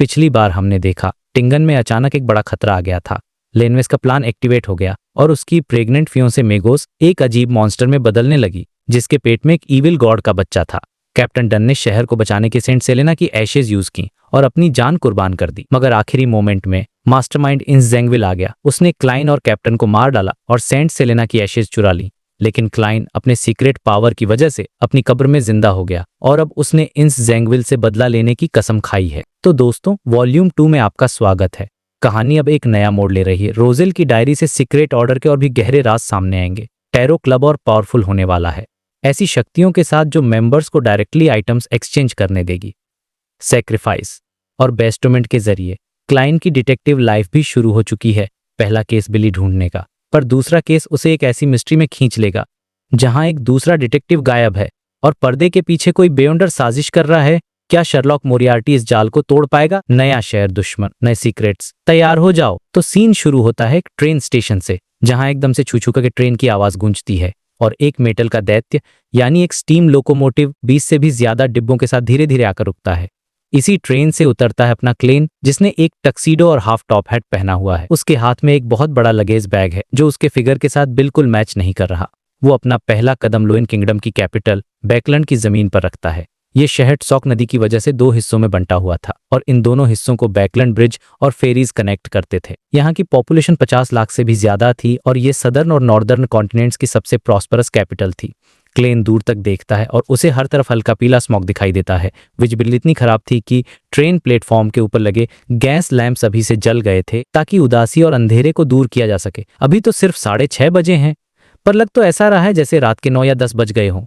पिछली बार हमने देखा टिंगन में अचानक एक बड़ा खतरा आ गया था। लेनवेस का प्लान एक्टिवेट हो गया और उसकी प्रेग्नेंट फियोंसे मेगोस एक अजीब मॉन्स्टर में बदलने लगी जिसके पेट में एक ईविल गॉड का बच्चा था। कैप्टन डन ने शहर को बचाने के सेंट सेलेना की एशेज यूज की और अपनी जान कुर्बान कर दी, मगर आखिरी मोमेंट में मास्टरमाइंड इंस ज़ेंगविल आ गया। उसने क्लाइन और कैप्टन को मार डाला और सेंट सेलेना की एशेज चुरा ली। लेकिन क्लाइन अपने सीक्रेट पावर की वजह से अपनी कब्र में जिंदा हो गया और अब उसने इंस ज़ेंगविल से बदला लेने की कसम खाई है। तो दोस्तों, वॉल्यूम 2 में आपका स्वागत है। कहानी अब एक नया मोड़ ले रही है। रोजेल की डायरी से सीक्रेट ऑर्डर के और भी गहरे राज सामने आएंगे। टैरो क्लब और पावरफुल होने वाला है, ऐसी शक्तियों के साथ जो मेंबर्स को डायरेक्टली आइटम्स एक्सचेंज करने देगी। सैक्रिफाइस और बेस्टोमेंट के जरिए क्लाइन की डिटेक्टिव लाइफ भी शुरू हो चुकी है। पहला केस बिली ढूंढने का, पर दूसरा केस उसे एक ऐसी मिस्ट्री में खींच लेगा जहां एक दूसरा डिटेक्टिव गायब है और पर्दे के पीछे कोई बेउंडर साजिश कर रहा है। क्या शर्लॉक मोरियार्टी इस जाल को तोड़ पाएगा? नया शहर, दुश्मन, नए सीक्रेट्स, तैयार हो जाओ। तो सीन शुरू होता है एक ट्रेन स्टेशन से, जहां एकदम से छू छू के ट्रेन की आवाज गूंजती है और एक मेटल का दैत्य यानी एक स्टीम लोकोमोटिव 20 से भी ज्यादा डिब्बों के साथ धीरे धीरे आकर रुकता है। इसी ट्रेन से उतरता है अपना क्लेन, जिसने एक टक्सीडो और हाफ टॉप हैट पहना हुआ है। उसके हाथ में एक बहुत बड़ा लगेज बैग है जो उसके फिगर के साथ बिल्कुल मैच नहीं कर रहा। वो अपना पहला कदम लोइन किंगडम की कैपिटल बैकलैंड की जमीन पर रखता है। ये शहर सॉक नदी की वजह से 2 हिस्सों में बंटा हुआ था और इन दोनों हिस्सों को बैकलैंड ब्रिज और फेरीज कनेक्ट करते थे। यहाँ की पॉपुलेशन 50 लाख से भी ज्यादा थी और ये सदर्न और नॉर्दर्न कॉन्टिनेंट्स की सबसे प्रॉस्परस कैपिटल थी। क्लेन दूर तक देखता है और उसे हर तरफ हल्का पीला स्मॉग दिखाई देता है। विजिबिलिटी इतनी खराब थी कि ट्रेन प्लेटफॉर्म के ऊपर लगे गैस लैंप्स अभी से जल गए थे ताकि उदासी और अंधेरे को दूर किया जा सके। अभी तो सिर्फ 6:30 बजे हैं, पर लग तो ऐसा रहा है जैसे रात के 9 या 10 बज गए हों।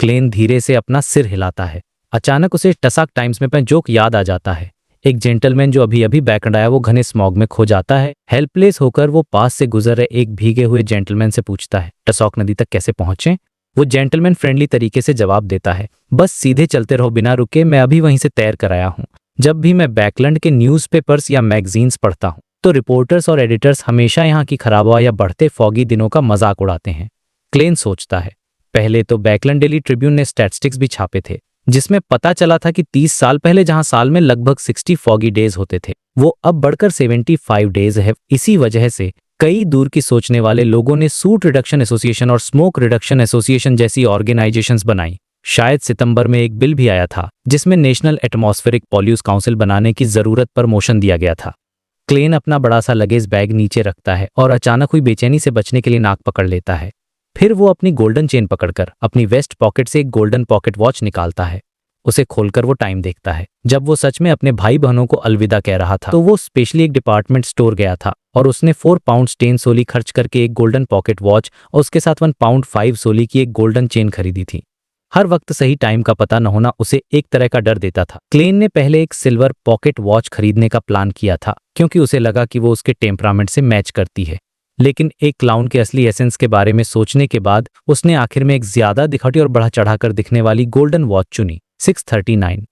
क्लेन धीरे से अपना सिर हिलाता है। अचानक उसे टसाक टाइम्स में जोक याद आ जाता है। एक जेंटलमैन जो अभी अभी बैकएंड आया वो घने स्मॉग में खो जाता है। हेल्पलेस होकर वो पास से गुजर रहे एक भीगे हुए जेंटलमैन से पूछता है, टसॉक नदी तक कैसे पहुंचे? वो जेंटलमैन फ्रेंडली तरीके से जवाब देता है, बस सीधे चलते रहो बिना रुके, मैं अभी वहीं से तैर कर आया हूँ। जब भी मैं बैकलैंड के न्यूज़पेपर्स या मैगजीन्स पढ़ता हूँ तो रिपोर्टर्स और एडिटर्स हमेशा यहाँ की खराब हवा या बढ़ते फॉगी दिनों का मजाक उड़ाते हैं। क्लेन सोचता है, पहले तो बैकलैंड डेली ट्रिब्यून ने स्टैटिस्टिक्स भी छापे थे जिसमें पता चला था कि 30 साल पहले जहां साल में लगभग 60 फॉगी डेज होते थे वो अब बढ़कर 75 डेज है। इसी वजह से कई दूर की सोचने वाले लोगों ने सूट रिडक्शन एसोसिएशन और स्मोक रिडक्शन एसोसिएशन जैसी ऑर्गेनाइजेशंस बनाई। शायद सितंबर में एक बिल भी आया था जिसमें नेशनल एटमॉस्फेरिक पॉल्यूस काउंसिल बनाने की जरूरत पर मोशन दिया गया था। क्लेन अपना बड़ा सा लगेज बैग नीचे रखता है और अचानक हुई बेचैनी से बचने के लिए नाक पकड़ लेता है। फिर वो अपनी गोल्डन चेन पकड़कर अपनी वेस्ट पॉकेट से एक गोल्डन पॉकेट वॉच निकालता है। उसे खोलकर वो टाइम देखता है। जब वो सच में अपने भाई बहनों को अलविदा कह रहा था तो वो स्पेशली एक डिपार्टमेंट स्टोर गया था और उसने 4 पाउंड 10 सोली खर्च करके एक गोल्डन पॉकेट वॉच और उसके साथ 1 पाउंड 5 सोली की एक गोल्डन चेन खरीदी थी। हर वक्त सही टाइम का पता न होना उसे एक तरह का डर देता था। क्लेन ने पहले एक सिल्वर पॉकेट वॉच खरीदने का प्लान किया था क्योंकि उसे लगा कि वो उसके टेम्परामेंट से मैच करती है, लेकिन एक क्लाउन के असली एसेंस के बारे में सोचने के बाद उसने आखिर में एक ज्यादा दिखती और बढ़ा चढ़ाकर दिखने वाली गोल्डन वॉच चुनी। 6:39।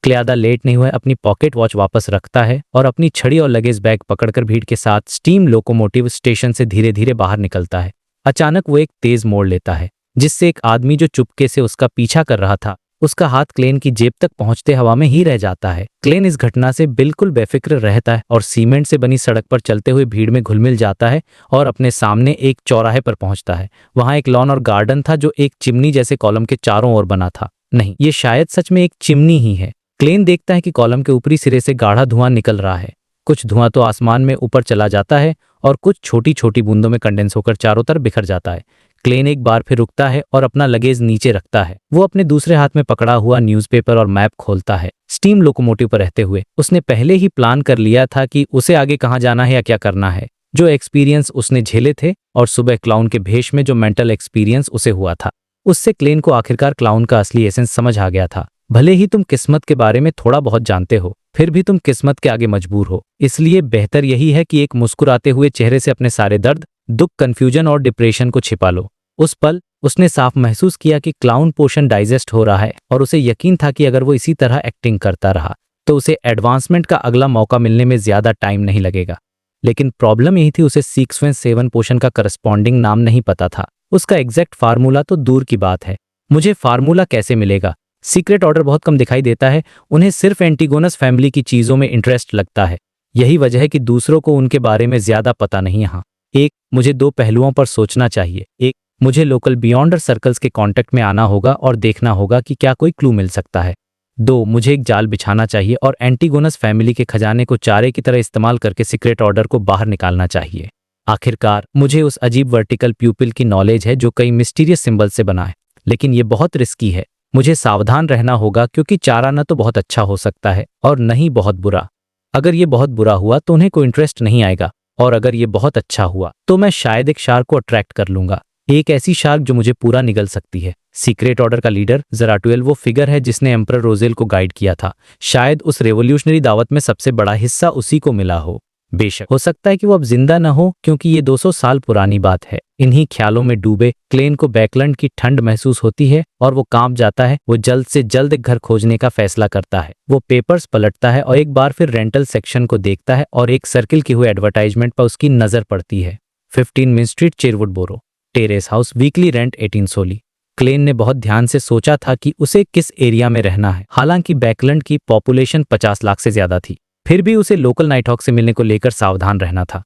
क्ल्यादा लेट नहीं हुआ अपनी पॉकेट वॉच वापस रखता है और अपनी छड़ी और लगेज बैग पकड़कर भीड़ के साथ स्टीम लोकोमोटिव स्टेशन से धीरे धीरे बाहर निकलता है। अचानक वो एक तेज मोड़ लेता है जिससे एक आदमी जो चुपके से उसका पीछा कर रहा था उसका हाथ क्लेन की जेब तक पहुंचते हवा में ही रह जाता है। क्लेन इस घटना से बिल्कुल बेफिक्र रहता है और सीमेंट से बनी सड़क पर चलते हुए भीड़ में घुल मिल जाता है और अपने सामने एक चौराहे पर पहुंचता है। वहां एक लॉन और गार्डन था जो एक चिमनी जैसे कॉलम के चारों ओर बना था। नहीं, ये शायद सच में एक चिमनी ही है। क्लेन देखता है कि कॉलम के ऊपरी सिरे से गाढ़ा धुआं निकल रहा है। कुछ धुआं तो आसमान में ऊपर चला जाता है और कुछ छोटी छोटी बूंदों में कंडेंस होकर चारों तरफ बिखर जाता है। क्लेन एक बार फिर रुकता है और अपना लगेज नीचे रखता है। वो अपने दूसरे हाथ में पकड़ा हुआ न्यूज़पेपर और मैप खोलता है। स्टीम लोकोमोटिव पर रहते हुए उसने पहले ही प्लान कर लिया था कि उसे आगे कहाँ जाना है या क्या करना है। जो एक्सपीरियंस उसने झेले थे और सुबह क्लाउन के भेष में जो मेंटल एक्सपीरियंस उसे हुआ था उससे क्लेन को आखिरकार क्लाउन का असली एसेंस समझ आ गया था। भले ही तुम किस्मत के बारे में थोड़ा बहुत जानते हो, फिर भी तुम किस्मत के आगे मजबूर हो। इसलिए बेहतर यही है कि एक मुस्कुराते हुए चेहरे से अपने सारे दर्द, दुख, कंफ्यूजन और डिप्रेशन को छिपा लो। उस पल उसने साफ महसूस किया कि क्लाउन पोर्शन डाइजेस्ट हो रहा है और उसे यकीन था कि अगर वो इसी तरह एक्टिंग करता रहा तो उसे एडवांसमेंट का अगला मौका मिलने में ज्यादा टाइम नहीं लगेगा। लेकिन प्रॉब्लम यही थी, उसे सीक्वेंस 7 पोर्शन का करस्पॉन्डिंग नाम नहीं पता था। उसका एग्जैक्ट फार्मूला तो दूर की बात है। मुझे फार्मूला कैसे मिलेगा? सीक्रेट ऑर्डर बहुत कम दिखाई देता है, उन्हें सिर्फ एंटीगोनस फैमिली की चीजों में इंटरेस्ट लगता है। यही वजह है कि दूसरों को उनके बारे में ज्यादा पता नहीं। यहाँ एक, मुझे दो पहलुओं पर सोचना चाहिए। एक, मुझे लोकल बियॉन्डर सर्कल्स के कांटेक्ट में आना होगा और देखना होगा कि क्या कोई क्लू मिल सकता है। दो, मुझे एक जाल बिछाना चाहिए और एंटीगोनस फैमिली के खजाने को चारे की तरह इस्तेमाल करके सीक्रेट ऑर्डर को बाहर निकालना चाहिए। आखिरकार मुझे उस अजीब वर्टिकल प्यूपिल की नॉलेज है जो कई मिस्टीरियस सिंबल से बना है, लेकिन ये बहुत रिस्की है। मुझे सावधान रहना होगा क्योंकि चारा न तो बहुत अच्छा हो सकता है और न ही बहुत बुरा। अगर ये बहुत बुरा हुआ तो उन्हें कोई इंटरेस्ट नहीं आएगा, और अगर ये बहुत अच्छा हुआ तो मैं शायद एक शार्क को अट्रैक्ट कर लूंगा, एक ऐसी शार्क जो मुझे पूरा निगल सकती है। सीक्रेट ऑर्डर का लीडर ज़राटुएल वो फिगर है जिसने एम्परर रोजेल को गाइड किया था। शायद उस रेवोल्यूशनरी दावत में सबसे बड़ा हिस्सा उसी को मिला हो। बेशक हो सकता है कि वो अब जिंदा न हो, क्योंकि ये 200 साल पुरानी बात है। इन्हीं ख्यालों में डूबे क्लेन को बैकलैंड की ठंड महसूस होती है और वो कांप जाता है। वो जल्द से जल्द एक घर खोजने का फैसला करता है। वो पेपर्स पलटता है और एक बार फिर रेंटल सेक्शन को देखता है और एक सर्किल की हुई एडवर्टाइजमेंट पर उसकी नजर पड़ती है। 15 मिन स्ट्रीट, चेरवुड बोरो, टेरेस हाउस, वीकली रेंट 18 सोली। क्लेन ने बहुत ध्यान से सोचा था कि उसे किस एरिया में रहना है। हालांकि बैकलैंड की पॉपुलेशन 50 लाख से ज्यादा थी, फिर भी उसे लोकल नाइटहॉक से मिलने को लेकर सावधान रहना था।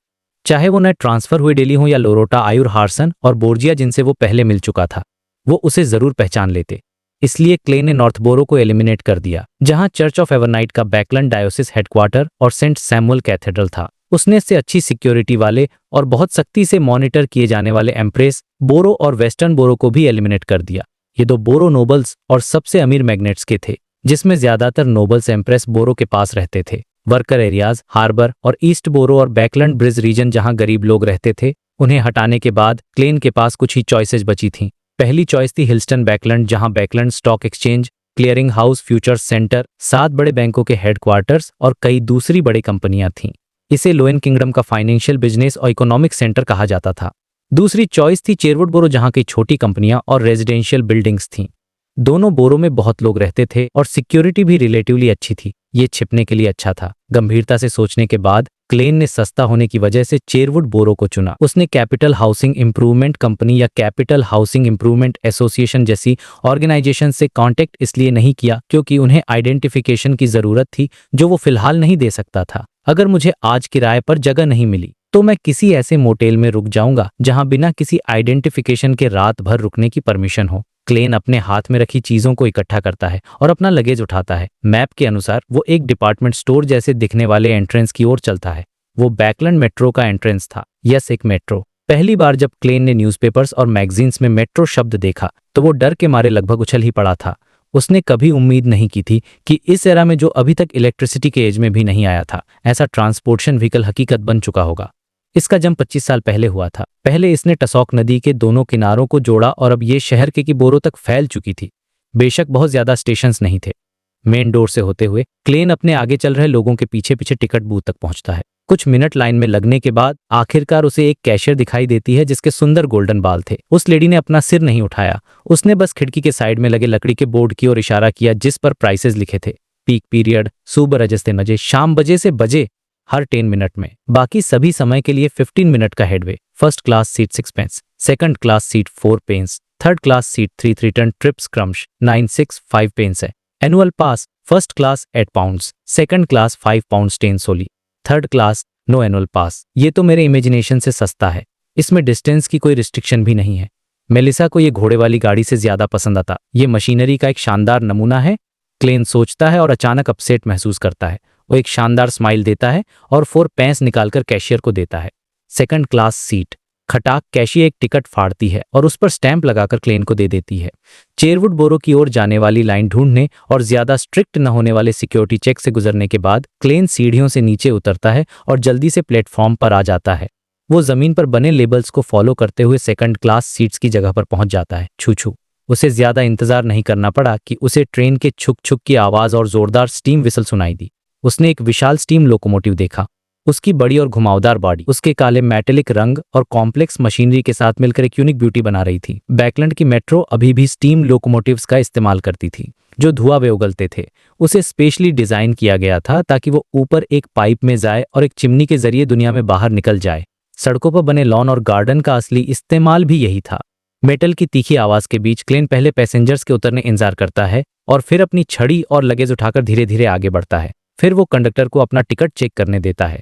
चाहे वो नए ट्रांसफर हुए डेली हो या लोरोटा, आयुर, हार्सन और बोर्जिया जिनसे वो पहले मिल चुका था, वो उसे जरूर पहचान लेते। इसलिए क्लेन ने नॉर्थ बोरो को एलिमिनेट कर दिया, जहां चर्च ऑफ एवरनाइट का बैकलैंड डायोसिस हेडक्वार्टर और सेंट सैमुअल कैथेड्रल था। उसने इससे अच्छी सिक्योरिटी वाले और बहुत सख्ती से मॉनिटर किए जाने वाले एम्प्रेस बोरो और वेस्टर्न बोरो को भी एलिमिनेट कर दिया। ये दो बोरो नोबल्स और सबसे अमीर मैग्नेट्स के थे, जिसमें ज्यादातर नोबल्स एम्प्रेस बोरो के पास रहते थे। वर्कर एरियाज, हार्बर और ईस्ट बोरो और बैकलैंड ब्रिज रीजन जहां गरीब लोग रहते थे, उन्हें हटाने के बाद क्लेन के पास कुछ ही चॉइसेस बची थीं। पहली चॉइस थी हिल्स्टन बैकलैंड, जहां Backland stock exchange, clearing house, futures centre, 7 बड़े बैंकों के हेडक्वार्टर्स और कई दूसरी बड़ी कंपनियां थीं। इसे लोएन किंगडम का फाइनेंशियल, बिजनेस और इकोनॉमिक सेंटर कहा जाता था। दूसरी चॉइस थी चेरवुड बोरो, जहां कई छोटी कंपनियां और रेजिडेंशियल बिल्डिंग्स थीं। दोनों बोरो में बहुत लोग रहते थे और सिक्योरिटी भी रिलेटिवली अच्छी थी। ये छिपने के लिए अच्छा था। गंभीरता से सोचने के बाद क्लेन ने सस्ता होने की वजह से चेरवुड बोरो को चुना। उसने कैपिटल हाउसिंग इंप्रूवमेंट कंपनी या कैपिटल हाउसिंग इंप्रूवमेंट एसोसिएशन जैसी ऑर्गेनाइजेशन से कांटेक्ट इसलिए नहीं किया क्योंकि उन्हें आइडेंटिफिकेशन की जरूरत थी जो वो फिलहाल नहीं दे सकता था। अगर मुझे आज किराए पर जगह नहीं मिली तो मैं किसी ऐसे मोटेल में रुक जाऊंगा जहां बिना किसी आइडेंटिफिकेशन के रात भर रुकने की परमिशन हो। क्लेन अपने हाथ में रखी चीजों को इकट्ठा करता है और अपना लगेज उठाता है। मैप के अनुसार वो एक डिपार्टमेंट स्टोर जैसे दिखने वाले एंट्रेंस की ओर चलता है। वो बैकलैंड मेट्रो का एंट्रेंस था। यस, एक मेट्रो। पहली बार जब क्लेन ने न्यूज़पेपर्स और मैगजीन्स में मेट्रो शब्द देखा तो वो डर के मारे लगभग उछल ही पड़ा था। उसने कभी उम्मीद नहीं की थी कि इस एरा में, जो अभी तक इलेक्ट्रिसिटी के एज में भी नहीं आया था, ऐसा ट्रांसपोर्टेशन व्हीकल हकीकत बन चुका होगा। इसका जन्म 25 साल पहले हुआ था। पहले इसने टसॉक नदी के दोनों किनारों को जोड़ा और अब ये शहर के की बोरो तक फैल चुकी थी। बेशक बहुत ज्यादा स्टेशंस नहीं थे। मेन डोर से होते हुए क्लेन अपने आगे चल रहे लोगों के पीछे पीछे टिकट बूथ तक पहुंचता है। कुछ मिनट लाइन में लगने के बाद आखिरकार उसे एक कैशियर दिखाई देती है जिसके सुंदर गोल्डन बाल थे। उस लेडी ने अपना सिर नहीं उठाया, उसने बस खिड़की के साइड में लगे लकड़ी के बोर्ड की ओर इशारा किया जिस पर प्राइसेस लिखे थे। पीक पीरियड, सुबह रजस्ते नजे, शाम बजे से बजे, हर 10 मिनट में। बाकी सभी समय के लिए 15 मिनट का headway. First class seat 6 pence, second class seat 4 pence, third class seat 3 return trips क्रम्श 965 पेंस है। Annual pass, first class 8 pounds, second class 5 pounds 10 सोली, third class no annual pass. ये तो मेरे इमेजिनेशन से सस्ता है। इसमें डिस्टेंस की कोई रिस्ट्रिक्शन भी नहीं है। मेलिसा को ये घोड़े वाली गाड़ी से ज्यादा पसंद आता। ये मशीनरी का एक शानदार नमूना है, क्लेन सोचता है और अचानक अपसेट महसूस करता है। वो एक शानदार स्माइल देता है और 4 पेंस निकालकर कैशियर को देता है। Second class seat. खटाक कैशियर एक टिकट फाड़ती है और उस पर स्टैंप लगाकर क्लेन को दे देती है। चेरवुड बोरो की ओर जाने वाली लाइन ढूंढने और ज्यादा स्ट्रिक्ट न होने वाले सिक्योरिटी चेक से गुजरने के बाद क्लेन सीढ़ियों से नीचे उतरता है और जल्दी से प्लेटफॉर्म पर आ जाता है। वो जमीन पर बने लेबल्स को फॉलो करते हुए सेकंड क्लास सीट्स की जगह पर पहुंच जाता है। छू छू। उसे ज्यादा इंतजार नहीं करना पड़ा कि उसे ट्रेन के छुक छुक की आवाज और जोरदार स्टीम विसल सुनाई दी। उसने एक विशाल स्टीम लोकोमोटिव देखा। उसकी बड़ी और घुमावदार बॉडी उसके काले मेटेलिक रंग और कॉम्प्लेक्स मशीनरी के साथ मिलकर एक यूनिक ब्यूटी बना रही थी। बैकलैंड की मेट्रो अभी भी स्टीम लोकोमोटिव्स का इस्तेमाल करती थी जो धुआं वे उगलते थे। उसे स्पेशली डिजाइन किया गया था ताकि वो ऊपर एक पाइप में जाए और एक चिमनी के जरिए दुनिया में बाहर निकल जाए। सड़कों पर बने लॉन और गार्डन का असली इस्तेमाल भी यही था। मेटल की तीखी आवाज के बीच क्लेन पहले पैसेंजर्स के उतरने इंतजार करता है और फिर अपनी छड़ी और लगेज उठाकर धीरे धीरे आगे बढ़ता है। फिर वो कंडक्टर को अपना टिकट चेक करने देता है।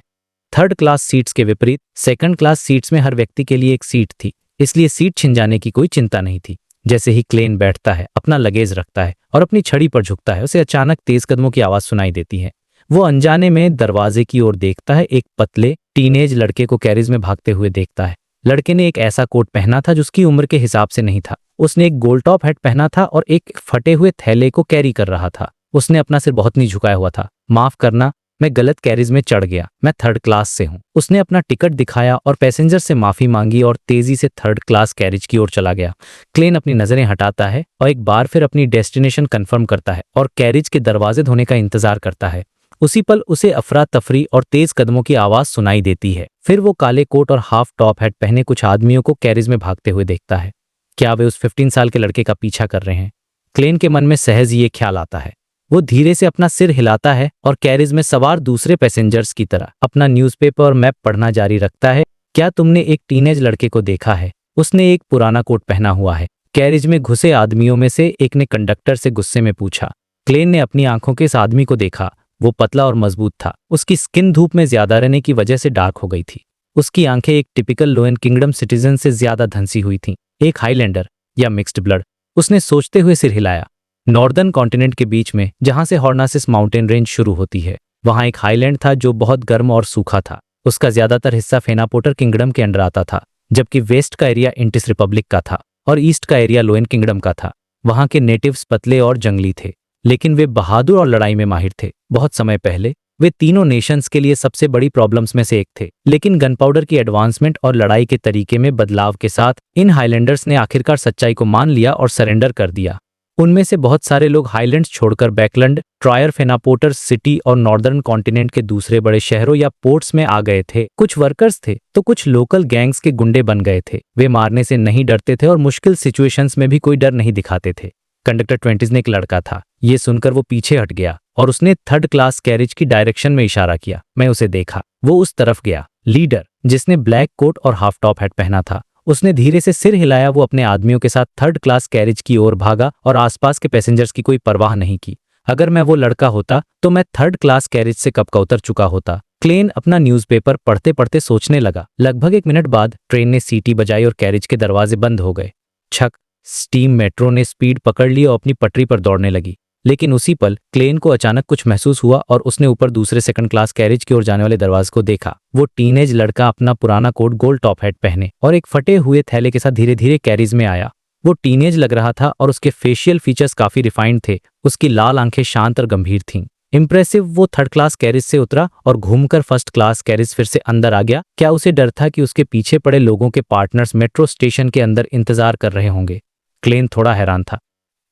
थर्ड क्लास सीट्स के विपरीत सेकंड क्लास सीट्स में हर व्यक्ति के लिए एक सीट थी, इसलिए सीट छिन जाने की कोई चिंता नहीं थी। जैसे ही क्लेन बैठता है, अपना लगेज रखता है और अपनी छड़ी पर झुकता है, उसे अचानक तेज कदमों की आवाज सुनाई देती है। वो अनजाने में दरवाजे की ओर देखता है। एक पतले टीनेज लड़के को कैरिज में भागते हुए देखता है। लड़के ने एक ऐसा कोट पहना था जो उसकी उम्र के हिसाब से नहीं था। उसने एक गोल टॉप हैट पहना था और एक फटे हुए थैले को कैरी कर रहा था। उसने अपना सिर बहुत नीचे झुकाया हुआ था। माफ करना, मैं गलत कैरिज में चढ़ गया, मैं थर्ड क्लास से हूँ। उसने अपना टिकट दिखाया और पैसेंजर से माफी मांगी और तेजी से थर्ड क्लास कैरिज की ओर चला गया। क्लेन अपनी नजरें हटाता है और एक बार फिर अपनी डेस्टिनेशन कंफर्म करता है और कैरिज के दरवाजे धोने का इंतजार करता है। उसी पल उसे अफरा तफरी और तेज कदमों की आवाज सुनाई देती है। फिर वो काले कोट और हाफ टॉप हैट पहने कुछ आदमियों को कैरिज में भागते हुए देखता है। क्या वे उस 15 साल के लड़के का पीछा कर रहे हैं? क्लेन के मन में सहज ये ख्याल आता है। वो धीरे से अपना सिर हिलाता है और कैरिज में सवार दूसरे पैसेंजर्स की तरह अपना न्यूज़पेपर और मैप पढ़ना जारी रखता है। क्या तुमने एक टीनेज लड़के को देखा है? उसने एक पुराना कोट पहना हुआ है। कैरिज में घुसे आदमियों में से एक ने कंडक्टर से गुस्से में पूछा। क्लेन ने अपनी आंखों के इस आदमी को देखा। वो पतला और मजबूत था। उसकी स्किन धूप में ज्यादा रहने की वजह से डार्क हो गई थी। उसकी आंखें एक टिपिकल लोएन किंगडम सिटीजन से ज्यादा धंसी हुई थीं। एक हाईलैंडर या मिक्स्ड ब्लड? उसने सोचते हुए सिर हिलाया। नॉर्दर्न कॉन्टिनेंट के बीच में, जहां से हॉर्नासिस माउंटेन रेंज शुरू होती है, वहां एक हाईलैंड था जो बहुत गर्म और सूखा था। उसका ज्यादातर हिस्सा फेनापोटर किंगडम के अंडर आता था, जबकि वेस्ट का एरिया इंटिस रिपब्लिक का था और ईस्ट का एरिया लोएन किंगडम का था। वहां के नेटिव्स पतले और जंगली थे, लेकिन वे बहादुर और लड़ाई में माहिर थे। बहुत समय पहले वे तीनों नेशंस के लिए सबसे बड़ी प्रॉब्लम्स में से एक थे, लेकिन गन पाउडर की एडवांसमेंट और लड़ाई के तरीके में बदलाव के साथ इन हाईलैंडर्स ने आखिरकार सच्चाई को मान लिया और सरेंडर कर दिया। उनमें से बहुत सारे लोग हाईलैंड्स छोड़कर बैकलैंड, ट्रायर, फेनापोटर सिटी और नॉर्दर्न कॉन्टिनेंट के दूसरे बड़े शहरों या पोर्ट्स में आ गए थे। कुछ वर्कर्स थे तो कुछ लोकल गैंग्स के गुंडे बन गए थे। वे मारने से नहीं डरते थे और मुश्किल सिचुएशंस में भी कोई डर नहीं दिखाते थे। कंडक्टर 20 ने एक लड़का था। ये सुनकर वो पीछे हट गया और उसने थर्ड क्लास कैरिज की डायरेक्शन में इशारा किया। मैं उसे देखा। वो उस तरफ गया। लीडर, जिसने ब्लैक कोट और हाफ टॉप हैट पहना था, उसने धीरे से सिर हिलाया। वो अपने आदमियों के साथ थर्ड क्लास कैरिज की ओर भागा और आसपास के पैसेंजर्स की कोई परवाह नहीं की। अगर मैं वो लड़का होता तो मैं थर्ड क्लास कैरिज से कब का उतर चुका होता। क्लेन अपना न्यूज़पेपर पढ़ते पढ़ते सोचने लगा। लगभग 1 मिनट बाद ट्रेन ने सीटी बजाई और कैरिज के दरवाजे बंद हो गए। छक। स्टीम मेट्रो ने स्पीड पकड़ ली और अपनी पटरी पर दौड़ने लगी। लेकिन उसी पल क्लेन को अचानक कुछ महसूस हुआ और उसने ऊपर दूसरे सेकंड क्लास कैरिज की ओर जाने वाले दरवाजे को देखा। वो टीनेज लड़का अपना पुराना कोट, गोल टॉप हैट पहने और एक फटे हुए थैले के साथ धीरे धीरे कैरिज में आया। वो टीनेज लग रहा था और उसके फेशियल फीचर्स काफी रिफाइंड थे। उसकी लाल आंखें शांत और गंभीर थीं। इंप्रेसिव। वो थर्ड क्लास कैरिज से उतरा और घूमकर फर्स्ट क्लास कैरिज फिर से अंदर आ गया। क्या उसे डर था कि उसके पीछे पड़े लोगों के पार्टनर्स मेट्रो स्टेशन के अंदर इंतजार कर रहे होंगे? क्लेन थोड़ा हैरान था।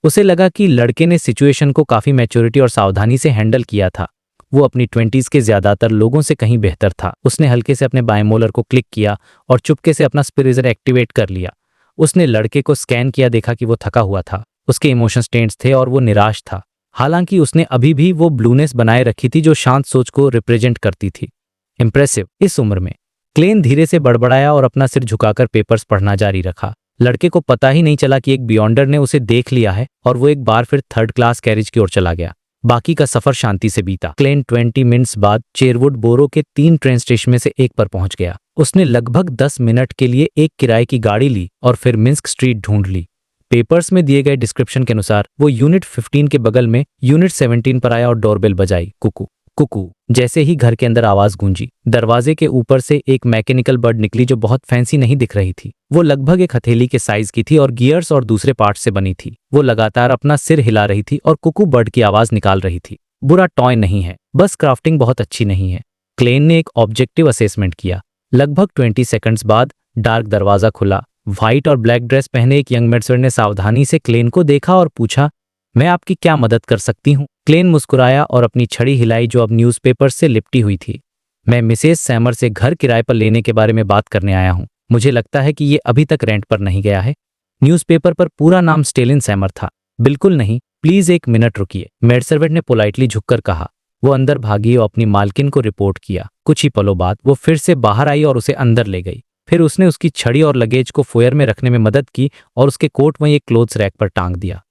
उसे लगा कि लड़के ने सिचुएशन को काफी मैच्योरिटी और सावधानी से हैंडल किया था। वो अपनी 20s के ज्यादातर लोगों से कहीं बेहतर था। उसने हल्के से अपने बाएं मोलर को क्लिक किया और चुपके से अपना स्पिरिजर एक्टिवेट कर लिया। उसने लड़के को स्कैन किया, देखा कि वो थका हुआ था, उसके इमोशंस टेंस थे और वो निराश था। हालांकि उसने अभी भी वो ब्लूनेस बनाए रखी थी जो शांत सोच को रिप्रेजेंट करती थी। इंप्रेसिव। इस उम्र में? क्लेन धीरे से बड़बड़ाया और अपना सिर झुकाकर पेपर्स पढ़ना जारी रखा। लड़के को पता ही नहीं चला कि एक बियॉन्डर ने उसे देख लिया है और वो एक बार फिर थर्ड क्लास कैरिज की ओर चला गया। बाकी का सफर शांति से बीता। क्लेन 20 मिनट्स बाद चेरवुड बोरो के 3 ट्रेन स्टेशन में से एक पर पहुंच गया। उसने लगभग 10 मिनट के लिए एक किराए की गाड़ी ली और फिर मिन्स्क स्ट्रीट ढूंढ ली। पेपर्स में दिए गए डिस्क्रिप्शन के अनुसार वो यूनिट 15 के बगल में यूनिट 17 पर आया और डोरबेल बजाई। कुकू कुकू। जैसे ही घर के अंदर आवाज गूंजी, दरवाजे के ऊपर से एक मैकेनिकल बर्ड निकली जो बहुत फैंसी नहीं दिख रही थी। वो लगभग एक हथेली के साइज की थी और गियर्स और दूसरे पार्ट्स से बनी थी। वो लगातार अपना सिर हिला रही थी और कुकू बर्ड की आवाज निकाल रही थी। बुरा टॉय नहीं है, बस क्राफ्टिंग बहुत अच्छी नहीं है। क्लेन ने एक ऑब्जेक्टिव असेसमेंट किया। लगभग 20 सेकंड्स बाद डार्क दरवाजा खुला। व्हाइट और ब्लैक ड्रेस पहने एक यंग मेड्सर ने सावधानी से क्लेन को देखा और पूछा, मैं आपकी क्या मदद कर सकती हूँ? क्लेन मुस्कुराया और अपनी छड़ी हिलाई जो अब न्यूज़पेपर से लिपटी हुई थी। मैं मिसेस सैमर से घर किराए पर लेने के बारे में बात करने आया हूँ। मुझे लगता है कि ये अभी तक रेंट पर नहीं गया है। न्यूज़पेपर पर पूरा नाम स्टेलिन सैमर था। बिल्कुल नहीं, प्लीज 1 मिनट रुकिए, मेड सर्वेंट ने पोलाइटली झुककर कहा। वो अंदर भागी और अपनी मालकिन को रिपोर्ट किया। कुछ ही पलों बाद वो फिर से बाहर आई और उसे अंदर ले गई। फिर उसने उसकी छड़ी और लगेज को फोयर में रखने में मदद की और उसके कोट वहीं एक क्लोथ्स रैक पर टांग दिया।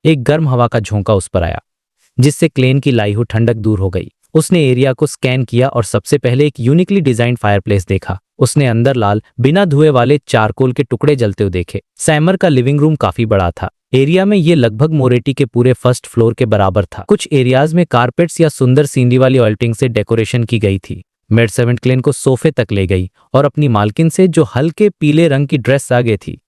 एक गर्म हवा का झोंका उस पर आया, जिससे क्लेन की लाई हुई ठंडक दूर हो गई। उसने एरिया को स्कैन किया और सबसे पहले एक यूनिकली डिजाइंड फायरप्लेस देखा। उसने अंदर लाल बिना धुए वाले चारकोल के टुकड़े जलते हुए देखे। सैमर का लिविंग रूम काफी बड़ा था। एरिया में ये लगभग मोरेटी के पूरे फर्स्ट फ्लोर के बराबर था। कुछ एरियाज में कारपेट्स या सुंदर सीनरी वाली ऑल्टिंग से डेकोरेशन की गई थी। मेड सर्वेंट क्लेन को सोफे तक ले गई और अपनी मालकिन से, जो हल्के पीले रंग की ड्रेस आगे थी,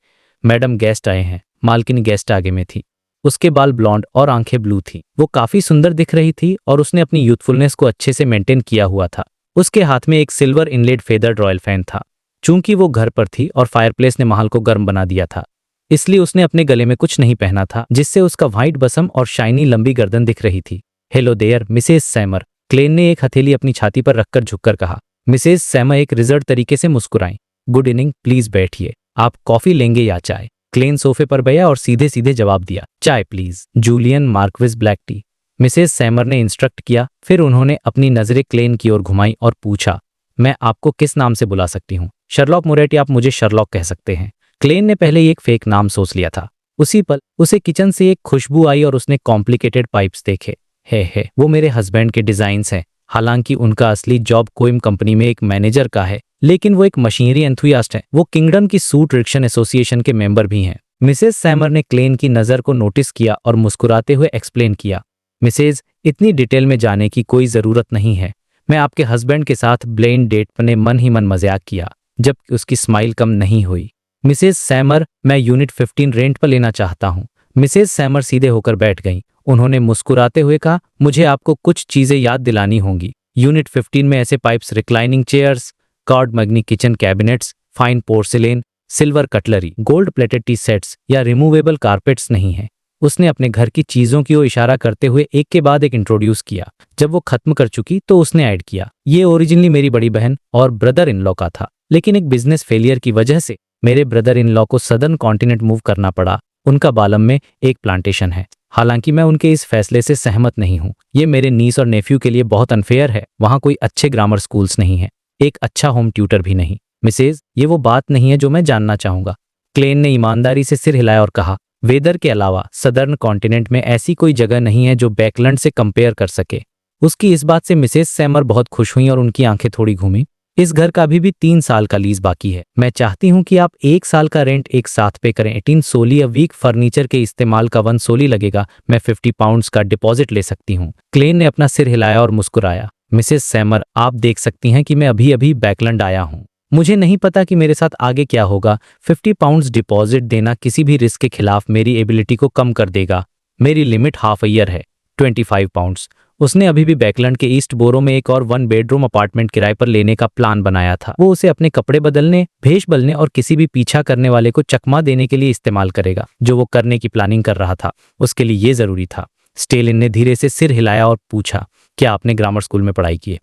मैडम गेस्ट आए हैं। मालकिन गेस्ट आगे में थी। उसके बाल ब्लॉन्ड और आंखें ब्लू थी। वो काफी सुंदर दिख रही थी और उसने अपनी यूथफुलनेस को अच्छे से मेंटेन किया हुआ था। उसके हाथ में एक silver inlaid feathered royal fan था। चूंकि वो घर पर थी और फायरप्लेस ने माहौल को गर्म बना दिया था, इसलिए उसने अपने गले में कुछ नहीं पहना था, जिससे उसका व्हाइट बसम और शाइनी लंबी गर्दन दिख रही थी। हेलो देयर मिसेस सैमर, क्लेन ने एक हथेली अपनी छाती पर रखकर झुककर कहा। मिसेस सैमर एक रिजर्व तरीके से मुस्कुराई। गुड इवनिंग, प्लीज बैठिए। आप कॉफी लेंगे या चाय? क्लेन सोफे पर बैठा और सीधे सीधे जवाब दिया, chai please. Julian Marquis black tea, Mrs Samer ने इंस्ट्रक्ट किया। फिर उन्होंने अपनी नजरें क्लेन की ओर घुमाई और पूछा, मैं आपको किस नाम से बुला सकती हूँ? शर्लॉक मोरेटी, आप मुझे शर्लॉक कह सकते हैं। क्लेन ने पहले ही एक फेक नाम सोच लिया था। उसी पल उसे किचन से एक खुशबू आई और उसने कॉम्प्लिकेटेड पाइप्स देखे। है वो मेरे हस्बैंड के डिजाइन्स हैं। हालांकि उनका असली जॉब कोइम कंपनी में एक मैनेजर का है, लेकिन वो एक मशीनरी एंथुसियास्ट है। वो किंगडम की सूट रिक्शन एसोसिएशन के मेंबर भी हैं। मिसेस सैमर ने क्लेन की नज़र को नोटिस किया और मुस्कुराते हुए एक्सप्लेन किया, मिसेज, इतनी डिटेल में जाने की कोई ज़रूरत नहीं है। मैं आपके हस्बैंड के साथ ब्लेंड डेट ने मन ही मन मजाक किया, जबकि उसकी स्माइल कम नहीं हुई। मिसेस सैमर, मैं यूनिट 15 रेंट पर लेना चाहता हूँ। मिसेस सैमर सीधे होकर बैठ गईं। उन्होंने मुस्कुराते हुए कहा, मुझे आपको कुछ चीज़ें याद दिलानी होंगी। यूनिट 15 में ऐसे पाइप्स, रिक्लाइनिंग चेयर्स, कार्ड मगनी kitchen cabinets, fine porcelain, silver cutlery, gold plated T sets या रिमूवेबल कारपेट्स नहीं है। उसने अपने घर की चीजों की ओर इशारा करते हुए एक के बाद एक इंट्रोड्यूस किया। जब वो खत्म कर चुकी तो उसने ऐड किया, ये ओरिजिनली मेरी बड़ी बहन और ब्रदर इन लॉ का था, लेकिन एक बिजनेस फेलियर की वजह से मेरे ब्रदर इन लॉ को सदर्न कॉन्टिनेंट मूव करना पड़ा। उनका बालम में एक प्लांटेशन है। हालांकि मैं उनके इस फैसले से सहमत नहीं हूँ। ये मेरे नीस और नेफ्यू के लिए बहुत अनफेयर है। वहाँ कोई अच्छे ग्रामर स्कूल्स नहीं है, एक अच्छा होम ट्यूटर भी नहीं। मिसेज, ये वो बात नहीं है जो मैं जानना चाहूंगा। क्लेन ने ईमानदारी से सिर हिलाया और कहा, वेदर के अलावा सदर्न कॉन्टिनेंट में ऐसी कोई जगह नहीं है जो बैकलैंड से कंपेयर कर सके। उसकी इस बात से मिसेस सैमर बहुत खुश हुई और उनकी आंखें थोड़ी घूमी। इस घर का अभी भी 3 साल का लीज बाकी है। मैं चाहती हूँ कि आप 1 साल का रेंट एक साथ पे करें। 18 सोली अ वीक, फर्नीचर के इस्तेमाल का 1 सोली लगेगा। मैं 50 पाउंड्स का डिपॉजिट ले सकती हूँ। क्लेन ने अपना सिर हिलाया और मुस्कुराया। मिसेस सैमर, आप देख सकती हैं कि मैं अभी अभी बैकलैंड आया हूँ। मुझे नहीं पता कि मेरे साथ आगे क्या होगा। 50 पाउंड्स डिपॉजिट देना किसी भी रिस्क के खिलाफ मेरी एबिलिटी को कम कर देगा। मेरी लिमिट हाफ ईयर है, 25 पाउंड्स। उसने अभी भी बैकलैंड के ईस्ट बोरो में एक और 1 बेडरूम अपार्टमेंट किराए पर लेने का प्लान बनाया था। वो उसे अपने कपड़े बदलने, भेष बदलने और किसी भी पीछा करने वाले को चकमा देने के लिए इस्तेमाल करेगा, जो वो करने की प्लानिंग कर रहा था। उसके लिए ये जरूरी था। स्टेलिन ने धीरे से सिर हिलाया और पूछा, क्या आपने ग्रामर स्कूल में पढ़ाई की है?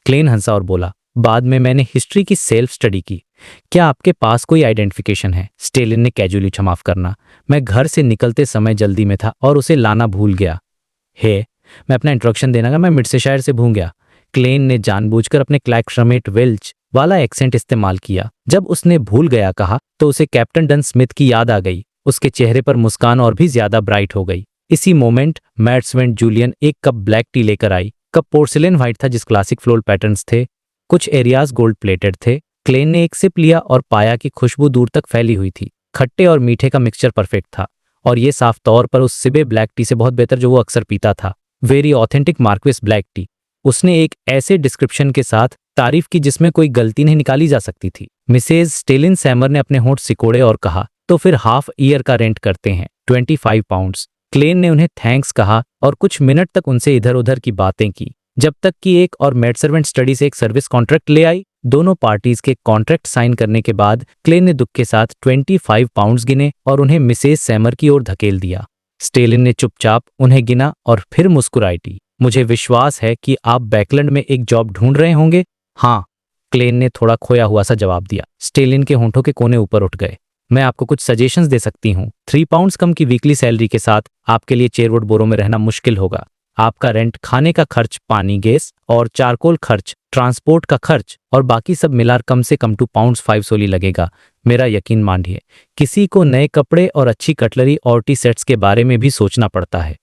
क्लेन हंसा और बोला, बाद में मैंने हिस्ट्री की सेल्फ स्टडी की। क्या आपके पास कोई आइडेंटिफिकेशन है? स्टेलिन ने कैजुअली, क्षमाफ करना, मैं घर से निकलते समय जल्दी में था और उसे लाना भूल गया। हे, मैं अपना इंट्रोडक्शन देना, मैं मिडसेशायर से भूल गया। क्लेन ने जानबूझकर अपने क्लैक्सरमेट वेल्च वाला एक्सेंट इस्तेमाल किया। जब उसने भूल गया कहा तो उसे कैप्टन डन स्मिथ की याद आ गई। उसके चेहरे पर मुस्कान और भी ज्यादा ब्राइट हो गई। इसी मोमेंट मैड्सवेंट जूलियन एक कप ब्लैक टी लेकर आई। कप पोर्सिलेन व्हाइट था, जिस क्लासिक फ्लोरल पैटर्न्स थे। कुछ एरियाज गोल्ड प्लेटेड थे। क्लेन ने एक सिप लिया और पाया कि खुशबू दूर तक फैली हुई थी। खट्टे और मीठे का मिक्सचर परफेक्ट था और ये साफ तौर पर उस सिबे ब्लैक टी से बहुत बेहतर जो वो अक्सर पीता था। Very authentic Marquis black tea. उसने एक ऐसे डिस्क्रिप्शन के साथ तारीफ की जिसमें कोई गलती नहीं निकाली जा सकती थी। मिसेज स्टेलिन सैमर ने अपने होंठ सिकोड़े और कहा, तो फिर हाफ ईयर का रेंट करते हैं, 25 पाउंड्स। क्लेन ने उन्हें थैंक्स कहा और कुछ मिनट तक उनसे इधर उधर की बातें की, जब तक कि एक और मेडसर्वेंट स्टडी से एक सर्विस कॉन्ट्रैक्ट ले आई। दोनों पार्टीज के कॉन्ट्रैक्ट साइन करने के बाद क्लेन ने दुख के साथ 25 पाउंड्स गिने और उन्हें मिसेज सैमर की ओर धकेल दिया। स्टेलिन ने चुपचाप उन्हें गिना और फिर मुस्कुराई। मुझे विश्वास है कि आप बैकलैंड में एक जॉब ढूंढ रहे होंगे। हाँ, क्लेन ने थोड़ा खोया हुआ सा जवाब दिया। स्टेलिन के होंठों के कोने ऊपर उठ गए। मैं आपको कुछ सजेशंस दे सकती हूँ। 3 पाउंड्स कम की वीकली सैलरी के साथ आपके लिए चेयरवुड बोरो में रहना मुश्किल होगा। आपका रेंट, खाने का खर्च, पानी, गैस और चारकोल खर्च, ट्रांसपोर्ट का खर्च और बाकी सब मिलाकर कम से कम 2 पाउंड्स 5 सोली लगेगा। मेरा यकीन मानिए, किसी को नए कपड़े और अच्छी कटलरी और टी सेट्स के बारे में भी सोचना पड़ता है।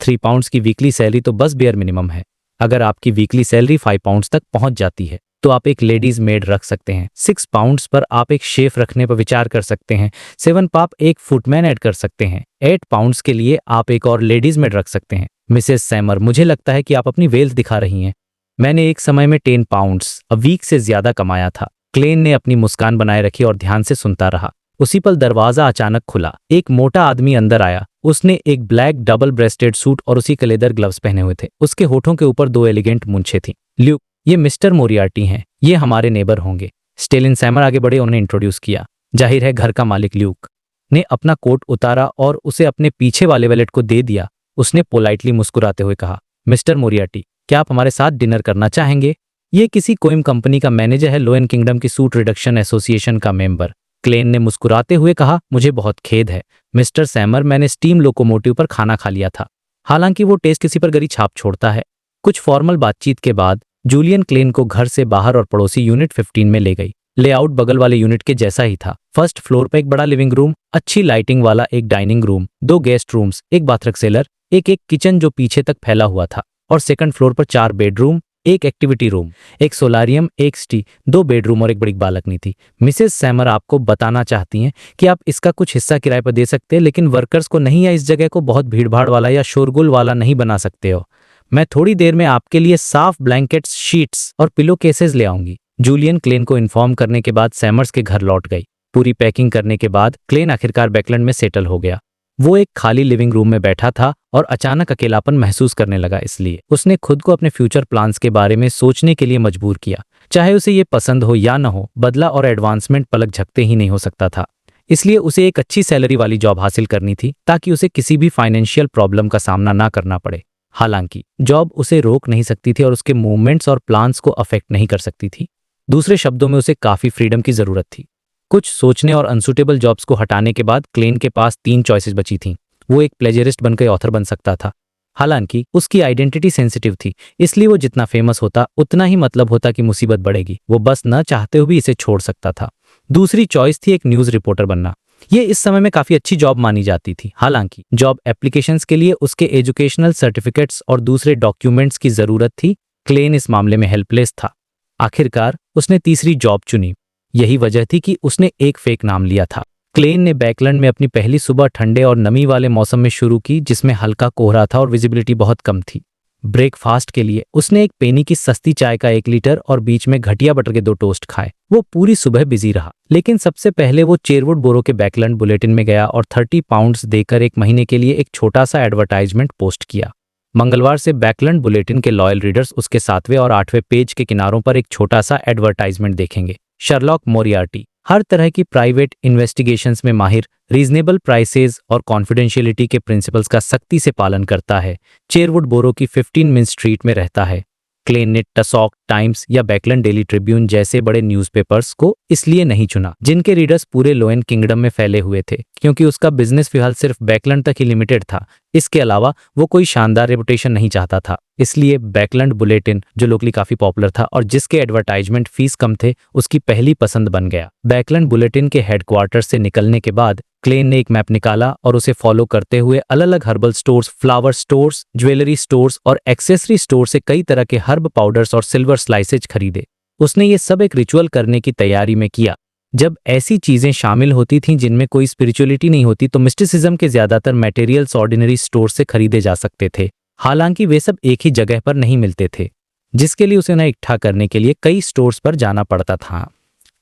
3 पाउंड्स की वीकली सैलरी तो बस बेयर मिनिमम है। अगर आपकी वीकली सैलरी 5 पाउंड्स तक पहुंच जाती है तो आप एक लेडीज मेड रख सकते हैं। 6 पाउंड्स पर आप एक शेफ रखने पर विचार कर सकते हैं। 7 पर आप एक फुटमैन ऐड कर सकते हैं। 8 पाउंड्स के लिए आप एक और लेडीज मेड रख सकते हैं। मिसेस सैमर, मुझे लगता है कि आप अपनी वेल्थ दिखा रही हैं। मैंने एक समय में 10 पाउंड्स अ वीक से ज्यादा कमाया था। क्लेन ने अपनी मुस्कान बनाए रखी और ध्यान से सुनता रहा। उसी पल दरवाजा अचानक खुला। एक मोटा आदमी अंदर आया। उसने एक ब्लैक डबल ब्रेस्टेड सूट और उसी के लेदर ग्लव्स पहने हुए थे। उसके होठों के ऊपर 2 एलिगेंट मूंछें थीं। ल्यूक, ये मिस्टर मोरियार्टी हैं। ये हमारे नेबर होंगे। स्टेलिन सैमर आगे बढ़े, उन्हें इंट्रोड्यूस किया। जाहिर है घर का मालिक ल्यूक ने अपना कोट उतारा और उसे अपने पीछे वाले वैलेट को दे दिया। उसने पोलाइटली मुस्कुराते हुए कहा, मिस्टर मोरियार्टी, क्या आप हमारे साथ डिनर करना चाहेंगे? ये किसी कोइम कंपनी का मैनेजर है, लोएन किंगडम की सूट रिडक्शन एसोसिएशन का मेंबर। क्लेन ने मुस्कुराते हुए कहा, मुझे बहुत खेद है मिस्टर सैमर, मैंने स्टीम लोकोमोटिव पर खाना खा लिया था। हालांकि वो टेस्ट किसी पर गहरी छाप छोड़ता है। कुछ फॉर्मल बातचीत के बाद जूलियन क्लेन को घर से बाहर और पड़ोसी यूनिट 15 में ले गई। लेआउट बगल वाले यूनिट के जैसा ही था। फर्स्ट फ्लोर पर एक बड़ा लिविंग रूम, अच्छी लाइटिंग वाला एक डाइनिंग रूम, 2 गेस्ट रूम्स, एक बाथरक सेलर, एक किचन जो पीछे तक फैला हुआ था, और सेकंड फ्लोर पर 4 बेडरूम, एक एक्टिविटी रूम, एक सोलारियम, एक स्टी, 2 बेडरूम और एक बड़ी बालकनी थी। मिसेस सैमर आपको बताना चाहती हैं कि आप इसका कुछ हिस्सा किराए पर दे सकते हैं, लेकिन वर्कर्स को नहीं, या इस जगह को बहुत भीड़भाड़ वाला या शोरगुल वाला नहीं बना सकते हो। मैं थोड़ी देर में आपके लिए साफ ब्लैंकेट्स, शीट्स और पिलो केसेस ले आऊंगी। जूलियन क्लेन को इन्फॉर्म करने के बाद सैमर्स के घर लौट गई। पूरी पैकिंग करने के बाद क्लेन आखिरकार बैकलैंड में सेटल हो गया। वो एक खाली लिविंग रूम में बैठा था और अचानक अकेलापन महसूस करने लगा। इसलिए उसने खुद को अपने फ्यूचर प्लान्स के बारे में सोचने के लिए मजबूर किया। चाहे उसे ये पसंद हो या न हो, बदला और एडवांसमेंट पलक झपकते ही नहीं हो सकता था। इसलिए उसे एक अच्छी सैलरी वाली जॉब हासिल करनी थी ताकि उसे किसी भी फाइनेंशियल प्रॉब्लम का सामना ना करना पड़े। हालांकि जॉब उसे रोक नहीं सकती थी और उसके मूवमेंट्स और प्लान्स को अफेक्ट नहीं कर सकती थी। दूसरे शब्दों में उसे काफी फ्रीडम की जरूरत थी। कुछ सोचने और अनसुटेबल जॉब्स को हटाने के बाद क्लेन के पास 3 चॉइसेस बची थीं। वो एक प्लेजरिस्ट बनकर ऑथर बन सकता था। हालांकि उसकी आइडेंटिटी सेंसिटिव थी, इसलिए वो जितना फेमस होता उतना ही मतलब होता कि मुसीबत बढ़ेगी। वो बस न चाहते हुए भी इसे छोड़ सकता था। दूसरी चॉइस थी एक न्यूज रिपोर्टर बनना। ये इस समय में काफी अच्छी जॉब मानी जाती थी। हालांकि जॉब एप्लीकेशंस के लिए उसके एजुकेशनल सर्टिफिकेट्स और दूसरे डॉक्यूमेंट्स की जरूरत थी। क्लेन इस मामले में हेल्पलेस था। आखिरकार उसने तीसरी जॉब चुनी। यही वजह थी कि उसने एक फेक नाम लिया था। क्लेन ने बैकलैंड में अपनी पहली सुबह ठंडे और नमी वाले मौसम में शुरू की, जिसमें हल्का कोहरा था और विजिबिलिटी बहुत कम थी। ब्रेकफास्ट के लिए उसने एक पेनी की सस्ती चाय का 1 लीटर और बीच में घटिया बटर के 2 टोस्ट खाए। वो पूरी सुबह बिजी रहा, लेकिन सबसे पहले वो चेरवुड बोरो के बैकलैंड बुलेटिन में गया और 30 पाउंड्स देकर 1 महीने के लिए एक छोटा सा एडवर्टाइजमेंट पोस्ट किया। मंगलवार से बैकलैंड बुलेटिन के लॉयल रीडर्स उसके 7वें और 8वें पेज के किनारों पर एक छोटा सा एडवर्टाइजमेंट देखेंगे। शर्लॉक मोरियार्टी हर तरह की प्राइवेट इन्वेस्टिगेशंस में माहिर, रीजनेबल प्राइसेस और कॉन्फिडेंशियलिटी के प्रिंसिपल्स का सख्ती से पालन करता है। चेरवुड बोरो की 15 मिन स्ट्रीट में रहता है। क्लेन ने टसॉक टाइम्स या बैकलैंड डेली ट्रिब्यून जैसे बड़े न्यूज़पेपर्स को इसलिए नहीं चुना, जिनके रीडर्स पूरे लोएन किंगडम में फैले हुए थे, क्योंकि उसका बिजनेस फिलहाल सिर्फ बैकलैंड तक ही लिमिटेड था। इसके अलावा वो कोई शानदार रेपुटेशन नहीं चाहता था। इसलिए बैकलैंड बुलेटिन, जो लोकली काफी पॉपुलर था और जिसके एडवर्टाइजमेंट फीस कम थे, उसकी पहली पसंद बन गया। बैकलैंड बुलेटिन के हेडक्वार्टर से निकलने के बाद क्लेन ने एक मैप निकाला और उसे फॉलो करते हुए अलग अलग herbal stores, flower stores, jewellery stores और एक्सेसरी स्टोर से कई तरह के हर्ब पाउडर्स और सिल्वर स्लाइसेज खरीदे। उसने ये सब एक रिचुअल करने की तैयारी में किया। जब ऐसी चीजें शामिल होती थीं जिनमें कोई स्पिरिचुअलिटी नहीं होती, तो मिस्टिसिज्म के ज्यादातर मटेरियल्स ऑर्डिनरी स्टोर से खरीदे जा सकते थे। हालांकि वे सब एक ही जगह पर नहीं मिलते थे, जिसके लिए उसे उन्हें इकट्ठा करने के लिए कई स्टोर्स पर जाना पड़ता था।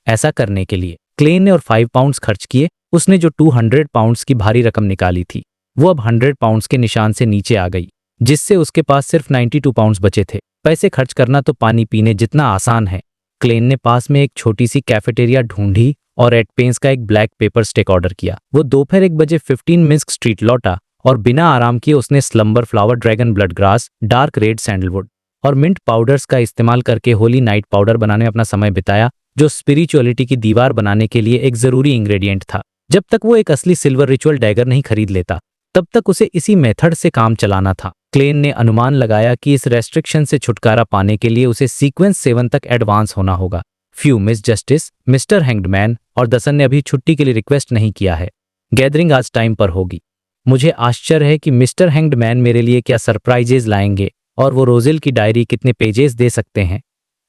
ऐसा करने के लिए क्लेन ने और 5 पाउंड्स खर्च किए। उसने जो 200 पाउंड्स की भारी रकम निकाली थी, वो अब 100 पाउंड्स के निशान से नीचे आ गई, जिससे उसके पास सिर्फ 92 पाउंड्स बचे थे। पैसे खर्च करना तो पानी पीने जितना आसान है। क्लेन ने पास में एक छोटी सी कैफेटेरिया ढूंढी और एड पेंस का एक ब्लैक पेपर स्टेक ऑर्डर किया। वो दोपहर 1 बजे 15 मिन्स्क स्ट्रीट लौटा और बिना आराम किए उसने slumber flower, dragon blood grass, dark red sandalwood और मिंट पाउडर्स का इस्तेमाल करके होली नाइट पाउडर बनाने में अपना समय बिताया, जो स्पिरिचुअलिटी की दीवार बनाने के लिए एक जरूरी इंग्रेडिएंट था। जब तक वो एक असली सिल्वर रिचुअल डैगर नहीं खरीद लेता, तब तक उसे इसी मेथड से काम चलाना था। क्लेन ने अनुमान लगाया कि इस रेस्ट्रिक्शन से छुटकारा पाने के लिए उसे सीक्वेंस 7 तक एडवांस होना होगा। फ्यू मिस जस्टिस, मिस्टर हैंग्डमैन और दसन ने अभी छुट्टी के लिए रिक्वेस्ट नहीं किया है। गैदरिंग आज टाइम पर होगी। मुझे आश्चर्य है कि मिस्टर हैंग्डमैन मेरे लिए क्या सरप्राइजेज लाएंगे और वो रोजेल की डायरी कितने पेजेस दे सकते हैं।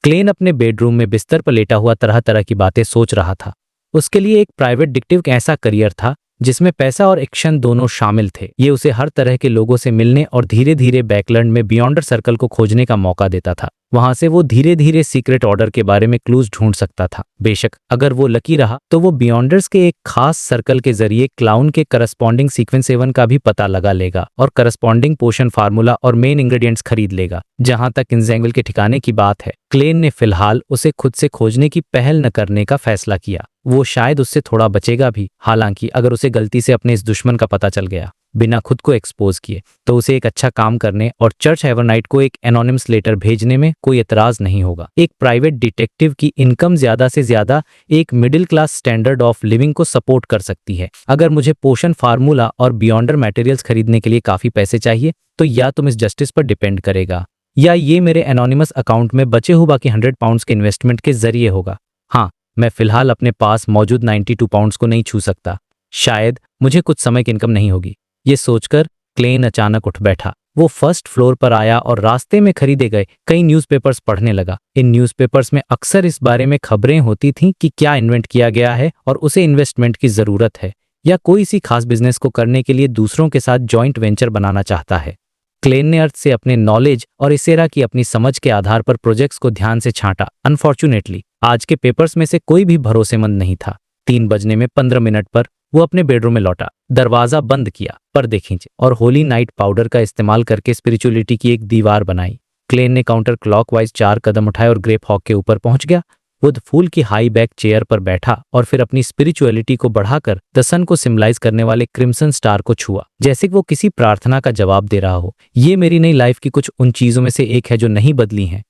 क्लेन अपने बेडरूम में बिस्तर पर लेटा हुआ तरह तरह की बातें सोच रहा था। उसके लिए एक प्राइवेट डिटेक्टिव ऐसा करियर था जिसमें पैसा और एक्शन दोनों शामिल थे। ये उसे हर तरह के लोगों से मिलने और धीरे धीरे बैकलैंड में बियॉन्डर सर्कल को खोजने का मौका देता था। वहां से वो धीरे धीरे सीक्रेट ऑर्डर के बारे में क्लूज ढूंढ सकता था। बेशक अगर वो लकी रहा तो वो बियॉन्डर्स के एक खास सर्कल के जरिए क्लाउन के करस्पॉन्डिंग सीक्वेंस 7 का भी पता लगा लेगा और करस्पॉन्डिंग पोशन फार्मूला और मेन इंग्रेडिएंट्स खरीद लेगा। जहां तक किंजेंगल के ठिकाने की बात है, क्लेन ने फिलहाल उसे खुद से खोजने की पहल न करने का फैसला किया। वो शायद उससे थोड़ा बचेगा भी, हालांकि अगर उसे गलती से अपने इस दुश्मन का पता चल गया बिना खुद को एक्सपोज किए तो उसे एक अच्छा काम करने और चर्च एवरनाइट को एक एनोनिमस लेटर भेजने में कोई एतराज नहीं होगा। एक प्राइवेट डिटेक्टिव की इनकम ज्यादा से ज्यादा एक middle class standard of living को सपोर्ट कर सकती है। अगर मुझे पोशन फार्मूला और बियॉन्डर मटेरियल्स खरीदने के लिए काफी पैसे चाहिए तो या तो मिस जस्टिस पर डिपेंड करेगा या ये मेरे एनोनिमस अकाउंट में बचे हुए बाकी 100 पाउंड्स के इन्वेस्टमेंट के जरिए होगा। हाँ, मैं फिलहाल अपने पास मौजूद 92 पाउंड्स को नहीं छू सकता। शायद मुझे कुछ समय की इनकम नहीं होगी। ये सोचकर क्लेन अचानक उठ बैठा। वो फर्स्ट फ्लोर पर आया और रास्ते में खरीदे गए कई न्यूज़पेपर्स पढ़ने लगा। इन न्यूज़पेपर्स में अक्सर इस बारे में खबरें होती थीं कि क्या इन्वेंट किया गया है और उसे इन्वेस्टमेंट की जरूरत है या कोई इसी खास बिजनेस को करने के लिए दूसरों के साथ जॉइंट वेंचर बनाना चाहता है। क्लेन ने अर्थ से अपने नॉलेज और इस एरा की अपनी समझ के आधार पर प्रोजेक्ट्स को ध्यान से छांटा। अनफॉर्चुनेटली आज के पेपर्स में से कोई भी भरोसेमंद नहीं था। 3 बजने में 15 मिनट पर वो अपने बेडरूम में लौटा, दरवाजा बंद किया, पर्दे खींचे और होली नाइट पाउडर का इस्तेमाल करके स्पिरिचुअलिटी की एक दीवार बनाई। क्लेन ने काउंटर क्लॉकवाइज 4 कदम उठाए और ग्रेप हॉक के ऊपर पहुंच गया। वो फूल की हाई बैक चेयर पर बैठा और फिर अपनी स्पिरिचुअलिटी को बढ़ाकर द सन को सिम्बलाइज करने वाले क्रिम्सन स्टार को छुआ, जैसे कि वो किसी प्रार्थना का जवाब दे रहा हो। ये मेरी नई लाइफ की कुछ उन चीजों में से एक है जो नहीं बदली हैं।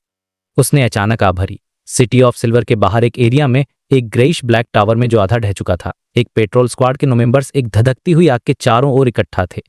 उसने अचानक आ भरी। सिटी ऑफ सिल्वर के बाहर एक एरिया में एक ग्रेइश ब्लैक टावर में जो आधा ढह चुका था, एक पेट्रोल स्क्वाड के मेंबर्स एक धधकती हुई आग के चारों ओर इकट्ठा थे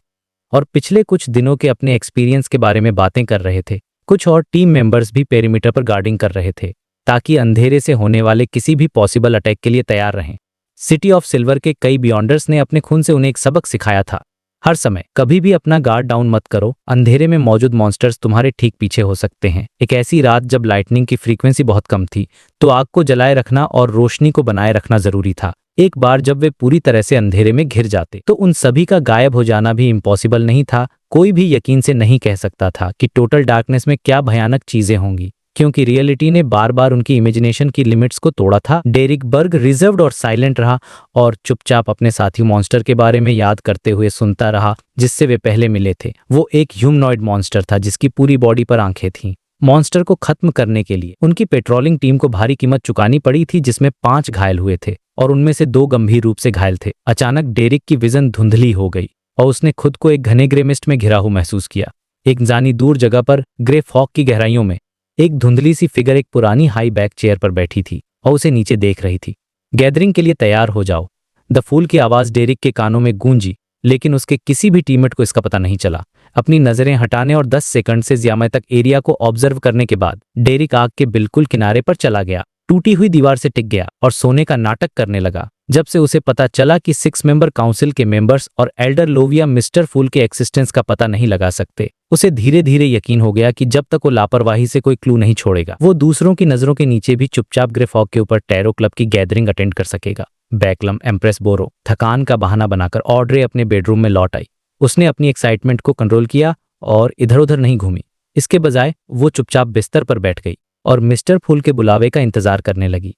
और पिछले कुछ दिनों के अपने एक्सपीरियंस के बारे में बातें कर रहे थे। कुछ और टीम मेंबर्स भी पेरीमीटर पर गार्डिंग कर रहे थे ताकि अंधेरे से होने वाले किसी भी पॉसिबल अटैक के लिए तैयार रहें। सिटी ऑफ सिल्वर के कई बियॉन्डर्स ने अपने खून से उन्हें एक सबक सिखाया था। हर समय कभी भी अपना गार्ड डाउन मत करो, अंधेरे में मौजूद मॉन्स्टर्स तुम्हारे ठीक पीछे हो सकते हैं। एक ऐसी रात जब लाइटनिंग की फ्रीक्वेंसी बहुत कम थी तो आग को जलाए रखना और रोशनी को बनाए रखना जरूरी था। एक बार जब वे पूरी तरह से अंधेरे में घिर जाते तो उन सभी का गायब हो जाना भी इम्पॉसिबल नहीं था। कोई भी यकीन से नहीं कह सकता था कि टोटल डार्कनेस में क्या भयानक चीजें होंगी, क्योंकि रियलिटी ने बार बार उनकी इमेजिनेशन की लिमिट्स को तोड़ा था। डेरिक बर्ग रिजर्व्ड और साइलेंट रहा और चुपचाप अपने साथी मॉन्स्टर के बारे में याद करते हुए सुनता रहा जिससे वे पहले मिले थे। वो एक ह्यूमनॉइड मॉन्स्टर था जिसकी पूरी बॉडी पर आंखें थीं। मॉन्स्टर को खत्म करने के लिए उनकी पेट्रोलिंग टीम को भारी कीमत चुकानी पड़ी थी, जिसमें 5 घायल हुए थे और उनमें से 2 गंभीर रूप से घायल थे। अचानक डेरिक की विजन धुंधली हो गई और उसने खुद को एक घने ग्रे मिस्ट में घिरा हुआ महसूस किया। एक जानी दूर जगह पर ग्रे फॉग की गहराइयों में एक धुंधली सी फिगर एक पुरानी हाई बैक चेयर पर बैठी थी और उसे नीचे देख रही थी। गैदरिंग के लिए तैयार हो जाओ। द फूल की आवाज डेरिक के कानों में गूंजी, लेकिन उसके किसी भी टीममेट को इसका पता नहीं चला। अपनी नजरें हटाने और 10 सेकंड से ज्यादा तक एरिया को ऑब्जर्व करने के बाद डेरिक आग के बिल्कुल किनारे पर चला गया, टूटी हुई दीवार से टिक गया और सोने का नाटक करने लगा। जब से उसे पता चला कि 6 मेंबर काउंसिल के मेंबर्स और एल्डर लोविया मिस्टर फूल के एक्सिस्टेंस का पता नहीं लगा सकते, उसे धीरे धीरे यकीन हो गया कि जब तक वो लापरवाही से कोई क्लू नहीं छोड़ेगा, वो दूसरों की नजरों के नीचे भी चुपचाप ग्रे फॉग के ऊपर टैरो क्लब की गैदरिंग अटेंड कर सकेगा। बैकलम, एम्प्रेस बोरो, थकान का बहाना बनाकर ऑड्रे अपने बेडरूम में लौट आई। उसने अपनी एक्साइटमेंट को कंट्रोल किया और इधर उधर नहीं घूमी। इसके बजाय वो चुपचाप बिस्तर पर बैठ गई और मिस्टर फूल के बुलावे का इंतजार करने लगी।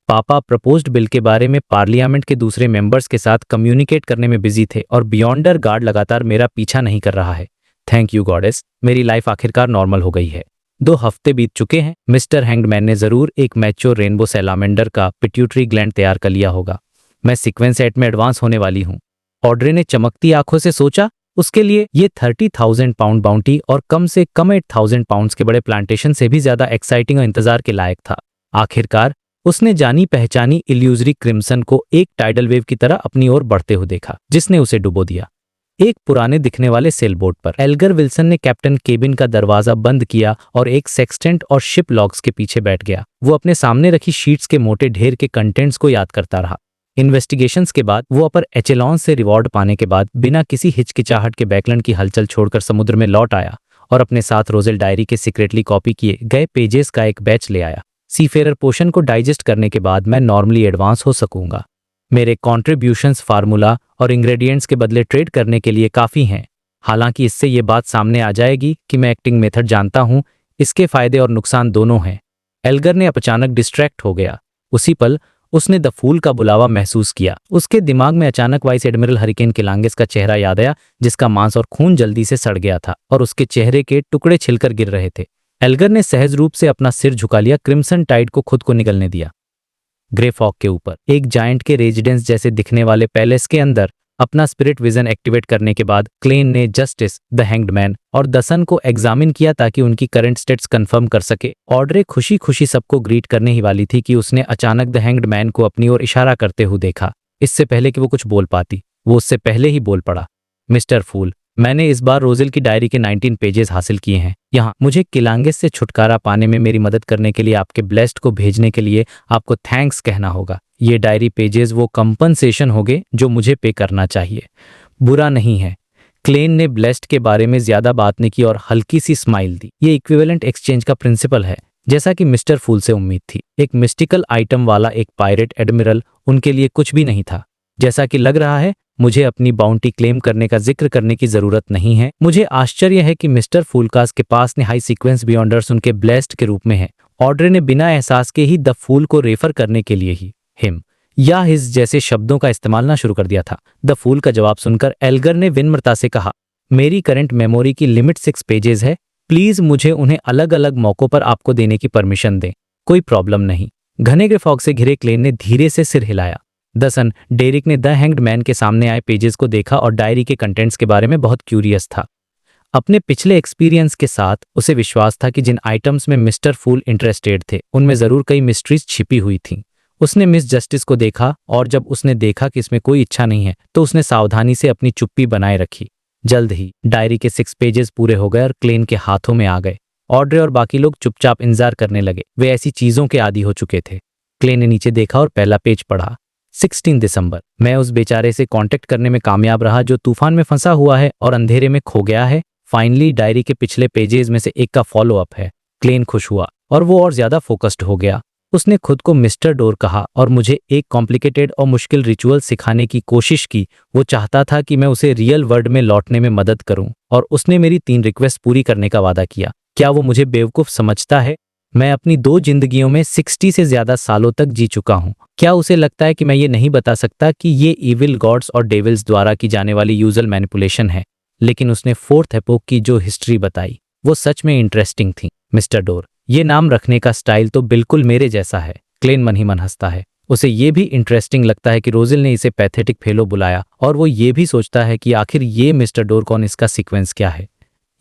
पापा प्रपोज्ड बिल के बारे में पार्लियामेंट के दूसरे मेंबर्स के साथ कम्युनिकेट करने में बिजी थे और बियॉन्डर गार्ड लगातार मेरा पीछा नहीं कर रहा है। थैंक यू गॉडेस, मेरी लाइफ आखिरकार नॉर्मल हो गई है। 2 हफ्ते बीत चुके हैं। मिस्टर हैंगमैन ने जरूर एक मैच्योर रेनबो सैलामेंडर का पिट्यूटरी ग्लैंड तैयार कर लिया होगा। मैं सीक्वेंस 8 में एडवांस होने वाली हूँ। ऑड्रे ने चमकती आंखों से सोचा। उसके लिए ये 30,000 पाउंड बाउंटी और कम से कम 8,000 पाउंड्स के बड़े प्लांटेशन से भी ज्यादा एक्साइटिंग और इंतजार के लायक था। आखिरकार उसने जानी पहचानी इल्यूजरी क्रिम्सन को एक टाइडल वेव की तरह अपनी ओर बढ़ते हुए देखा, जिसने उसे डुबो दिया। एक पुराने दिखने वाले सेलबोट पर। एल्गर विल्सन ने कैप्टन केबिन का दरवाजा बंद किया और एक सेक्सटेंट और शिप लॉग्स के पीछे बैठ गया। वो अपने सामने रखी शीट्स के मोटे ढेर के कंटेंट्स को याद करता रहा। इन्वेस्टिगेशंस के बाद वो अपर एचेलॉन से रिवॉर्ड पाने के बाद बिना किसी हिचकिचाहट के बैकलैंड की हलचल छोड़कर समुद्र में लौट आया और अपने साथ रोजेल डायरी के सीक्रेटली कॉपी किए गए पेजेस का एक बैच ले आया। सीफेरर पोशन को डाइजेस्ट करने के बाद मैं नॉर्मली एडवांस हो सकूंगा। मेरे कॉन्ट्रीब्यूशंस फार्मूला और इंग्रेडिएंट्स के बदले ट्रेड करने के लिए काफ़ी हैं। हालांकि इससे ये बात सामने आ जाएगी कि मैं एक्टिंग मेथड जानता हूं, इसके फायदे और नुकसान दोनों हैं। एल्गर ने अचानक डिस्ट्रैक्ट हो गया। उसी पल उसने द फूल का बुलावा महसूस किया। उसके दिमाग में अचानक वाइस एडमिरल हरिकेन किलांगेस का चेहरा याद आया, जिसका मांस और खून जल्दी से सड़ गया था और उसके चेहरे के टुकड़े छिलकर गिर रहे थे। एल्गर ने सहज रूप से अपना सिर झुका लिया, क्रिम्सन टाइड को खुद को निगलने दिया। ग्रे फॉग के ऊपर एक जायंट के रेजिडेंस जैसे दिखने वाले पैलेस के अंदर अपना स्पिरिट विजन एक्टिवेट करने के बाद क्लेन ने जस्टिस, द हैंग्ड मैन और द सन को एग्जामिन किया ताकि उनकी करंट स्टेट्स कंफर्म कर सके। ऑड्रे खुशी खुशी सबको ग्रीट करने ही वाली थी कि उसने अचानक द हैंग्ड मैन को अपनी ओर इशारा करते हुए देखा। इससे पहले कि वो कुछ बोल पाती, वो उससे पहले ही बोल पड़ा। मिस्टर फूल, मैंने इस बार रोजेल की डायरी के 19 पेजेस हासिल किए हैं। यहाँ मुझे किलांगेस से छुटकारा पाने में मेरी मदद करने के लिए आपके ब्लेस्ड को भेजने के लिए आपको थैंक्स कहना होगा। ये डायरी पेजेस वो कंपनसेशन होंगे जो मुझे पे करना चाहिए। बुरा नहीं है। क्लेन ने ब्लेस्ड के बारे में ज्यादा बात नहीं की और हल्की सी स्माइल दी। ये इक्विवेलेंट एक्सचेंज का प्रिंसिपल है, जैसा कि मिस्टर फूल से उम्मीद थी। एक मिस्टिकल आइटम वाला एक पायरेट एडमिरल उनके लिए कुछ भी नहीं था। जैसा कि लग रहा है मुझे अपनी बाउंटी क्लेम करने का जिक्र करने की जरूरत नहीं है। मुझे आश्चर्य है कि मिस्टर फूलकास के पास ने हाई सीक्वेंस बियॉन्डर्स उनके ब्लेस्ड के रूप में है। ऑड्रे ने बिना एहसास के ही द फूल को रेफर करने के लिए ही हिम या हिज जैसे शब्दों का इस्तेमाल ना शुरू कर दिया था। द फूल का जवाब सुनकर एल्गर ने विनम्रता से कहा, मेरी करंट मेमोरी की लिमिट 6 पेजेस है। प्लीज मुझे उन्हें अलग अलग मौकों पर आपको देने की परमिशन दें। कोई प्रॉब्लम नहीं। घने ग्रे फॉग से घिरे क्लेन ने धीरे से सिर हिलाया। द सन, डेरिक ने द हैंग्ड मैन के सामने आए पेजेस को देखा और डायरी के कंटेंट्स के बारे में बहुत क्यूरियस था। अपने पिछले एक्सपीरियंस के साथ उसे विश्वास था कि जिन आइटम्स में मिस्टर फूल इंटरेस्टेड थे उनमें जरूर कई मिस्ट्रीज छिपी हुई थीं। उसने मिस जस्टिस को देखा और जब उसने देखा कि इसमें कोई इच्छा नहीं है तो उसने सावधानी से अपनी चुप्पी बनाए रखी। जल्द ही डायरी के 6 पेजेस पूरे हो गए और क्लेन के हाथों में आ गए। ऑड्रे और बाकी लोग चुपचाप इंतजार करने लगे। वे ऐसी चीजों के आदी हो चुके थे। क्लेन ने नीचे देखा और पहला पेज पढ़ा। 16 दिसंबर, मैं उस बेचारे से कांटेक्ट करने में कामयाब रहा जो तूफान में फंसा हुआ है और अंधेरे में खो गया है। फाइनली डायरी के पिछले पेजेस में से एक का फॉलो अप है। क्लेन खुश हुआ और वो और ज्यादा फोकस्ड हो गया। उसने खुद को मिस्टर डोर कहा और मुझे एक कॉम्प्लिकेटेड और मुश्किल रिचुअल सिखाने की कोशिश की। वो चाहता था कि मैं उसे रियल वर्ल्ड में लौटने में मदद करूं और उसने मेरी 3 रिक्वेस्ट पूरी करने का वादा किया। क्या वो मुझे बेवकूफ समझता है? मैं अपनी 2 जिंदगियों में 60 से ज्यादा सालों तक जी चुका हूं। क्या उसे लगता है कि मैं ये नहीं बता सकता कि ये इविल गॉड्स और डेविल्स द्वारा की जाने वाली यूजुअल मैनिपुलेशन है? लेकिन उसने 4th एपोक की जो हिस्ट्री बताई वो सच में इंटरेस्टिंग थी। मिस्टर डोर, ये नाम रखने का स्टाइल तो बिल्कुल मेरे जैसा है। क्लेन मन ही मन हंसता है। उसे ये भी इंटरेस्टिंग लगता है कि रोजेल ने इसे पैथेटिक फेलो बुलाया और वो ये भी सोचता है कि आखिर ये मिस्टर डोर कौन, इसका सीक्वेंस क्या है,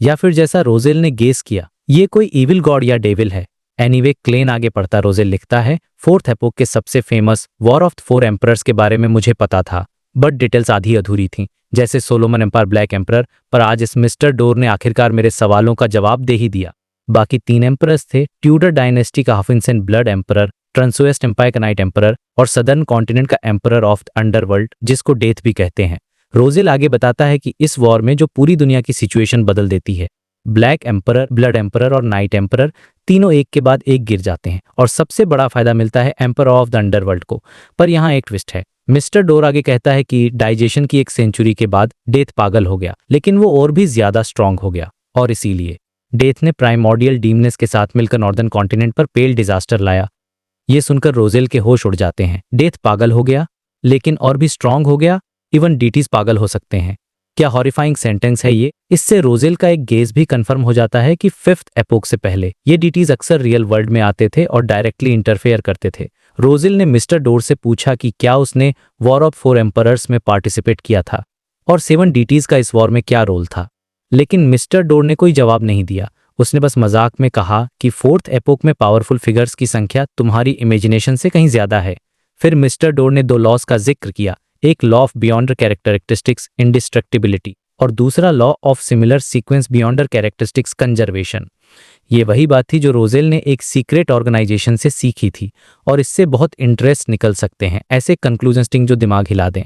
या फिर जैसा रोजेल ने गेस किया ये कोई इविल गॉड या डेविल है। एनीवे, क्लेन आगे पढ़ता रोजेल लिखता है, 4th एपोक के सबसे famous war of the 4 emperors के बारे में मुझे पता था, बट डिटेल्स आधी अधूरी थीं, जैसे सोलोमन एम्पायर, ब्लैक एम्परर। पर आज इस मिस्टर डोर ने आखिरकार मेरे सवालों का जवाब दे ही दिया। बाकी 3 एम्परर्स थे, ट्यूडर डायनेस्टी का हफिंसन ब्लड एम्परर, ट्रांसवेस्ट एम्पायर का नाइट एम्परर और सदर्न कॉन्टिनेंट का एम्परर ऑफ द अंडरवर्ल्ड, जिसको डेथ भी कहते हैं। रोजेल आगे बताता है कि इस वॉर में जो पूरी दुनिया की सिचुएशन बदल देती है, ब्लैक एम्परर, ब्लड एम्परर और नाइट एम्परर तीनों एक के बाद एक गिर जाते हैं और सबसे बड़ा फायदा मिलता है एम्परर ऑफ द अंडरवर्ल्ड को। पर यहाँ एक ट्विस्ट है। मिस्टर डोर आगे कहता है कि डाइजेशन की 1 सेंचुरी के बाद डेथ पागल हो गया, लेकिन वो और भी ज्यादा स्ट्रांग हो गया और इसीलिए डेथ ने प्राइमोर्डियल डीमनेस के साथ मिलकर नॉर्दर्न कॉन्टिनेंट पर पेल डिजास्टर लाया। ये सुनकर रोजेल के होश उड़ जाते हैं। डेथ पागल हो गया लेकिन और भी स्ट्रांग हो गया, इवन डीटीज पागल हो सकते हैं। क्या हॉरिफाइंग सेंटेंस है ये। इससे रोजेल का एक गेस भी कंफर्म हो जाता है कि 5th एपोक से पहले ये डीटीज अक्सर रियल वर्ल्ड में आते थे और डायरेक्टली इंटरफेयर करते थे। रोजेल ने मिस्टर डोर से पूछा कि क्या उसने वॉर ऑफ 4 एम्परर्स में पार्टिसिपेट किया था और 7 डीटीज का इस वॉर में क्या रोल था, लेकिन मिस्टर डोर ने कोई जवाब नहीं दिया। उसने बस मजाक में कहा कि 4th एपोक में पावरफुल फिगर्स की संख्या तुम्हारी इमेजिनेशन से कहीं ज्यादा है। फिर मिस्टर डोर ने 2 लॉस का जिक्र किया, एक लॉ ऑफ बियॉन्ड कैरेक्टरिस्टिक्स इंडिस्ट्रक्टिबिलिटी और दूसरा law of similar sequence बियॉन्डर characteristics conservation. ये वही बात थी जो रोजेल ने एक सीक्रेट ऑर्गेनाइजेशन से सीखी थी, और इससे बहुत इंटरेस्ट निकल सकते हैं, ऐसे कंक्लूजन स्टिंग जो दिमाग हिला दें।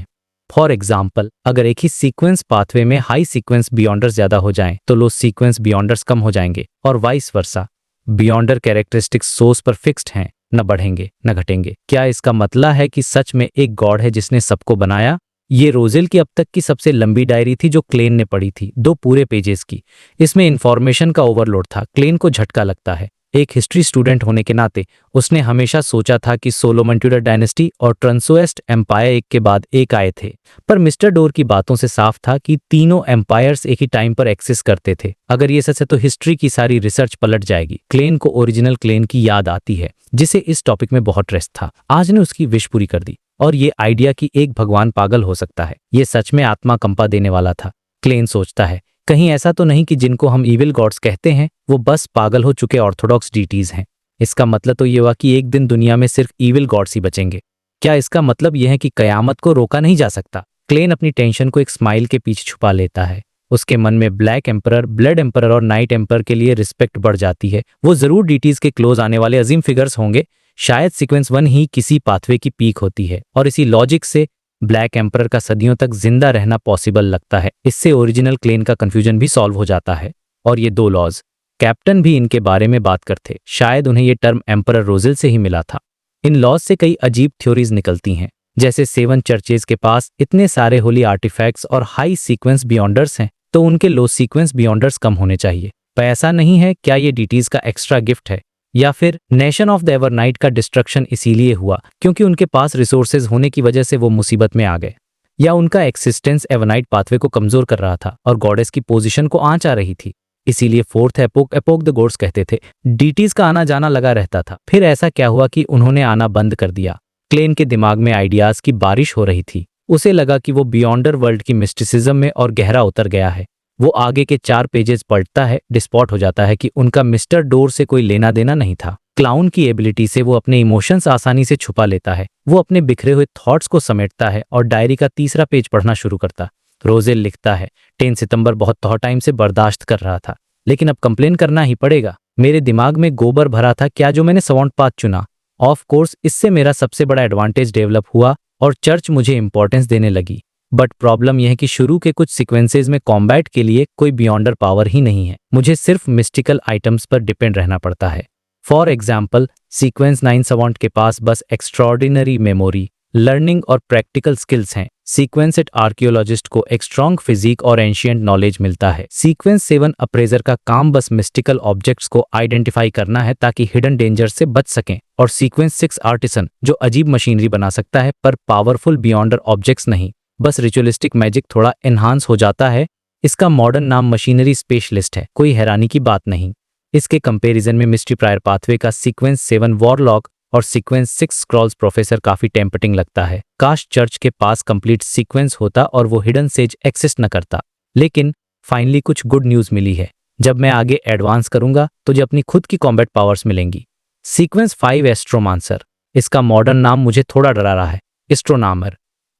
फॉर एग्जाम्पल, अगर एक ही सीक्वेंस पाथवे में हाई सीक्वेंस बियॉन्डर्स ज्यादा हो जाएं तो लो सीक्वेंस बियॉन्डर्स कम हो जाएंगे, और वाइस वर्सा। बियॉन्डर कैरेक्टरिस्टिक्स सोर्स पर फिक्स्ड हैं, न बढ़ेंगे न घटेंगे। क्या इसका मतलब है कि सच में एक गॉड है जिसने सबको बनाया? ये रोजेल की अब तक की सबसे लंबी डायरी थी जो क्लेन ने पढ़ी थी, 2 पूरे पेजेस की। इसमें इंफॉर्मेशन का ओवरलोड था। क्लेन को झटका लगता है। एक हिस्ट्री स्टूडेंट होने के नाते उसने हमेशा सोचा था कि सोलोमन ट्यूडर डायनेस्टी और ट्रांसोएस्ट एम्पायर एक के बाद एक आए थे, पर मिस्टर डोर की बातों से साफ था कि तीनों एम्पायर्स एक ही टाइम पर एक्सिस्ट करते थे। अगर ये सच है तो हिस्ट्री की सारी रिसर्च पलट जाएगी। क्लेन को ओरिजिनल क्लेन की याद आती है, जिसे इस टॉपिक में बहुत ट्रस्ट था। आज ने उसकी विश पूरी कर दी, और ये आइडिया कि एक भगवान पागल हो सकता है, ये सच में आत्मा कंपा देने वाला था। क्लेन सोचता है, कहीं ऐसा तो नहीं कि जिनको हम इविल गॉड्स कहते हैं वो बस पागल हो चुके ऑर्थोडॉक्स डीटीज हैं। इसका मतलब तो ये हुआ कि एक दिन दुनिया में सिर्फ इविल गॉड्स ही बचेंगे। क्या इसका मतलब यह है कि कयामत को रोका नहीं जा सकता? क्लेन अपनी टेंशन को एक स्माइल के पीछे छुपा लेता है। उसके मन में ब्लैक एम्परर, ब्लड एम्परर और नाइट एम्परर के लिए रिस्पेक्ट बढ़ जाती है। वो जरूर डीटीज के क्लोज आने वाले अजीम फिगर्स होंगे। शायद सीक्वेंस 1 ही किसी पाथवे की पीक होती है, और इसी लॉजिक से ब्लैक एम्परर का सदियों तक जिंदा रहना पॉसिबल लगता है। इससे ओरिजिनल क्लेन का कंफ्यूजन भी सॉल्व हो जाता है। और ये 2 लॉज, कैप्टन भी इनके बारे में बात करते। शायद उन्हें ये टर्म एम्परर रोजेल से ही मिला था। इन लॉज से कई अजीब थ्योरीज निकलती हैं, जैसे 7 चर्चेज के पास इतने सारे होली आर्टिफैक्ट्स और हाई सीक्वेंस बियॉन्डर्स हैं, तो उनके लो सीक्वेंस बियॉन्डर्स कम होने चाहिए। पर ऐसा नहीं है। क्या ये डीटीज का एक्स्ट्रा गिफ्ट है, या फिर नेशन ऑफ द एवरनाइट का डिस्ट्रक्शन इसीलिए हुआ क्योंकि उनके पास रिसोर्सेज होने की वजह से वो मुसीबत में आ गए, या उनका एक्सिस्टेंस एवरनाइट पाथवे को कमजोर कर रहा था और गॉडेस की पोजीशन को आंच आ रही थी, इसीलिए फोर्थ एपोक द गॉड्स कहते थे। डीटीज का आना जाना लगा रहता था। फिर ऐसा क्या हुआ कि उन्होंने आना बंद कर दिया? क्लेन के दिमाग में आइडियाज की बारिश हो रही थी। उसे लगा कि वो बियॉन्डर वर्ल्ड की मिस्टिसिज्म में और गहरा उतर गया है। वो आगे के 4 पेजेस पढ़ता है, डिस्पॉट हो जाता है कि उनका मिस्टर डोर से कोई लेना देना नहीं था। क्लाउन की एबिलिटी से वो अपने इमोशंस आसानी से छुपा लेता है। वो अपने बिखरे हुए थॉट्स को समेटता है और डायरी का तीसरा पेज पढ़ना शुरू करता। रोजेल लिखता है, 10 सितंबर बहुत टाइम से बर्दाश्त कर रहा था, लेकिन अब कंप्लेन करना ही पड़ेगा। मेरे दिमाग में गोबर भरा था क्या जो मैंने सवांट पाथ चुना। ऑफ कोर्स इससे मेरा सबसे बड़ा एडवांटेज डेवलप हुआ और चर्च मुझे इंपॉर्टेंस देने लगी। बट प्रॉब्लम यह है कि शुरू के कुछ सीक्वेंसेज में कॉम्बैट के लिए कोई बियॉन्डर पावर ही नहीं है। मुझे सिर्फ मिस्टिकल आइटम्स पर डिपेंड रहना पड़ता है। फॉर एग्जाम्पल, सीक्वेंस 9 सवांट के पास बस एक्स्ट्रॉर्डिनरी मेमोरी, लर्निंग और प्रैक्टिकल स्किल्स हैं। सीक्वेंस 8 आर्कियोलॉजिस्ट को एक स्ट्रॉन्ग फिजिक और एंशिएंट नॉलेज मिलता है। सीक्वेंस 7 अप्रेजर का काम बस मिस्टिकल ऑब्जेक्ट्स को आइडेंटिफाई करना है ताकि हिडन डेंजर से बच सकें। और सीक्वेंस 6 आर्टिसन जो अजीब मशीनरी बना सकता है पर पावरफुल बियॉन्डर ऑब्जेक्ट्स नहीं, बस रिचुअलिस्टिक मैजिक थोड़ा एनहांस हो जाता है। इसका मॉडर्न नाम मशीनरी स्पेशलिस्ट है। कोई हैरानी की बात नहीं। इसके कंपैरिजन में मिस्ट्री प्रायर पाथवे का सीक्वेंस 7 वॉरलॉक और सीक्वेंस 6 स्क्रॉल्स प्रोफेसर काफी टेम्पटिंग लगता है। काश चर्च के पास कंप्लीट सीक्वेंस होता और वो हिडन सेज एक्सिस्ट न करता। लेकिन फाइनली कुछ गुड न्यूज मिली है। जब मैं आगे एडवांस करूंगा तुझे अपनी खुद की कॉम्बैट पावर्स मिलेंगी। सीक्वेंस 5 एस्ट्रोमांसर, इसका मॉडर्न नाम मुझे थोड़ा डरा रहा है, एस्ट्रोनॉमर।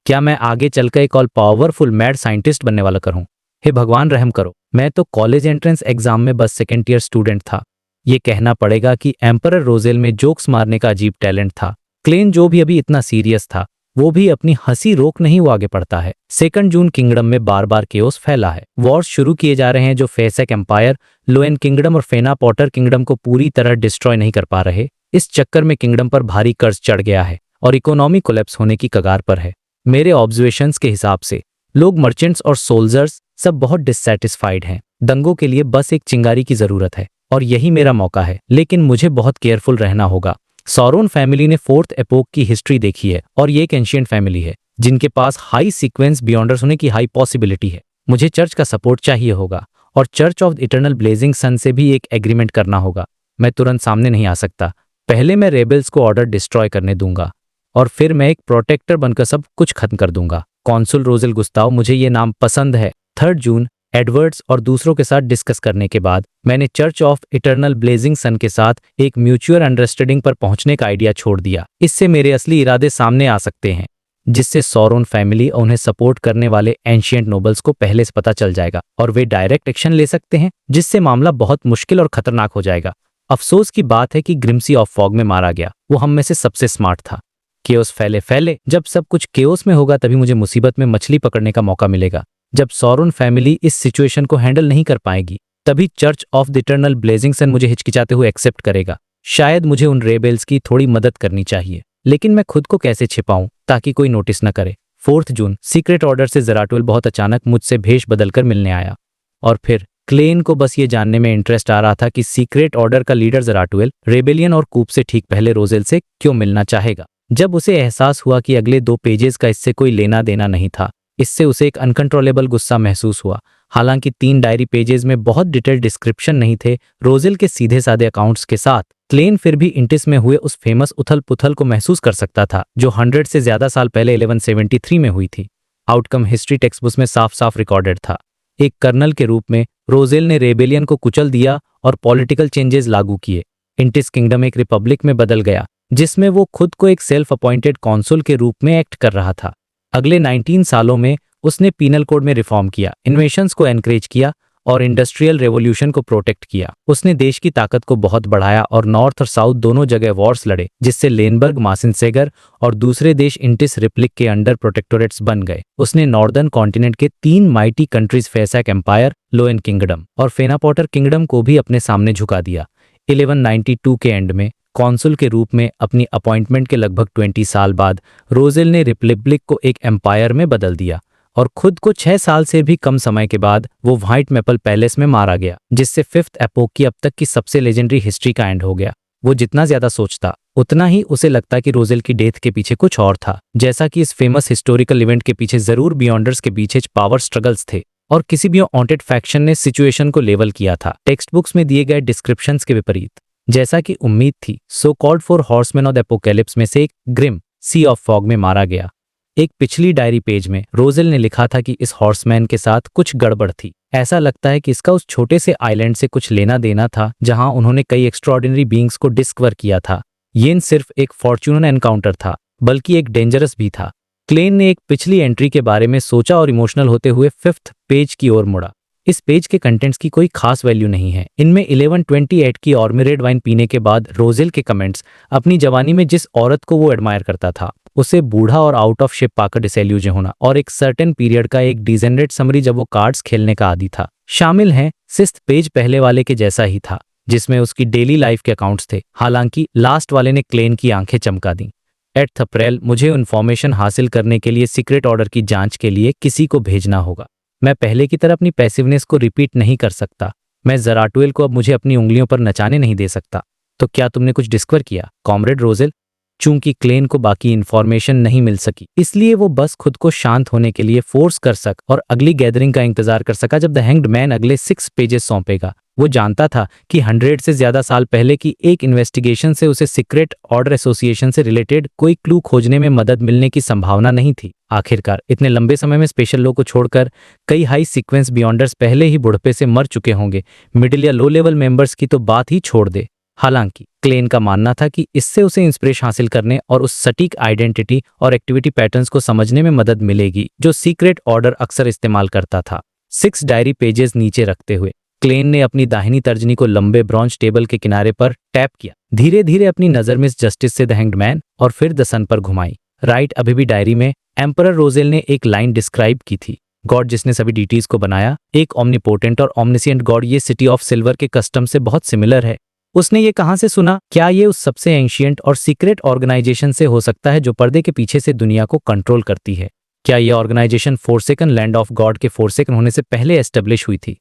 क्या मैं आगे चलकर एक और पावरफुल मैड साइंटिस्ट बनने वाला करूं? हे भगवान रहम करो। मैं तो कॉलेज एंट्रेंस एग्जाम में बस 2nd ईयर स्टूडेंट था। ये कहना पड़ेगा कि एम्परर रोजेल में जोक्स मारने का अजीब टैलेंट था। क्लेन जो भी अभी इतना सीरियस था, वो भी अपनी हंसी रोक नहीं वो आगे बढ़ता है। 2 जून किंगडम में बार बार केओस फैला है। वॉर्स शुरू किए जा रहे हैं जो फेसेक एम्पायर, लोएन किंगडम और फेना पॉटर किंगडम को पूरी तरह डिस्ट्रॉय नहीं कर पा रहे। इस चक्कर में किंगडम पर भारी कर्ज चढ़ गया है और इकोनॉमी कोलैप्स होने की कगार पर है। मेरे ऑब्जर्वेशंस के हिसाब से लोग, मर्चेंट्स और सोल्जर्स सब बहुत डिससैटिस्फाइड हैं। दंगों के लिए बस एक चिंगारी की जरूरत है और यही मेरा मौका है। लेकिन मुझे बहुत केयरफुल रहना होगा। सॉरोन फैमिली ने 4th एपोक की हिस्ट्री देखी है और ये एक एंशिएंट फैमिली है जिनके पास हाई सीक्वेंस बियॉन्डर्स होने की हाई पॉसिबिलिटी है। मुझे चर्च का सपोर्ट चाहिए होगा और चर्च ऑफ इटर्नल ब्लेजिंग सन से भी एक एग्रीमेंट करना होगा। मैं तुरंत सामने नहीं आ सकता। पहले मैं रेबल्स को ऑर्डर डिस्ट्रॉय करने दूंगा और फिर मैं एक प्रोटेक्टर बनकर सब कुछ खत्म कर दूंगा। कॉन्सुल रोजेल गुस्ताव, मुझे ये नाम पसंद है। 3 जून एडवर्ड्स और दूसरों के साथ डिस्कस करने के बाद मैंने चर्च ऑफ इटर्नल ब्लेजिंग सन के साथ एक म्यूचुअल अंडरस्टैंडिंग पर पहुंचने का आइडिया छोड़ दिया। इससे मेरे असली इरादे सामने आ सकते हैं। जिससे सॉरोन फैमिली और उन्हें सपोर्ट करने वाले एंशिएंट नोबल्स को पहले से पता चल जाएगा और वे डायरेक्ट एक्शन ले सकते हैं, जिससे मामला बहुत मुश्किल और खतरनाक हो जाएगा। अफसोस की बात है कि ग्रिम्सी ऑफ फॉग में मारा गया वो हम में से सबसे स्मार्ट था। केओस फैले फैले, जब सब कुछ केओस में होगा तभी मुझे मुसीबत में मछली पकड़ने का मौका मिलेगा। जब सॉरोन फैमिली इस सिचुएशन को हैंडल नहीं कर पाएगी तभी church of the eternal blazing sun मुझे हिचकिचाते हुए एक्सेप्ट करेगा। शायद मुझे उन रेबेल्स की थोड़ी मदद करनी चाहिए, लेकिन मैं खुद को कैसे छिपाऊं ताकि कोई नोटिस न करे। 4 जून सीक्रेट ऑर्डर से ज़राटुएल बहुत अचानक मुझसे भेष बदलकर मिलने आया और फिर क्लेन को बस ये जानने में इंटरेस्ट आ रहा था कि सीक्रेट ऑर्डर का लीडर ज़राटुएल रेबेलियन और कूप से ठीक पहले रोजेल से क्यों मिलना चाहेगा। जब उसे एहसास हुआ कि अगले 2 पेजेस का इससे कोई लेना देना नहीं था, इससे उसे एक अनकंट्रोलेबल गुस्सा महसूस हुआ। हालांकि 3 डायरी पेजेस में बहुत डिटेल्ड डिस्क्रिप्शन नहीं थे रोजेल के सीधे साधे अकाउंट्स के साथ, क्लेन फिर भी इंटिस में हुए उस फेमस उथल पुथल को महसूस कर सकता था जो 100 से ज्यादा साल पहले 1173 में हुई थी। आउटकम हिस्ट्री टेक्स्ट बुक में साफ साफ रिकॉर्डेड था। एक कर्नल के रूप में रोजेल ने रेबेलियन को कुचल दिया और पॉलिटिकल चेंजेस लागू किए। इंटिस किंगडम एक रिपब्लिक में बदल गया जिसमें वो खुद को एक सेल्फ अपॉइंटेड कॉन्सुल के रूप में एक्ट कर रहा था। अगले 19 सालों में उसने पीनल कोड में रिफॉर्म किया, इन्वेशंस को एनकरेज किया और इंडस्ट्रियल रेवोल्यूशन को प्रोटेक्ट किया। उसने देश की ताकत को बहुत बढ़ाया और नॉर्थ और साउथ दोनों जगह वॉर्स लड़े, जिससे लेनबर्ग, मासिनसेगर और दूसरे देश इंटिस रिपब्लिक के अंडर प्रोटेक्टोरेट्स बन गए। उसने नॉर्दर्न कॉन्टिनेंट के 3 माइटी कंट्रीज फैसैक एम्पायर, लोएन किंगडम और फेनापोटर किंगडम को भी अपने सामने झुका दिया। 1192 के एंड में कॉन्सुल के रूप में अपनी अपॉइंटमेंट के लगभग 20 साल बाद रोजेल ने रिपब्लिक को एक एम्पायर में बदल दिया और खुद को 6 साल से भी कम समय के बाद वो व्हाइट मैपल पैलेस में मारा गया, जिससे 5th एपोक की अब तक की सबसे लेजेंडरी हिस्ट्री का एंड हो गया। वो जितना ज्यादा सोचता उतना ही उसे लगता कि रोजेल की डेथ के पीछे कुछ और था, जैसा कि इस फेमस हिस्टोरिकल इवेंट के पीछे जरूर बियॉन्डर्स के पीछे पावर स्ट्रगल्स थे और किसी भी ऑन्टेड फैक्शन ने सिचुएशन को लेवल किया था। टेक्स्ट बुक्स में दिए गए डिस्क्रिप्शंस के विपरीत, जैसा कि उम्मीद थी, so called 4 horseman of the apocalypse में से एक ग्रिम सी ऑफ फॉग में मारा गया। एक पिछली डायरी पेज में रोजेल ने लिखा था कि इस हॉर्समैन के साथ कुछ गड़बड़ थी। ऐसा लगता है कि इसका उस छोटे से आइलैंड से कुछ लेना देना था जहां उन्होंने कई एक्स्ट्राऑर्डिनरी बीइंग्स को डिस्कवर किया था। ये सिर्फ एक फॉर्च्यूनर एनकाउंटर था, बल्कि एक डेंजरस भी था। क्लेन ने एक पिछली एंट्री के बारे में सोचा और इमोशनल होते हुए 5th पेज की ओर मुड़ा। इस पेज के कंटेंट्स की कोई खास वैल्यू नहीं है। इनमें 1128 की और में रेड वाइन पीने के बाद रोजेल के कमेंट्स, अपनी जवानी में जिस औरत को वो एडमायर करता था उसे बूढ़ा और आउट ऑफ शेप पाकर डिसइल्यूजन होना, और एक सर्टेन पीरियड का एक डिजेनरेट समरी जब वो कार्ड्स खेलने का आदी था, शामिल हैं। 6th पेज पहले वाले के जैसा ही था, जिसमें उसकी डेली लाइफ के अकाउंट्स थे। हालांकि लास्ट वाले ने क्लेन की आंखें चमका दी। 8 अप्रैल, मुझे इन्फॉर्मेशन हासिल करने के लिए सीक्रेट ऑर्डर की जांच के लिए किसी को भेजना होगा। मैं पहले की तरह अपनी पैसिवनेस को रिपीट नहीं कर सकता। मैं ज़राटुएल को अब मुझे अपनी उंगलियों पर नचाने नहीं दे सकता। तो क्या तुमने कुछ डिस्कवर किया, कॉमरेड रोजेल? चूंकि क्लेन को बाकी इन्फॉर्मेशन नहीं मिल सकी, इसलिए वो बस खुद को शांत होने के लिए फोर्स कर सक और अगली गैदरिंग का इंतजार कर सका जब द हैंग्ड मैन अगले 6 पेजेस सौंपेगा। वो जानता था कि 100 से ज्यादा साल पहले की एक इन्वेस्टिगेशन से उसे सीक्रेट ऑर्डर एसोसिएशन से रिलेटेड कोई क्लू खोजने में मदद मिलने की संभावना नहीं थी। आखिरकार इतने लंबे समय में स्पेशल लो को छोड़कर कई हाई सीक्वेंस बियॉन्डर्स पहले ही बुढ़ापे से मर चुके होंगे। मिडिल या लो लेवल मेंबर्स की तो बात ही छोड़ दे। हालांकि क्लेन का मानना था कि इससे उसे इंस्पिरेशन हासिल करने और उस सटीक आइडेंटिटी और एक्टिविटी पैटर्न्स को समझने में मदद मिलेगी जो सीक्रेट ऑर्डर अक्सर इस्तेमाल करता था। 6 डायरी पेजेस नीचे रखते हुए क्लेन ने अपनी दाहिनी तर्जनी को लंबे ब्रॉन्ज टेबल के किनारे पर टैप किया। धीरे धीरे अपनी नजर मिस जस्टिस से द हैंग्ड मैन और फिर द सन पर घुमाई। राइट, अभी भी डायरी में एम्परर रोजेल ने एक लाइन डिस्क्राइब की थी, गॉड जिसने सभी डीटीज को बनाया, एक ओमनीपोटेंट और ओमनिसिएंट गॉड। ये सिटी ऑफ सिल्वर के कस्टम से बहुत सिमिलर है। उसने ये कहां से सुना? क्या ये उस सबसे एंशिएंट और सीक्रेट ऑर्गेनाइजेशन से हो सकता है जो पर्दे के पीछे से दुनिया को कंट्रोल करती है? क्या यह ऑर्गेनाइजेशन फोर्सेकन लैंड ऑफ गॉड के फोर्सेकन होने से पहले एस्टेब्लिश हुई थी?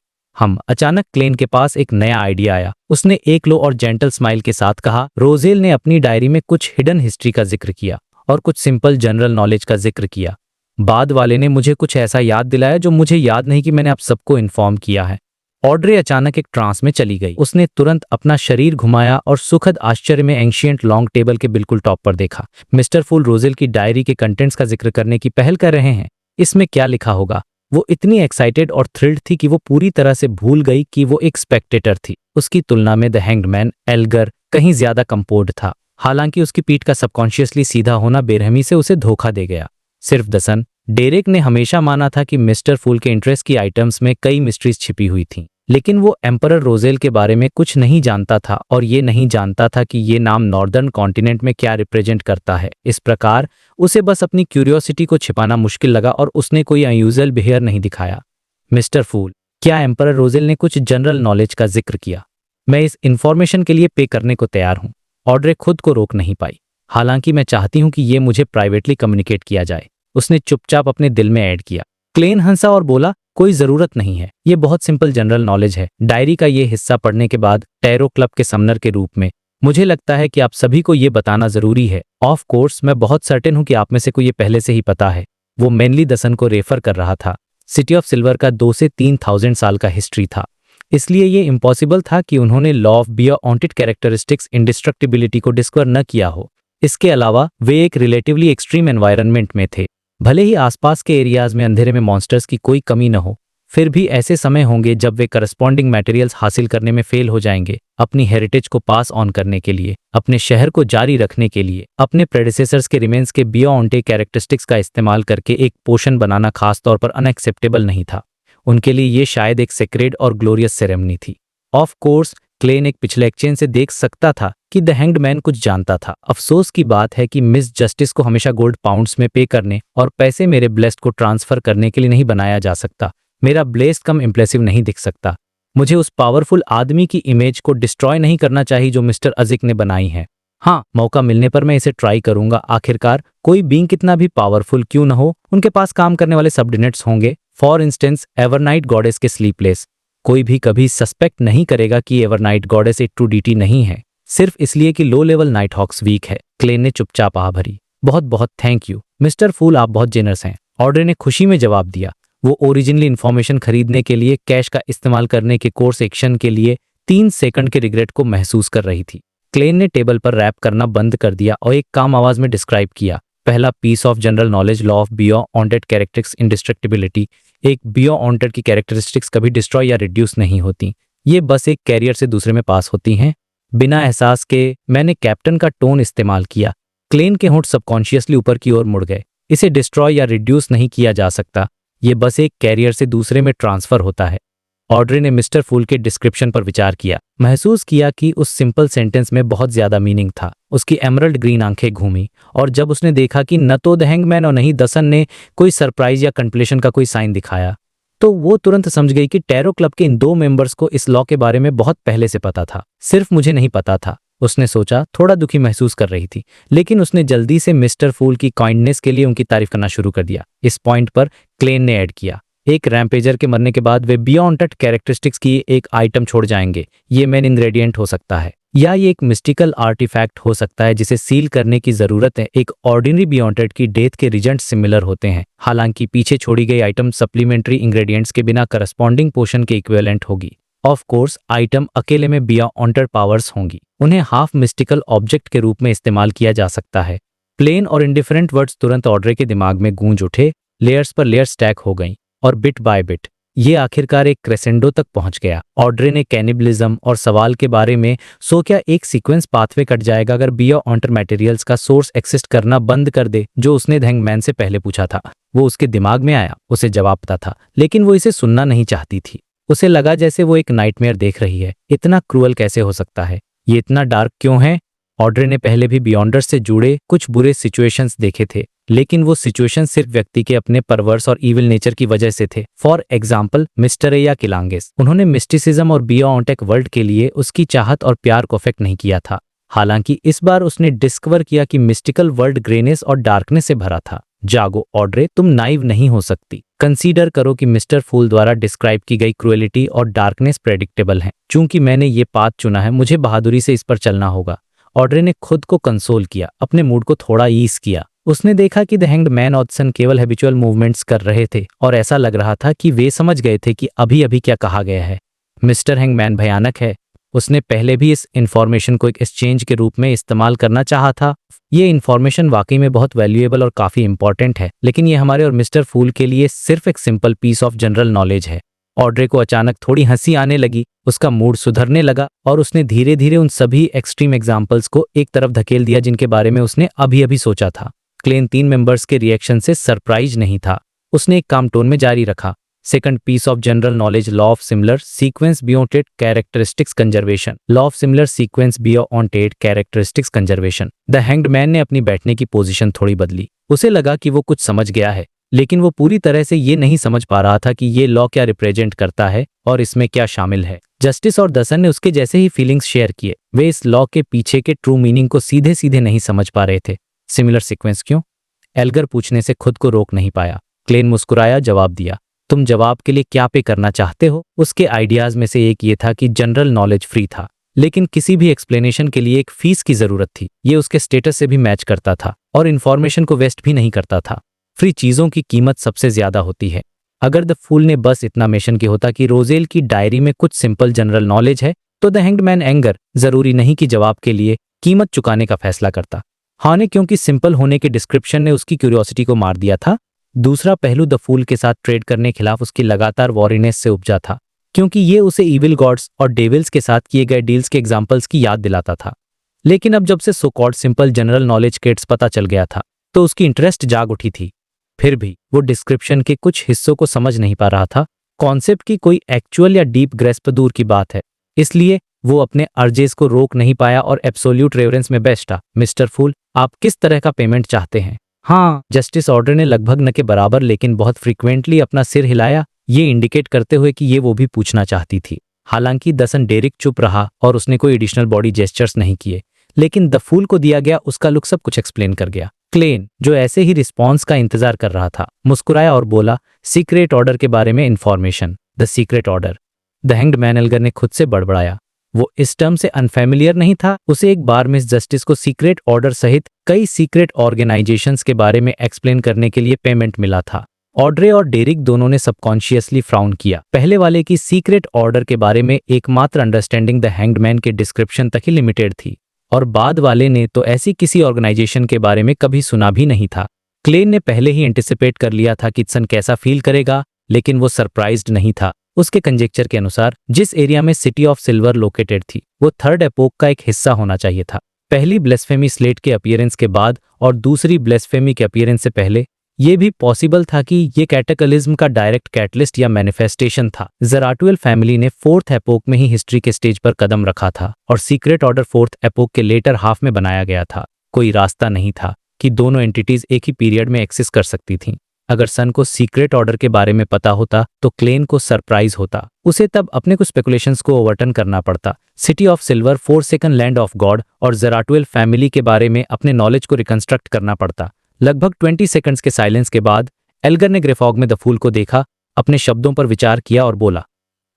अचानक क्लेन के पास एक नया आइडिया आया। उसने एक लो और जेंटल स्माइल के साथ कहा, रोजेल ने अपनी डायरी में कुछ हिडन हिस्ट्री का जिक्र किया और कुछ सिंपल जनरल नॉलेज का जिक्र किया। बाद वाले ने मुझे कुछ ऐसा याद दिलाया जो मुझे याद नहीं कि मैंने आप सबको इन्फॉर्म किया है। ऑड्रे अचानक एक ट्रांस में चली गई। उसने तुरंत अपना शरीर घुमाया और सुखद आश्चर्य में एंशिएंट लॉन्ग टेबल के बिल्कुल टॉप पर देखा। मिस्टर फूल रोजेल की डायरी के कंटेंट्स का जिक्र करने की पहल कर रहे हैं। इसमें क्या लिखा होगा? वो इतनी एक्साइटेड और थ्रिल्ड थी कि वो पूरी तरह से भूल गई कि वो एक स्पेक्टेटर थी। उसकी तुलना में द हैंग्ड मैन एल्गर कहीं ज्यादा कंपोज्ड था। हालांकि उसकी पीठ का सबकॉन्शियसली सीधा होना बेरहमी से उसे धोखा दे गया। सिर्फ दसन। डेरेक ने हमेशा माना था कि मिस्टर फूल के इंटरेस्ट की आइटम्स में कई मिस्ट्रीज छिपी हुई थीं, लेकिन वो एम्परर रोजेल के बारे में कुछ नहीं जानता था और ये नहीं जानता था कि ये नाम नॉर्दर्न कॉन्टिनेंट में क्या रिप्रेजेंट करता है। इस प्रकार उसे बस अपनी क्यूरियोसिटी को छिपाना मुश्किल लगा और उसने कोई अनयूजुअल बिहेवियर नहीं दिखाया। मिस्टर फूल, क्या एम्परर रोजेल ने कुछ जनरल नॉलेज का जिक्र किया? मैं इस इंफॉर्मेशन के लिए पे करने को तैयार हूं। ऑड्रे खुद को रोक नहीं पाई। हालांकि मैं चाहती हूं कि ये मुझे प्राइवेटली कम्युनिकेट किया जाए। उसने चुपचाप अपने दिल में ऐड किया। क्लेन हंसा और बोला, कोई जरूरत नहीं है, ये बहुत सिंपल जनरल नॉलेज है। डायरी का ये हिस्सा पढ़ने के बाद टैरो क्लब के समनर के रूप में मुझे लगता है कि आप सभी को ये बताना जरूरी है। ऑफ कोर्स मैं बहुत सर्टेन हूं कि आप में से को ये पहले से ही पता है। वो मेनली दसन को रेफर कर रहा था। सिटी ऑफ सिल्वर का 2 से 3,000 साल का हिस्ट्री था, इसलिए ये इम्पॉसिबल था कि उन्होंने लॉ ऑफ बियॉन्टेड कैरेक्टरिस्टिक्स इंडिस्ट्रक्टिबिलिटी को डिस्कवर न किया हो। इसके अलावा वे एक रिलेटिवली एक्सट्रीम एनवायरनमेंट में थे। भले ही आसपास के एरियाज में अंधेरे में मॉन्स्टर्स की कोई कमी न हो, फिर भी ऐसे समय होंगे जब वे करस्पॉन्डिंग मटेरियल्स हासिल करने में फेल हो जाएंगे, अपनी हेरिटेज को पास ऑन करने के लिए, अपने शहर को जारी रखने के लिए, अपने प्रेडिसेसर्स के रिमेन्स के बियॉन्टेड कैरेक्टरिस्टिक्स का इस्तेमाल करके एक पोशन बनाना खास तौर पर अनएक्सेप्टेबल नहीं था। उनके लिए ये शायद एक सेक्रेड और ग्लोरियस सेरेमनी थी। ऑफ कोर्स क्लेन एक पिछले एक्सचेंज से देख सकता था कि द हैंग्ड मैन कुछ जानता था। अफसोस की बात है कि मिस जस्टिस को हमेशा गोल्ड पाउंड्स में पे करने और पैसे मेरे ब्लेस्ड को ट्रांसफर करने के लिए नहीं बनाया जा सकता। मेरा ब्लेस्ड कम इम्प्रेसिव नहीं दिख सकता। मुझे उस पावरफुल आदमी की इमेज को डिस्ट्रॉय नहीं करना चाहिए जो मिस्टर अजिक ने बनाई है। हाँ, मौका मिलने पर मैं इसे ट्राई करूंगा। आखिरकार कोई बीइंग कितना भी पावरफुल क्यों न हो, उनके पास काम करने वाले सबऑर्डिनेट्स होंगे। फॉर इंस्टेंस एवरनाइट गॉडेस के स्लीपलेस। कोई भी कभी सस्पेक्ट नहीं करेगा कि एवरनाइट गॉडेस एक ट्रू डीटी नहीं है, सिर्फ इसलिए कि low level Nighthawks weak है। क्लेन ने चुपचाप आह भरी। बहुत बहुत थैंक यू मिस्टर फूल, आप बहुत जेनरस हैं। ऑड्रे ने खुशी में जवाब दिया। वो ओरिजिनली इन्फॉर्मेशन खरीदने के लिए कैश का इस्तेमाल करने के कोर्स एक्शन के लिए 3 सेकंड के रिग्रेट को महसूस कर रही थी। क्लेन ने टेबल पर रैप करना बंद कर दिया और एक काम आवाज में डिस्क्राइब किया। पहला piece of general knowledge, law of बियॉन्टेड कैरेक्टरिस्टिक्स इंडिस्ट्रक्टिबिलिटी। एक बियॉन्टेड की कैरेक्टरिस्टिक्स कभी डिस्ट्रॉय या रिड्यूस नहीं होती, ये बस एक कैरियर से दूसरे में पास होती हैं। बिना एहसास के मैंने कैप्टन का टोन इस्तेमाल किया। क्लेन के होंठ सबकॉन्शियसली ऊपर की ओर मुड़ गए। इसे डिस्ट्रॉय या रिड्यूस नहीं किया जा सकता, ये बस एक कैरियर से दूसरे में ट्रांसफर होता है। ऑड्रे ने मिस्टर फूल के डिस्क्रिप्शन पर विचार किया। महसूस किया कि उस सिंपल सेंटेंस में बहुत ज्यादा मीनिंग था। उसकी एमरल्ड ग्रीन आंखें घूमी और जब उसने देखा कि न तो द हैंगमैन और नहीं दसन ने कोई सरप्राइज या कंप्लेशन का कोई साइन दिखाया, तो वो तुरंत समझ गई कि टैरो क्लब के इन 2 मेंबर्स को इस लॉ के बारे में बहुत पहले से पता था, सिर्फ मुझे नहीं पता था। उसने सोचा, थोड़ा दुखी महसूस कर रही थी, लेकिन उसने जल्दी से मिस्टर फूल की काइंडनेस के लिए उनकी तारीफ करना शुरू कर दिया। इस पॉइंट पर क्लेन ने ऐड किया, एक रैम्पेजर के मरने के बाद वे बियॉन्टेड कैरेक्टरिस्टिक्स की एक आइटम छोड़ जाएंगे। ये मेन इंग्रेडिएंट हो सकता है, या ये एक मिस्टिकल आर्टिफैक्ट हो सकता है जिसे सील करने की जरूरत है। एक ऑर्डिनरी बियॉन्टेड की डेथ के रिजल्ट सिमिलर होते हैं, हालांकि पीछे छोड़ी गई आइटम सप्लीमेंट्री इंग्रेडिएंट्स के बिना करस्पॉन्डिंग पोशन के इक्विवेलेंट होगी। ऑफ कोर्स आइटम अकेले में बियॉन्टेड पावर्स होंगी, उन्हें हाफ मिस्टिकल ऑब्जेक्ट के रूप में इस्तेमाल किया जा सकता है। प्लेन और इंडिफरेंट वर्ड्स तुरंत ऑड्रे के दिमाग में गूंज उठे। लेयर्स पर लेयर स्टैक हो गई और बिट बाय बिट ये आखिरकार एक क्रेसेंडो तक पहुंच गया। ऑड्रे ने कैनिबलिज्म और सवाल के बारे में क्या एक सीक्वेंस पाथवे कट जाएगा अगर बियॉन्टेड मटेरियल्स का सोर्स एक्सिस्ट करना बंद कर दे, जो उसने द हैंगमैन से पहले पूछा था। वो उसके दिमाग में आया, उसे जवाब पता था, लेकिन वो इसे सुनना नहीं चाहती थी। उसे लगा जैसे वो एक नाइटमेयर देख रही है। इतना क्रूअल कैसे हो सकता है? ये इतना डार्क क्यों है? ऑड्रे ने पहले भी बियॉन्डर्स से जुड़े कुछ बुरे सिचुएशंस देखे थे, लेकिन वो सिचुएशन सिर्फ व्यक्ति के अपने परवर्स और इविल नेचर की वजह से थे। फॉर एग्जाम्पल मिस्टर ए या किलांगेस, उन्होंने मिस्टिसिज्म और बियॉन्टेक वर्ल्ड के लिए उसकी चाहत और प्यार को अफेक्ट नहीं किया था। हालांकि इस बार उसने डिस्कवर किया कि मिस्टिकल वर्ल्ड ग्रेनेस और डार्कनेस से भरा था। जागो ऑड्रे, तुम नाइव नहीं हो सकती। कंसीडर करो कि मिस्टर फूल द्वारा डिस्क्राइब की गई क्रुएलिटी और डार्कनेस प्रेडिक्टेबल है। चूंकि मैंने ये पाथ चुना है, मुझे बहादुरी से इस पर चलना होगा। ऑड्रे ने खुद को कंसोल किया, अपने मूड को थोड़ा ईज किया। उसने देखा कि द हैंग्ड मैन और दसन केवल हैबिचुअल मूवमेंट्स कर रहे थे और ऐसा लग रहा था कि वे समझ गए थे कि अभी अभी क्या कहा गया है। मिस्टर हैंगमैन भयानक है। उसने पहले भी इस इंफॉर्मेशन को एक एक्सचेंज के रूप में इस्तेमाल करना चाहा था। ये इंफॉर्मेशन वाकई में बहुत वैल्यूएबल और काफी इंपॉर्टेंट है, लेकिन ये हमारे और मिस्टर फूल के लिए सिर्फ एक simple piece of general knowledge है। ऑड्रे को अचानक थोड़ी हंसी आने लगी, उसका मूड सुधरने लगा और उसने धीरे धीरे उन सभी एक्सट्रीम एग्जाम्पल्स को एक तरफ धकेल दिया जिनके बारे में उसने अभी अभी सोचा था। क्लेन 3 मेंबर्स के रिएक्शन से सरप्राइज नहीं था। उसने एक काम टोन में जारी रखा, second piece of general knowledge, law of similar sequence beyond characteristics conservation, law of similar sequence beyond characteristics conservation. The hanged man ने अपनी बैठने की पोजीशन थोड़ी बदली। उसे लगा कि वो कुछ समझ गया है, लेकिन वो पूरी तरह से ये नहीं समझ पा रहा था कि ये लॉ क्या रिप्रेजेंट करता है और इसमें क्या शामिल है। जस्टिस और दसन ने उसके जैसे ही फीलिंग्स शेयर किए। वे इस लॉ के पीछे के ट्रू मीनिंग को सीधे सीधे नहीं समझ पा रहे थे। सिमिलर सीक्वेंस क्यों? एल्गर पूछने से खुद को रोक नहीं पाया। क्लेन मुस्कुराया, जवाब दिया, तुम जवाब के लिए क्या पे करना चाहते हो? उसके आइडियाज में से एक ये था कि जनरल नॉलेज फ्री था, लेकिन किसी भी एक्सप्लेनेशन के लिए एक फीस की जरूरत थी। ये उसके स्टेटस से भी मैच करता था और इन्फॉर्मेशन को वेस्ट भी नहीं करता था। फ्री चीजों की कीमत सबसे ज्यादा होती है। अगर द फूल ने बस इतना मेंशन किया होता कि रोजेल की डायरी में कुछ सिंपल जनरल नॉलेज है, तो द हैंग्ड मैन एंगर जरूरी नहीं कि जवाब के लिए कीमत चुकाने का फैसला करता। हाँ ने, क्योंकि सिंपल होने के डिस्क्रिप्शन ने उसकी क्यूरियोसिटी को मार दिया था। दूसरा पहलू द फूल के साथ ट्रेड करने के खिलाफ उसकी लगातार वॉरीनेस से उपजा था, क्योंकि ये उसे इविल गॉड्स और डेविल्स के साथ किए गए डील्स के एग्जाम्पल्स की याद दिलाता था। लेकिन अब जब से so called simple general knowledge kits पता चल गया था, तो उसकी इंटरेस्ट जाग उठी थी। फिर भी वो डिस्क्रिप्शन के कुछ हिस्सों को समझ नहीं पा रहा था। कॉन्सेप्ट की कोई एक्चुअल या डीप ग्रेस्प दूर की बात है, इसलिए वो अपने अर्जेस को रोक नहीं पाया और एब्सोल्यूट रेवरेंस में बैठा। मिस्टर फूल, आप किस तरह का पेमेंट चाहते हैं? हाँ, जस्टिस ऑर्डर ने लगभग न के बराबर लेकिन बहुत फ्रीक्वेंटली अपना सिर हिलाया, ये इंडिकेट करते हुए कि ये वो भी पूछना चाहती थी। हालांकि दसन डेरिक चुप रहा और उसने कोई एडिशनल बॉडी जेस्चर्स नहीं किए, लेकिन द फूल को दिया गया उसका लुक सब कुछ एक्सप्लेन कर गया। क्लेन, जो ऐसे ही रिस्पॉन्स का इंतजार कर रहा था, मुस्कुराया और बोला, सीक्रेट ऑर्डर के बारे में information. The secret order? The hanged man Elgar ने खुद से बड़बड़ाया। वो इस टर्म से अनफेमिलियर नहीं था। उसे एक बार मिस जस्टिस को सीक्रेट ऑर्डर सहित कई सीक्रेट ऑर्गेनाइजेशंस के बारे में एक्सप्लेन करने के लिए पेमेंट मिला था। ऑड्रे और डेरिक दोनों ने सबकॉन्शियसली फ्राउन किया। पहले वाले की सीक्रेट ऑर्डर के बारे में एकमात्र अंडरस्टैंडिंग द हैंग्ड मैन के डिस्क्रिप्शन तक ही लिमिटेड थी, और बाद वाले ने तो ऐसी किसी ऑर्गेनाइजेशन के बारे में कभी सुना भी नहीं था। क्लेन ने पहले ही एंटिसिपेट कर लिया था कि सन कैसा फील करेगा, लेकिन वो सरप्राइज्ड नहीं था। उसके कंजेक्चर के अनुसार जिस एरिया में सिटी ऑफ सिल्वर लोकेटेड थी, वो थर्ड एपोक का एक हिस्सा होना चाहिए था। पहली ब्लेस्फेमी स्लेट के अपीयरेंस के बाद और दूसरी ब्लेस्फेमी के अपीयरेंस से पहले ये भी पॉसिबल था कि ये कैटेकलिज्म का डायरेक्ट कैटलिस्ट या मैनिफेस्टेशन था। ज़राटुएल फैमिली ने फोर्थ एपोक में ही हिस्ट्री के स्टेज पर कदम रखा था और सीक्रेट ऑर्डर फोर्थ एपोक के लेटर हाफ में बनाया गया था। कोई रास्ता नहीं था कि दोनों एंटिटीज एक ही पीरियड में एक्सिस्ट कर सकती थीं। अगर सन को सीक्रेट ऑर्डर के बारे में पता होता तो क्लेन को सरप्राइज होता। उसे तब अपने कुछ स्पेकुलेशंस को ओवरटर्न करना पड़ता। City of silver, 4 second land of God और ज़राटुएल फैमिली के बारे में अपने नॉलेज को रिकंस्ट्रक्ट करना पड़ता। लगभग 20 सेकंड्स के साइलेंस के बाद एल्गर ने ग्रेफॉग में द फूल को देखा, अपने शब्दों पर विचार किया और बोला,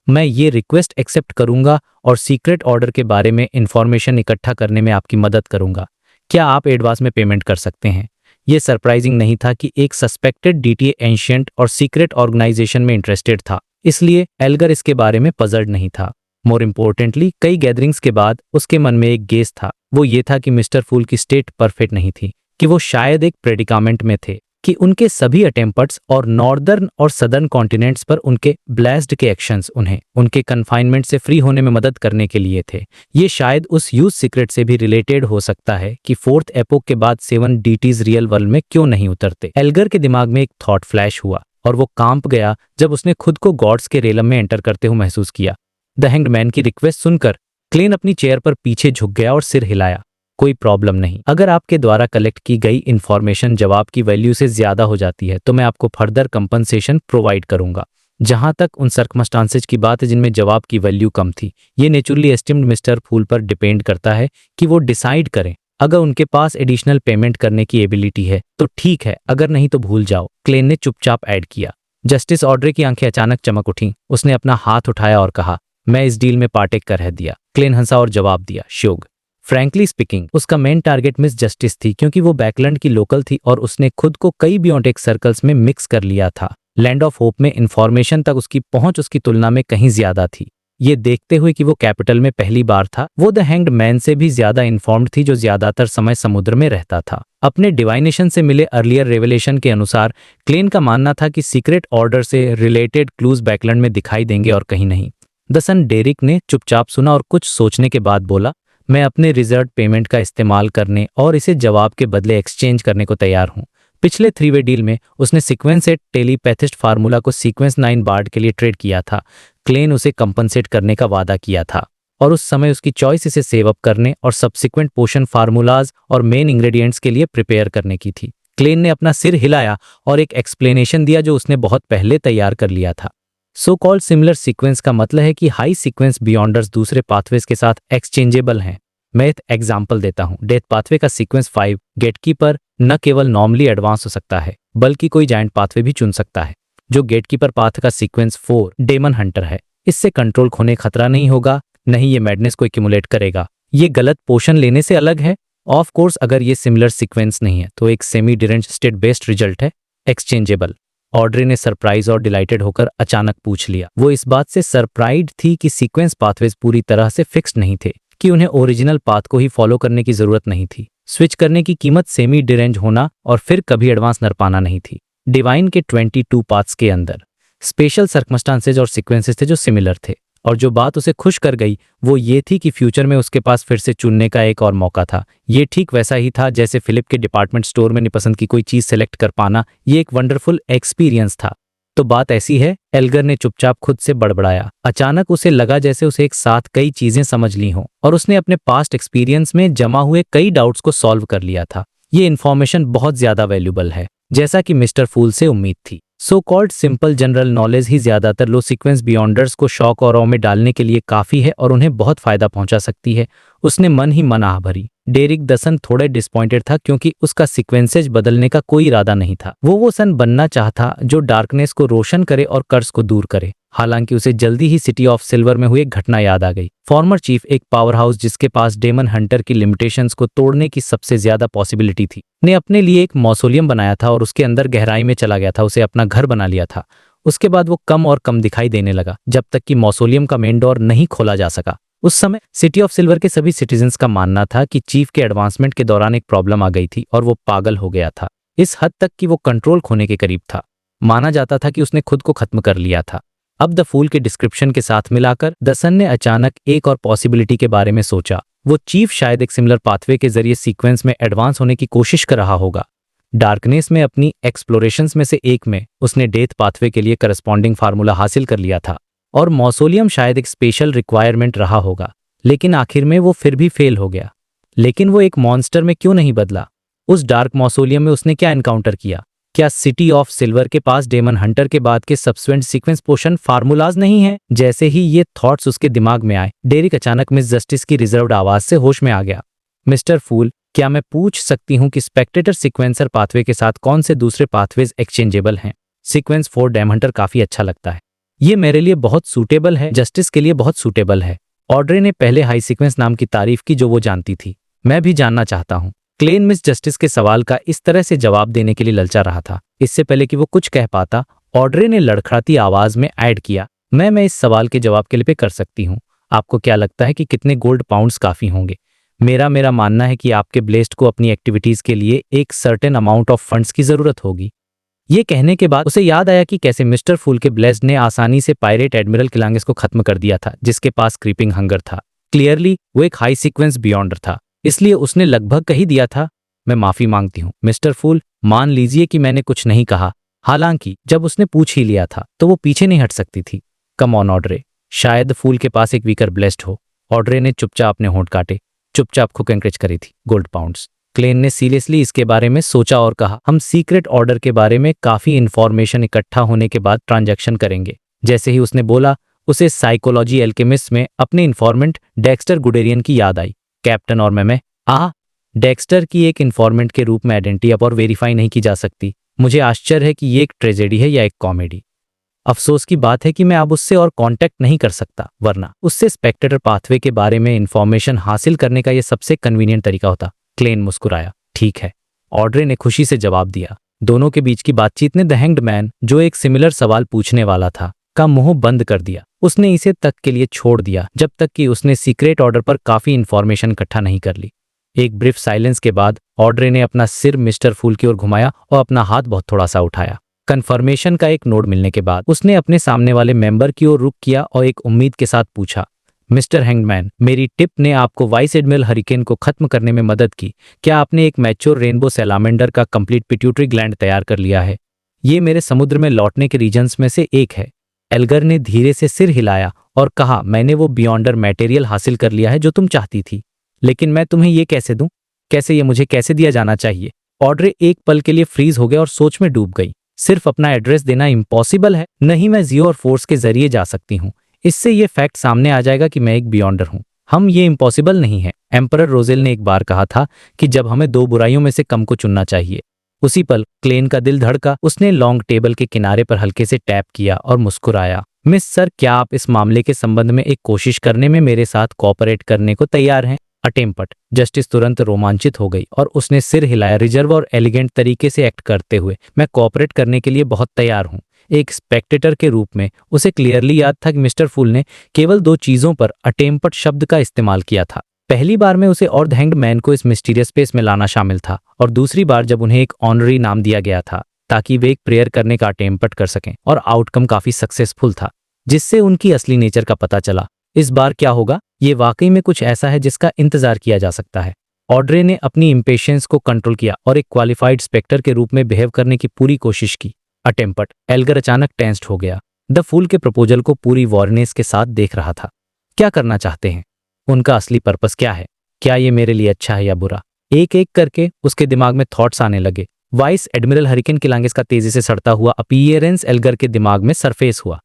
मैं ये रिक्वेस्ट एक्सेप्ट करूंगा और सीक्रेट ऑर्डर के बारे में इंफॉर्मेशन इकट्ठा करने में आपकी मदद करूंगा। क्या आप एडवांस में पेमेंट कर सकते हैं? ये सरप्राइजिंग नहीं था कि एक सस्पेक्टेड डीटीए एंशिएंट और सीक्रेट ऑर्गेनाइजेशन में इंटरेस्टेड था, इसलिए एल्गर इसके बारे में पजल्ड नहीं था। मोर इम्पोर्टेंटली, कई गैदरिंग्स के बाद उसके मन में एक गेस था। वो ये था कि मिस्टर फूल की स्टेट परफेक्ट नहीं थी, कि वो शायद एक प्रेडिकामेंट में थे, कि उनके सभी अटेम्प्ट्स और नॉर्दर्न और सदर्न कॉन्टिनेंट्स पर उनके ब्लेस्ड के एक्शंस उन्हें उनके कन्फाइनमेंट से फ्री होने में मदद करने के लिए थे। ये शायद उस यूज सीक्रेट से भी रिलेटेड हो सकता है कि फोर्थ एपोक के बाद 7 डीटीज रियल वर्ल्ड में क्यों नहीं उतरते। एल्गर के दिमाग में एक थॉट फ्लैश हुआ और वो कांप गया जब उसने खुद को गॉड्स के रेलम में एंटर करते हुए महसूस किया। द हैंग्ड मैन की रिक्वेस्ट सुनकर क्लेन अपनी चेयर पर पीछे झुक गया और सिर हिलाया। कोई प्रॉब्लम नहीं, अगर आपके द्वारा कलेक्ट की गई इंफॉर्मेशन जवाब की वैल्यू से ज्यादा हो जाती है तो मैं आपको फर्दर कंपनसेशन प्रोवाइड करूंगा। जहां तक उन सर्कमस्टांसेज की बात है जिनमें जवाब की वैल्यू कम थी, ये नेचुरली एस्टिम्ड मिस्टर फूल पर डिपेंड करता है कि वो डिसाइड करें। अगर उनके पास एडिशनल पेमेंट करने की एबिलिटी है तो ठीक है, अगर नहीं तो भूल जाओ। क्लेन ने चुपचाप ऐड किया। जस्टिस ऑड्रे की आंखें अचानक चमक उठीं। उसने अपना हाथ उठाया और कहा, मैं इस डील में पार्टेक कर रह दिया। क्लेन हंसा और जवाब दिया, श्योग। फ्रैंकली स्पीकिंग, उसका मेन टारगेट मिस जस्टिस थी, क्योंकि वो बैकलैंड की लोकल थी और उसने खुद को कई बियोटेक सर्कल्स में मिक्स कर लिया था। लैंड ऑफ होप में इंफॉर्मेशन तक उसकी पहुंच उसकी तुलना में कहीं ज्यादा थी। ये देखते हुए कि वो कैपिटल में पहली बार था, वो द हैंग्ड मैन से भी ज्यादा इन्फॉर्म्ड थी, जो ज्यादातर समय समुद्र में रहता था। अपने डिवाइनेशन से मिले अर्लियर रेवलेशन के अनुसार क्लेन का मानना था कि सीक्रेट ऑर्डर से रिलेटेड क्लूज बैकलैंड में दिखाई देंगे और कहीं नहीं। द सन डेरिक ने चुपचाप सुना और कुछ सोचने के बाद बोला, मैं अपने रिजर्व पेमेंट का इस्तेमाल करने और इसे जवाब के बदले एक्सचेंज करने को तैयार हूँ। पिछले 3 वे डील में उसने सीक्वेंस 8 टेलीपैथिस्ट फार्मूला को सीक्वेंस 9 बार्ड के लिए ट्रेड किया था। क्लेन उसे कंपनसेट करने का वादा किया था और उस समय उसकी चॉइस इसे सेव अप करने और सब्सिक्वेंट पोशन फार्मूलाज और मेन इंग्रेडिएंट्स के लिए प्रिपेयर करने की थी। क्लेन ने अपना सिर हिलाया और एक एक्सप्लेनेशन दिया जो उसने बहुत पहले तैयार कर लिया था। सो कॉल्ड सिमिलर सीक्वेंस का मतलब है कि हाई सीक्वेंस बियॉन्डर्स दूसरे पाथवेज के साथ एक्सचेंजेबल हैं। मैं एक एग्जाम्पल देता हूँ। डेथ पाथवे का सीक्वेंस 5 गेटकीपर न केवल नॉर्मली एडवांस हो सकता है बल्कि कोई जायंट पाथवे भी चुन सकता है। जो गेटकीपर पाथ का सीक्वेंस 4 डेमन हंटर है, इससे कंट्रोल खोने खतरा नहीं होगा, नहीं ये मैडनेस को एक्यूमुलेट करेगा। ये गलत पोशन लेने से अलग है। ऑफ कोर्स अगर ये सिमिलर सीक्वेंस नहीं है तो एक semi derange state based result है, एक्सचेंजेबल। ऑड्रे ने सरप्राइज और डिलाइटेड होकर अचानक पूछ लिया। वो इस बात से सरप्राइज्ड थी कि सीक्वेंस पाथवेज पूरी तरह से फिक्स्ड नहीं थे, कि उन्हें ओरिजिनल पाथ को ही फॉलो करने की जरूरत नहीं थी। स्विच करने की कीमत सेमी डिरेंज होना और फिर कभी एडवांस नर पाना नहीं थी। डिवाइन के 22 पाथ्स के अंदर स्पेशल सर्कमस्टांसेज और सीक्वेंसेस थे जो सिमिलर थे, और जो बात उसे खुश कर गई वो ये थी कि फ्यूचर में उसके पास फिर से चुनने का एक और मौका था। ये ठीक वैसा ही था जैसे फिलिप के डिपार्टमेंट स्टोर में पसंद की कोई चीज सेलेक्ट कर पाना। ये एक वंडरफुल एक्सपीरियंस था। तो बात ऐसी है, एल्गर ने चुपचाप खुद से बड़बड़ाया। अचानक उसे लगा जैसे उसे एक साथ कई चीजें समझ ली हों और उसने अपने पास्ट एक्सपीरियंस में जमा हुए कई डाउट्स को सॉल्व कर लिया था। ये इन्फॉर्मेशन बहुत ज्यादा वैल्यूबल है, जैसा कि मिस्टर फूल से उम्मीद थी। So called simple general knowledge ही ज्यादातर लो सीक्वेंस बियॉन्डर्स को शॉक और ऑ में डालने के लिए काफी है और उन्हें बहुत फायदा पहुंचा सकती है। उसने मन ही मन आह भरी। डेरिक द सन थोड़े डिसपॉइंटेड था क्योंकि उसका सीक्वेंसेज बदलने का कोई इरादा नहीं था। वो सन बनना चाहता जो डार्कनेस को रोशन करे और कर्ज को दूर करे। हालांकि उसे जल्दी ही सिटी ऑफ सिल्वर में हुई एक घटना याद आ गई। फॉर्मर चीफ एक पावर हाउस जिसके पास डेमन हंटर की लिमिटेशंस को तोड़ने की सबसे ज्यादा पॉसिबिलिटी थी, ने अपने लिए एक मौसोलियम बनाया था और उसके अंदर गहराई में चला गया था। उसे अपना घर बना लिया था। उसके बाद वो कम और कम दिखाई देने लगा जब तक कि मौसोलियम का मेन डोर नहीं खोला जा सका। उस समय सिटी ऑफ सिल्वर के सभी सिटीजन्स का मानना था कि चीफ के एडवांसमेंट के दौरान एक प्रॉब्लम आ गई थी और वो पागल हो गया था, इस हद तक कि वो कंट्रोल खोने के करीब था। माना जाता था कि उसने खुद को खत्म कर लिया था। अब द फूल के डिस्क्रिप्शन के साथ मिलाकर द सन ने अचानक एक और पॉसिबिलिटी के बारे में सोचा। वो चीफ शायद एक सिमिलर पाथवे के जरिए सीक्वेंस में एडवांस होने की कोशिश कर रहा होगा। डार्कनेस में अपनी एक्सप्लोरेशंस में से एक में उसने डेथ पाथवे के लिए करस्पॉन्डिंग फार्मूला हासिल कर लिया था और मौसोलियम शायद एक स्पेशल रिक्वायरमेंट रहा होगा, लेकिन आखिर में वो फिर भी फेल हो गया। लेकिन वो एक मॉन्स्टर में क्यों नहीं बदला? उस डार्क मौसोलियम में उसने क्या एनकाउंटर किया? क्या सिटी ऑफ सिल्वर के पास डेमन हंटर के बाद के सब्सिक्वेंट सीक्वेंस पोशन फार्मूलाज नहीं है? जैसे ही ये थॉट्स उसके दिमाग में आए, डेरिक अचानक मिस जस्टिस की रिजर्व्ड आवाज से होश में आ गया। मिस्टर फूल, क्या मैं पूछ सकती हूँ कि स्पेक्टेटर सीक्वेंसर पाथवे के साथ कौन से दूसरे पाथवेज एक्सचेंजेबल हैं? सीक्वेंस 4 डेमन हंटर काफी अच्छा लगता है। ये मेरे लिए बहुत सूटेबल है, जस्टिस के लिए बहुत सूटेबल है। ऑड्रे ने पहले हाई सीक्वेंस नाम की तारीफ की जो वो जानती थी। मैं भी जानना चाहता हूँ। क्लेन मिस जस्टिस के सवाल का इस तरह से जवाब देने के लिए ललचा रहा था। इससे पहले कि वो कुछ कह पाता, ऑड्रे ने लड़खड़ाती आवाज में ऐड किया, मैं इस सवाल के जवाब के लिए पे कर सकती हूँ। आपको क्या लगता है कि कितने गोल्ड पाउंड्स काफी होंगे? मेरा मानना है कि आपके ब्लेस्ड को अपनी एक्टिविटीज के लिए एक सर्टेन अमाउंट ऑफ फंड्स की जरूरत होगी। ये कहने के बाद उसे याद आया कि कैसे मिस्टर फूल के ब्लेस्ड ने आसानी से पायरेट एडमिरल किलांगेस को खत्म कर दिया था, जिसके पास क्रीपिंग हंगर था। क्लियरली वो एक हाई सीक्वेंस बियॉन्डर था, इसलिए उसने लगभग कह ही दिया था, मैं माफी मांगती हूँ मिस्टर फूल, मान लीजिए कि मैंने कुछ नहीं कहा। हालांकि जब उसने पूछ ही लिया था तो वो पीछे नहीं हट सकती थी। कम ऑन ऑड्रे, शायद फूल के पास एक वीकर ब्लेस्ड हो। ऑड्रे ने चुपचाप अपने होंठ काटे, चुपचाप खुक एंकरेज करी थी। Gold pounds. क्लेन ने सीरियसली इसके बारे में सोचा और कहा, हम सीक्रेट ऑर्डर के बारे में काफी इंफॉर्मेशन इकट्ठा होने के बाद ट्रांजैक्शन करेंगे। जैसे ही उसने बोला, उसे साइकोलॉजी एल्केमिस्ट में अपने इन्फॉर्मेंट डेक्स्टर गुडेरियन की याद आई। कैप्टन और मैं डेक्स्टर की एक इन्फॉर्मेंट के रूप में आइडेंटिटी अब और वेरीफाई नहीं की जा सकती। मुझे आश्चर्य है कि ये एक ट्रेजेडी है या एक कॉमेडी। अफसोस की बात है कि मैं अब उससे और कांटेक्ट नहीं कर सकता, वरना उससे स्पेक्टेटर पाथवे के बारे में इंफॉर्मेशन हासिल करने का यह सबसे कन्वीनियंट तरीका होता। क्लेन मुस्कुराया। ठीक है, ऑड्रे ने खुशी से जवाब दिया। दोनों के बीच की बातचीत ने द हैंग्ड मैन, जो एक सिमिलर सवाल पूछने वाला था, का मुंह बंद कर दिया। उसने इसे तक के लिए छोड़ दिया जब तक कि उसने सीक्रेट ऑर्डर पर काफी इंफॉर्मेशन इकट्ठा नहीं कर ली। एक ब्रीफ साइलेंस के बाद ऑड्रे ने अपना सिर मिस्टर फूल की ओर घुमाया और अपना हाथ बहुत थोड़ा सा उठाया। कंफर्मेशन का एक नोड मिलने के बाद उसने अपने सामने वाले मेंबर की ओर रुख किया और एक उम्मीद के साथ पूछा, मिस्टर हैंगमैन, मेरी टिप ने आपको वाइस एडमिरल हरिकेन को खत्म करने में मदद की। क्या आपने एक मैच्योर रेनबो सैलामेंडर का कंप्लीट पिट्यूटरी ग्लैंड तैयार कर लिया है? ये मेरे समुद्र में लौटने के रीजन्स में से एक है। एल्गर ने धीरे से सिर हिलाया और कहा, मैंने वो बियॉन्डर मटेरियल हासिल कर लिया है जो तुम चाहती थी। लेकिन मैं तुम्हें ये कैसे दूं? कैसे ये मुझे कैसे दिया जाना चाहिए? ऑड्रे एक पल के लिए फ्रीज हो गया और सोच में डूब गई। सिर्फ अपना एड्रेस देना इम्पॉसिबल है। नहीं, मैं जियो और फोर्स के जरिए जा सकती हूँ। इससे ये फैक्ट सामने आ जाएगा कि मैं एक बियॉन्डर हूँ। हम ये इम्पॉसिबल नहीं है। एम्परर रोजेल ने एक बार कहा था कि जब हमें दो बुराइयों में से कम को चुनना चाहिए। उसी पल क्लेन का दिल धड़का। उसने लॉन्ग टेबल के किनारे पर हल्के से टैप किया और मुस्कुराया। मिस सर, क्या आप इस मामले के संबंध में एक कोशिश करने में मेरे साथ कोऑपरेट करने को तैयार हैं? अटेम्पट। जस्टिस तुरंत रोमांचित हो गई और उसने सिर हिलाया, रिजर्व और एलिगेंट तरीके से एक्ट करते हुए। मैं कोऑपरेट करने के लिए बहुत तैयार हूँ। एक स्पेक्टेटर के रूप में उसे क्लियरली याद था कि मिस्टर फूल ने केवल दो चीजों पर अटेम्पट शब्द का इस्तेमाल किया था। पहली बार में उसे और द हैंग्ड मैन को इस मिस्टीरियस स्पेस में लाना शामिल था, और दूसरी बार जब उन्हें एक ऑनरी नाम दिया गया था ताकि वे एक प्रेयर करने का अटेम्पट कर सकें, और आउटकम काफी सक्सेसफुल था, जिससे उनकी असली नेचर का पता चला। इस बार क्या होगा? ये वाकई में कुछ ऐसा है जिसका इंतजार किया जा सकता है। ऑड्रे ने अपनी इम्पेशंस को कंट्रोल किया और एक क्वालिफाइड स्पेक्टर के रूप में बिहेव करने की पूरी कोशिश की। अटेम्पट। एल्गर अचानक टेंस्ड हो गया। द फूल के प्रपोजल को पूरी वॉर्नेस के साथ देख रहा था। क्या करना चाहते हैं? उनका असली पर्पस क्या है? क्या ये मेरे लिए अच्छा है या बुरा? एक एक करके उसके दिमाग में थॉट्स आने लगे। वाइस एडमिरल हरिकेन किलांगेस का तेजी से सड़ता हुआ अपीयरेंस एल्गर के दिमाग में सरफेस हुआ।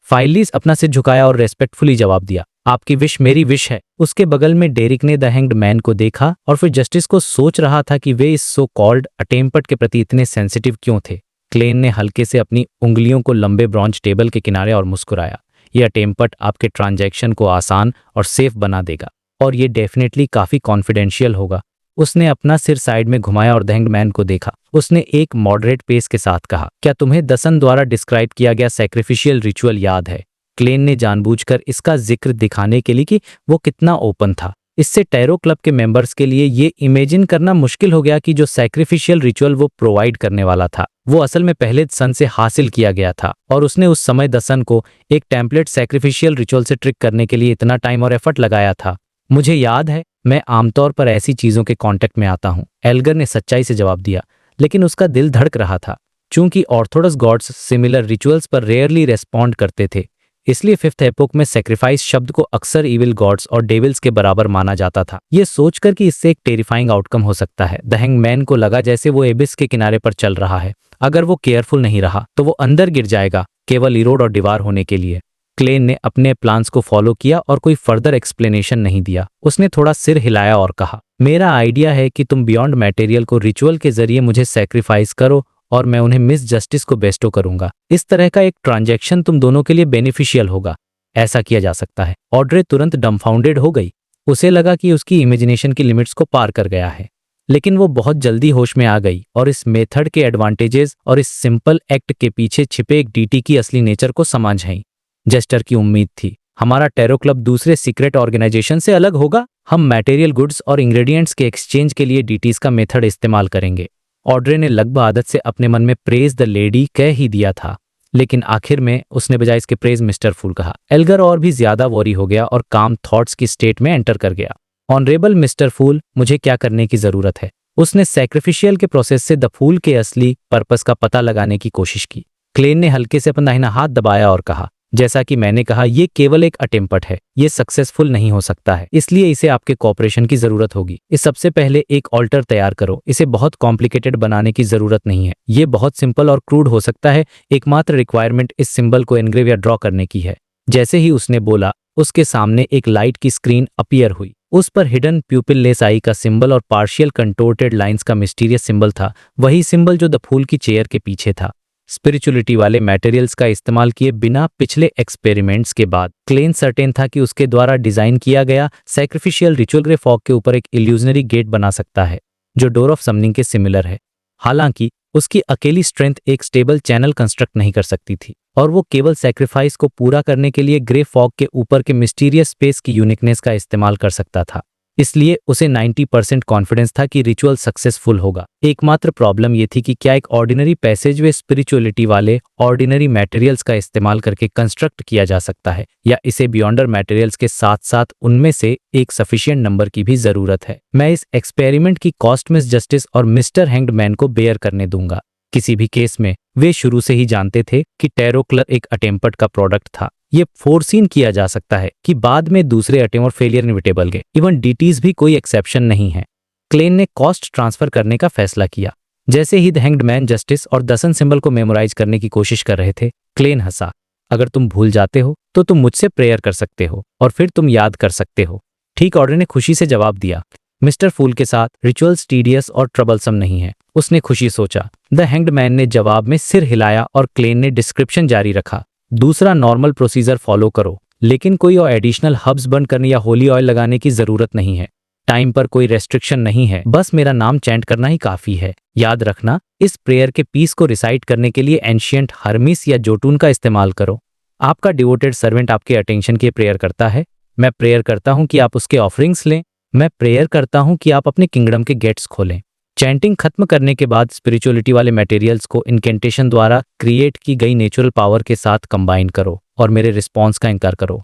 फाइलिस अपना सिर झुकाया और रेस्पेक्टफुली जवाब दिया, आपकी विश मेरी विश है। उसके बगल में डेरिक ने द हैंग्ड मैन को देखा और फिर जस्टिस को सोच रहा था कि वे इस सो कॉल्ड अटेम्पट के प्रति इतने सेंसिटिव क्यों थे। क्लेन ने हल्के से अपनी उंगलियों को लंबे ब्रॉन्ज टेबल के किनारे और मुस्कुराया। यह अटेम्पट आपके ट्रांजैक्शन को आसान और सेफ बना देगा, और ये डेफिनेटली काफी कॉन्फिडेंशियल होगा। उसने अपना सिर साइड में घुमाया और द हैंग्ड मैन को देखा। उसने एक मॉडरेट पेस के साथ कहा, क्या तुम्हें दसन द्वारा डिस्क्राइब किया गया सैक्रिफिशियल रिचुअल याद है? क्लेन ने जानबूझकर इसका जिक्र दिखाने के लिए कि वो कितना ओपन था। इससे टैरो क्लब के मेंबर्स के लिए ये इमेजिन करना मुश्किल हो गया कि जो सैक्रिफिशियल रिचुअल वो प्रोवाइड करने वाला था वो असल में पहले सन से हासिल किया गया था, और उसने उस समय दसन को एक टेम्पलेट सैक्रिफिशियल रिचुअल से ट्रिक करने के लिए इतना टाइम और एफर्ट लगाया था। मुझे याद है, मैं आमतौर पर ऐसी चीजों के कांटेक्ट में आता हूँ, एल्गर ने सच्चाई से जवाब दिया, लेकिन उसका दिल धड़क रहा था। चूंकि ऑर्थोडॉक्स गॉड्स सिमिलर रिचुअल्स पर रेयरली रेस्पॉन्ड करते थे, इसलिए फिफ्थ एपोक में सेक्रीफाइस शब्द को अक्सर इविल गॉड्स और डेविल्स के बराबर माना जाता था। यह सोचकर कि इससे एक टेरिफाइंग आउटकम हो सकता है, द हैंग्ड मैन को लगा जैसे वो एबिस के किनारे पर चल रहा है। अगर वो केयरफुल नहीं रहा तो वो अंदर गिर जाएगा, केवल इरोड और दीवार होने के लिए। क्लेन ने अपने प्लान्स को फॉलो किया और कोई फर्दर एक्सप्लेनेशन नहीं दिया। उसने थोड़ा सिर हिलाया और कहा, मेरा आइडिया है कि तुम बियॉन्ड मटेरियल को रिचुअल के जरिए मुझे सेक्रीफाइस करो और मैं उन्हें मिस जस्टिस को बेस्टो करूंगा। इस तरह का एक ट्रांजैक्शन तुम दोनों के लिए बेनिफिशियल होगा। ऐसा किया जा सकता है। ऑड्रे तुरंत डम्फाउंडेड हो गई। उसे लगा कि उसकी इमेजिनेशन की लिमिट्स को पार कर गया है, लेकिन वो बहुत जल्दी होश में आ गई और इस मेथड के एडवांटेजेस और इस सिंपल एक्ट के पीछे छिपे एक डीटी की असली नेचर को समझ आई। जेस्टर की उम्मीद थी, हमारा टैरो क्लब दूसरे सीक्रेट ऑर्गेनाइजेशन से अलग होगा। हम मटेरियल गुड्स और इंग्रेडिएंट्स के एक्सचेंज के लिए डीटीज का मेथड इस्तेमाल करेंगे। ऑड्रे ने लगभग आदत से अपने मन में प्रेज द लेडी कह ही दिया था, लेकिन आखिर में उसने बजाय इसके प्रेज मिस्टर फूल कहा। एल्गर और भी ज्यादा वॉरी हो गया और काम थॉट्स की स्टेट में एंटर कर गया। ऑनरेबल मिस्टर फूल, मुझे क्या करने की जरूरत है? उसने सैक्रिफिशियल के प्रोसेस से द फूल के असली पर्पस का पता लगाने की कोशिश की। क्लेन ने हल्के से अपना दाहिना हाथ दबाया और कहा, जैसा कि मैंने कहा, ये केवल एक अटेम्पट है। ये सक्सेसफुल नहीं हो सकता है, इसलिए इसे आपके कोऑपरेशन की जरूरत होगी। इस सबसे पहले एक ऑल्टर तैयार करो। इसे बहुत कॉम्प्लिकेटेड बनाने की जरूरत नहीं है। ये बहुत सिंपल और क्रूड हो सकता है। एकमात्र रिक्वायरमेंट इस सिंबल को एनग्रेव या ड्रॉ करने की है। जैसे ही उसने बोला, उसके सामने एक लाइट की स्क्रीन अपीयर हुई। उस पर हिडन प्यूपिल लेस आई का सिंबल और पार्शियल कंटोर्टेड लाइंस का मिस्टीरियस सिंबल था, वही सिंबल जो द फूल की चेयर के पीछे था। स्पिरिचुअलिटी वाले मटेरियल्स का इस्तेमाल किए बिना पिछले एक्सपेरिमेंट्स के बाद क्लेन सर्टेन था कि उसके द्वारा डिजाइन किया गया सैक्रिफिशियल रिचुअल ग्रे फॉग के ऊपर एक इल्यूजनरी गेट बना सकता है जो डोर ऑफ समनिंग के सिमिलर है। हालांकि उसकी अकेली स्ट्रेंथ एक स्टेबल चैनल कंस्ट्रक्ट नहीं कर सकती थी, और वो केवल सैक्रिफाइस को पूरा करने के लिए ग्रे फॉग के ऊपर के मिस्टीरियस स्पेस की यूनिकनेस का इस्तेमाल कर सकता था। इसलिए उसे 90% कॉन्फिडेंस था कि रिचुअल सक्सेसफुल होगा। एकमात्र प्रॉब्लम ये थी कि क्या एक ऑर्डिनरी पैसेज वे स्पिरिचुअलिटी वाले ऑर्डिनरी मटेरियल्स का इस्तेमाल करके कंस्ट्रक्ट किया जा सकता है, या इसे बियॉन्डर मटेरियल्स के साथ साथ उनमें से एक सफिशिएंट नंबर की भी जरूरत है। मैं इस एक्सपेरिमेंट की कॉस्ट मिस जस्टिस और मिस्टर हैंग्ड मैन को बेयर करने दूंगा। किसी भी केस में वे शुरू से ही जानते थे कि टैरो क्लर एक अटेम्प्ट का प्रोडक्ट था। ये फोरसीन किया जा सकता है कि बाद में दूसरे अटेम्प्ट और फेलियर इनविटेबल गए। इवन डीटीज भी कोई एक्सेप्शन नहीं है। क्लेन ने कॉस्ट ट्रांसफर करने का फैसला किया। जैसे ही द हैंग्ड मैन जस्टिस और दसन सिंबल को मेमोराइज करने की कोशिश कर रहे थे, क्लेन हंसा। अगर तुम भूल जाते हो तो तुम मुझसे प्रेयर कर सकते हो और फिर तुम याद कर सकते हो। ठीक, ऑर्डर ने खुशी से जवाब दिया। मिस्टर फूल के साथ रिचुअल्स टीडियस और ट्रबलसम नहीं है, उसने खुशी सोचा। द हैंग्ड मैन ने जवाब में सिर हिलाया और क्लेन ने डिस्क्रिप्शन जारी रखा। दूसरा नॉर्मल प्रोसीजर फॉलो करो, लेकिन कोई और एडिशनल हब्स बर्न करने या होली ऑयल लगाने की जरूरत नहीं है। टाइम पर कोई रेस्ट्रिक्शन नहीं है, बस मेरा नाम चैंट करना ही काफी है। याद रखना, इस प्रेयर के पीस को रिसाइट करने के लिए एंशियंट हर्मिस या जोटून का इस्तेमाल करो। आपका डिवोटेड सर्वेंट आपके अटेंशन के प्रेयर करता है। मैं प्रेयर करता हूं कि आप उसके ऑफरिंग्स लें। मैं प्रेयर करता हूं कि आप अपने किंगडम के गेट्स खोलें। चैंटिंग खत्म करने के बाद स्पिरिचुअलिटी वाले मटेरियल्स को इनकेंटेशन द्वारा क्रिएट की गई नेचुरल पावर के साथ कंबाइन करो और मेरे रिस्पॉन्स का इनकार करो।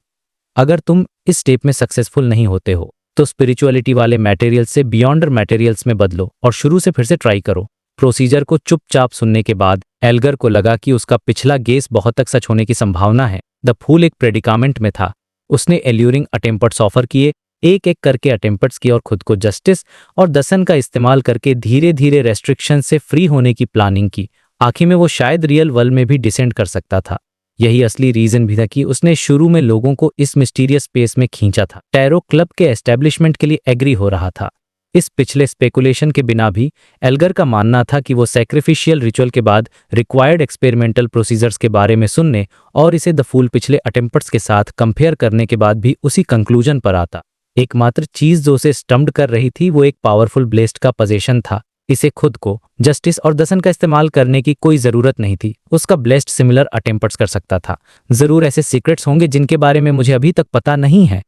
अगर तुम इस स्टेप में सक्सेसफुल नहीं होते हो तो स्पिरिचुअलिटी वाले मटेरियल्स से बियॉन्डर मटेरियल्स में बदलो और शुरू से फिर से ट्राई करो। प्रोसीजर को चुपचाप सुनने के बाद एल्गर को लगा कि उसका पिछला गेस बहुत तक सच होने की संभावना है। द फूल एक प्रेडिकामेंट में था। उसने एल्यूरिंग अटेम्प्ट्स ऑफर किए, एक एक करके अटेम्प्ट्स की, और खुद को जस्टिस और दसन का इस्तेमाल करके धीरे धीरे रेस्ट्रिक्शन से फ्री होने की प्लानिंग की। आखिर में वो शायद रियल वर्ल्ड में भी डिसेंड कर सकता था। यही असली रीजन भी था कि उसने शुरू में लोगों को इस मिस्टीरियस स्पेस में खींचा था। टैरो क्लब के एस्टेब्लिशमेंट के लिए एग्री हो रहा था। इस पिछले स्पेकुलेशन के बिना भी एल्गर का मानना था कि वो सैक्रिफिशियल रिचुअल के बाद रिक्वायर्ड एक्सपेरिमेंटल प्रोसीजर्स के बारे में सुनने और इसे द फूल पिछले अटेम्प्ट्स के साथ कंपेयर करने के बाद भी उसी कंक्लूजन पर आता। एकमात्र चीज जो उसे स्टम्प्ड कर रही थी वो एक पावरफुल ब्लेस्ट का पोजीशन था। इसे खुद को, जस्टिस और दसन का इस्तेमाल करने की कोई जरूरत नहीं थी। उसका ब्लेस्ट सिमिलर अटेम्प्ट्स कर सकता था। जरूर ऐसे सीक्रेट्स होंगे जिनके बारे में मुझे अभी तक पता नहीं है।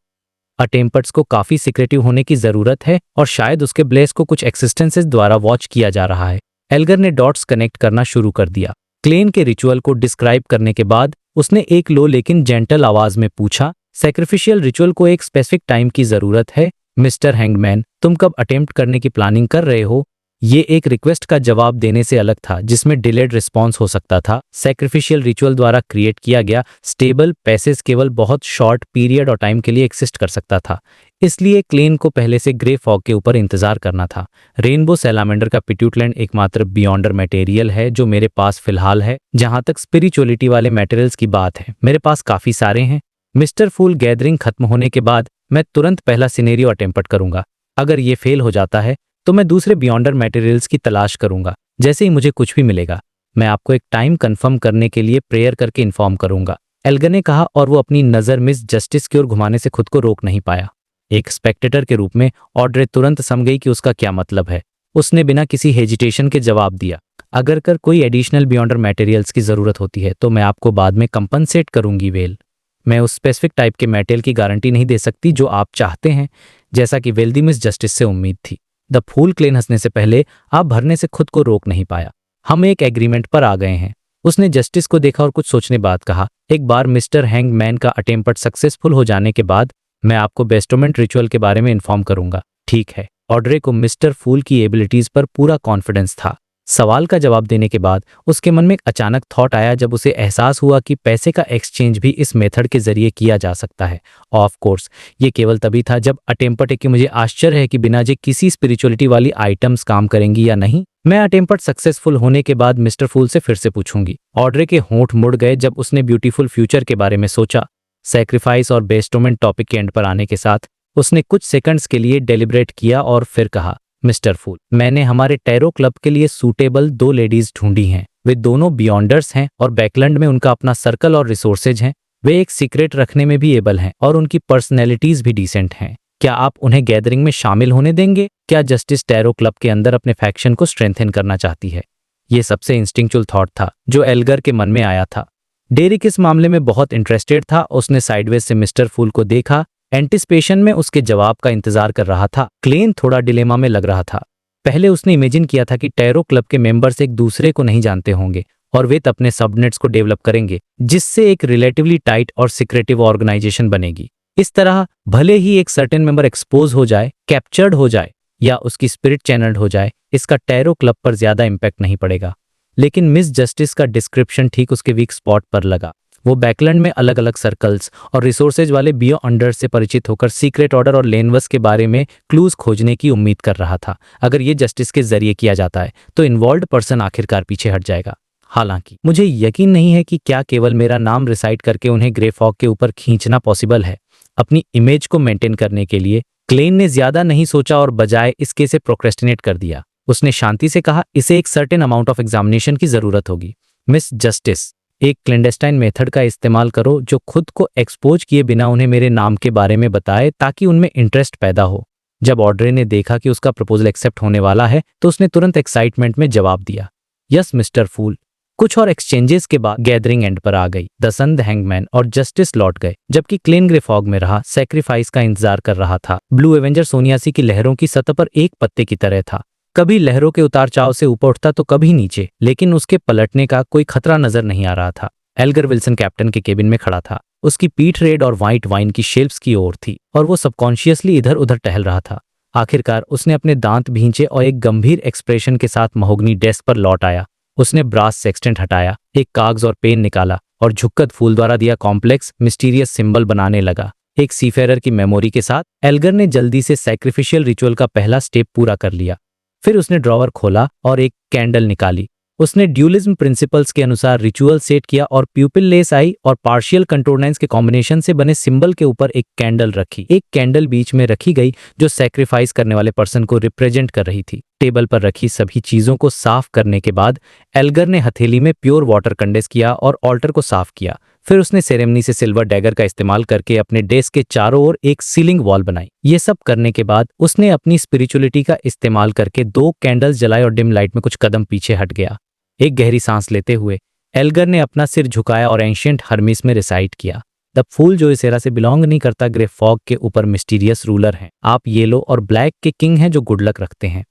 अटेम्प्ट्स को काफी सिक्रेटिव होने की जरूरत है और शायद उसके ब्लेस्ट को कुछ एक्सिस्टेंसेस द्वारा वॉच किया जा रहा है। एल्गर ने डॉट्स कनेक्ट करना शुरू कर दिया। क्लेन के रिचुअल को डिस्क्राइब करने के बाद उसने एक लो लेकिन जेंटल आवाज में पूछा, सैक्रिफिशियल रिचुअल को एक स्पेसिफिक टाइम की जरूरत है। मिस्टर हैंगमैन, तुम कब अटेम्प्ट करने की प्लानिंग कर रहे हो? ये एक रिक्वेस्ट का जवाब देने से अलग था जिसमें डिलेड रिस्पॉन्स हो सकता था। सैक्रिफिशियल रिचुअल द्वारा क्रिएट किया गया स्टेबल पैसेज केवल बहुत शॉर्ट पीरियड और टाइम के लिए एक्सिस्ट कर सकता था। इसलिए क्लेन को पहले से ग्रे फॉग के ऊपर इंतजार करना था। रेनबो सैलामेंडर का पिट्यूटलैंड एकमात्र बियॉन्डर मटेरियल है जो मेरे पास फिलहाल है। जहां तक स्पिरिचुअलिटी वाले मटेरियल्स की बात है, मेरे पास काफी सारे हैं। मिस्टर फूल, गैदरिंग खत्म होने के बाद मैं तुरंत पहला सिनेरियो अटेम्प्ट करूंगा। अगर ये फेल हो जाता है तो मैं दूसरे बियॉन्डर मटेरियल्स की तलाश करूंगा। जैसे ही मुझे कुछ भी मिलेगा मैं आपको एक टाइम कंफर्म करने के लिए प्रेयर करके इन्फॉर्म करूंगा, एल्गर ने कहा, और वो अपनी नजर मिस जस्टिस की ओर घुमाने से खुद को रोक नहीं पाया। एक स्पेक्टेटर के रूप में ऑड्रे तुरंत समझ गई कि उसका क्या मतलब है। उसने बिना किसी हेजिटेशन के जवाब दिया, अगर कर कोई एडिशनल बियॉन्डर मटेरियल्स की जरूरत होती है तो मैं आपको बाद में कंपनसेट करूंगी वेल। मैं उस स्पेसिफिक टाइप के मेटेरियल की गारंटी नहीं दे सकती जो आप चाहते हैं, जैसा कि वेल्दी मिस जस्टिस से उम्मीद थी। द फूल, क्लेन हंसने से पहले आप भरने से खुद को रोक नहीं पाया। हम एक एग्रीमेंट पर आ गए हैं। उसने जस्टिस को देखा और कुछ सोचने बाद कहा, एक बार मिस्टर हैंगमैन का अटेम्प्ट सक्सेसफुल हो जाने के बाद मैं आपको बेस्टोमेंट रिचुअल के बारे में इन्फॉर्म करूंगा। ठीक है। ऑड्रे को मिस्टर फूल की एबिलिटीज पर पूरा कॉन्फिडेंस था। सवाल का जवाब देने के बाद उसके मन में एक अचानक थॉट आया जब उसे एहसास हुआ कि पैसे का एक्सचेंज भी इस मेथड के जरिए किया जा सकता है। ऑफ कोर्स ये केवल तभी था जब अटेम्प्ट कि मुझे आश्चर्य है कि बिना जे किसी स्पिरिचुअलिटी वाली आइटम्स काम करेंगी या नहीं। मैं अटेम्प्ट सक्सेसफुल होने के बाद मिस्टर फूल से फिर से पूछूंगी। ऑड्रे के होंठ मुड़ गए जब उसने ब्यूटीफुल फ्यूचर के बारे में सोचा। सैक्रिफाइस और बेस्टोमेंट टॉपिक के एंड पर आने के साथ उसने कुछ सेकंड्स के लिए डेलिब्रेट किया और फिर कहा, मिस्टर फूल, मैंने हमारे टैरो क्लब के लिए सूटेबल 2 लेडीज ढूंढी हैं। वे दोनों बियॉन्डर्स हैं और बैकलैंड में उनका अपना सर्कल और रिसोर्सेज हैं। वे एक सीक्रेट रखने में भी एबल हैं और उनकी पर्सनैलिटीज भी डिसेंट हैं। क्या आप उन्हें गैदरिंग में शामिल होने देंगे? क्या जस्टिस टैरो क्लब के अंदर अपने फैक्शन को स्ट्रेंथन करना चाहती है? ये सबसे इंस्टिंक्चुअल थॉट था जो एल्गर के मन में आया था। डेरिक इस मामले में बहुत इंटरेस्टेड था। उसने साइडवेज से मिस्टर फूल को देखा एंटिसिपेशन में उसके जवाब का इंतजार कर रहा था। क्लेन थोड़ा डिलेमा में लग रहा था। पहले उसने इमेजिन किया था कि टैरो क्लब के मेंबर्स एक दूसरे को नहीं जानते होंगे और वे अपने सबनेट्स को डेवलप करेंगे, जिससे एक रिलेटिवली टाइट और सिक्रेटिव ऑर्गेनाइजेशन बनेगी। इस तरह भले ही एक सर्टेन मेंबर एक्सपोज हो जाए, कैप्चर्ड हो जाए या उसकी स्पिरिट चैनल्ड हो जाए, इसका टैरो क्लब पर ज्यादा इंपैक्ट नहीं पड़ेगा। लेकिन मिस जस्टिस का डिस्क्रिप्शन ठीक उसके वीक स्पॉट पर लगा। वो बैकलैंड में अलग अलग सर्कल्स और रिसोर्सेज वाले बियो अंडर से परिचित होकर सीक्रेट ऑर्डर और लेनवस के बारे में क्लूज खोजने की उम्मीद कर रहा था। अगर ये जस्टिस के जरिए किया जाता है तो इन्वॉल्व्ड पर्सन आखिरकार पीछे हट जाएगा। हालांकि मुझे यकीन नहीं है कि क्या केवल मेरा नाम रिसाइट करके उन्हें ग्रे फॉग के ऊपर खींचना पॉसिबल है। अपनी इमेज को मेंटेन करने के लिए क्लेन ने ज्यादा नहीं सोचा और बजाय इसके से प्रोक्रेस्टिनेट कर दिया। उसने शांति से कहा, इसे एक सर्टेन अमाउंट ऑफ एग्जामिनेशन की जरूरत होगी। मिस जस्टिस, एक क्लैंडस्टाइन मेथड का इस्तेमाल करो जो खुद को एक्सपोज किए बिना उन्हें मेरे नाम के बारे में बताए, ताकि उनमें इंटरेस्ट पैदा हो। जब ऑड्रे ने देखा कि उसका प्रपोजल एक्सेप्ट होने वाला है तो उसने तुरंत एक्साइटमेंट में जवाब दिया, यस मिस्टर फूल। कुछ और एक्सचेंजेस के बाद गैदरिंग एंड पर आ गई। द सन, द हैंगमैन और जस्टिस लौट गए, जबकि क्लेन ग्रे फॉग में रहा सैक्रिफाइस का इंतजार कर रहा था। ब्लू एवेंजर सोनियासी की लहरों की सतह पर एक पत्ते की तरह था। कभी लहरों के उतार चढ़ाव से ऊपर उठता तो कभी नीचे, लेकिन उसके पलटने का कोई खतरा नजर नहीं आ रहा था। एल्गर विल्सन कैप्टन के केबिन में खड़ा था। उसकी पीठ रेड और व्हाइट वाइन की शेल्फ्स की ओर थी और वो सबकॉन्शियसली इधर उधर टहल रहा था। आखिरकार उसने अपने दांत भींचे और एक गंभीर एक्सप्रेशन के साथ महोगनी डेस्क पर लौट आया। उसने ब्रास सेक्सटेंट हटाया, एक कागज और पेन निकाला और झुक्कत फूल द्वारा दिया कॉम्प्लेक्स मिस्टीरियस सिंबल बनाने लगा। एक सीफेरर की मेमोरी के साथ एल्गर ने जल्दी से सैक्रिफिशियल रिचुअल का पहला स्टेप पूरा कर लिया। फिर उसने ड्रॉवर खोला और एक कैंडल निकाली। उसने ड्यूलिज्म प्रिंसिपल्स के अनुसार रिचुअल सेट किया और प्यूपिल लेस आई और पार्शियल कंटोरनेंस के कॉम्बिनेशन से बने सिंबल के ऊपर एक कैंडल रखी। एक कैंडल बीच में रखी गई जो सैक्रिफाइस करने वाले पर्सन को रिप्रेजेंट कर रही थी। टेबल पर रखी सभी चीजों को साफ करने के बाद एल्गर ने हथेली में प्योर वाटर कंडेंस किया और ऑल्टर को साफ किया। फिर उसने सेरेमनी से सिल्वर डैगर का इस्तेमाल करके अपने डेस्क के चारों ओर एक सीलिंग वॉल बनाई। ये सब करने के बाद उसने अपनी स्पिरिचुअलिटी का इस्तेमाल करके 2 कैंडल्स जलाए और डिम लाइट में कुछ कदम पीछे हट गया। एक गहरी सांस लेते हुए एल्गर ने अपना सिर झुकाया और एंशिएंट हर्मिस में रिसाइट किया, द फूल जो इस एरा से बिलोंग नहीं करता ग्रे फॉग के ऊपर मिस्टीरियस रूलर हैं। आप येलो और ब्लैक के किंग हैं जो गुड लक रखते हैं।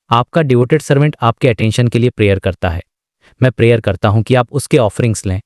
आपका डिवोटेड सर्वेंट आपके अटेंशन के लिए प्रेयर करता है। मैं प्रेयर करता हूं कि आप उसके ऑफरिंग्स लें।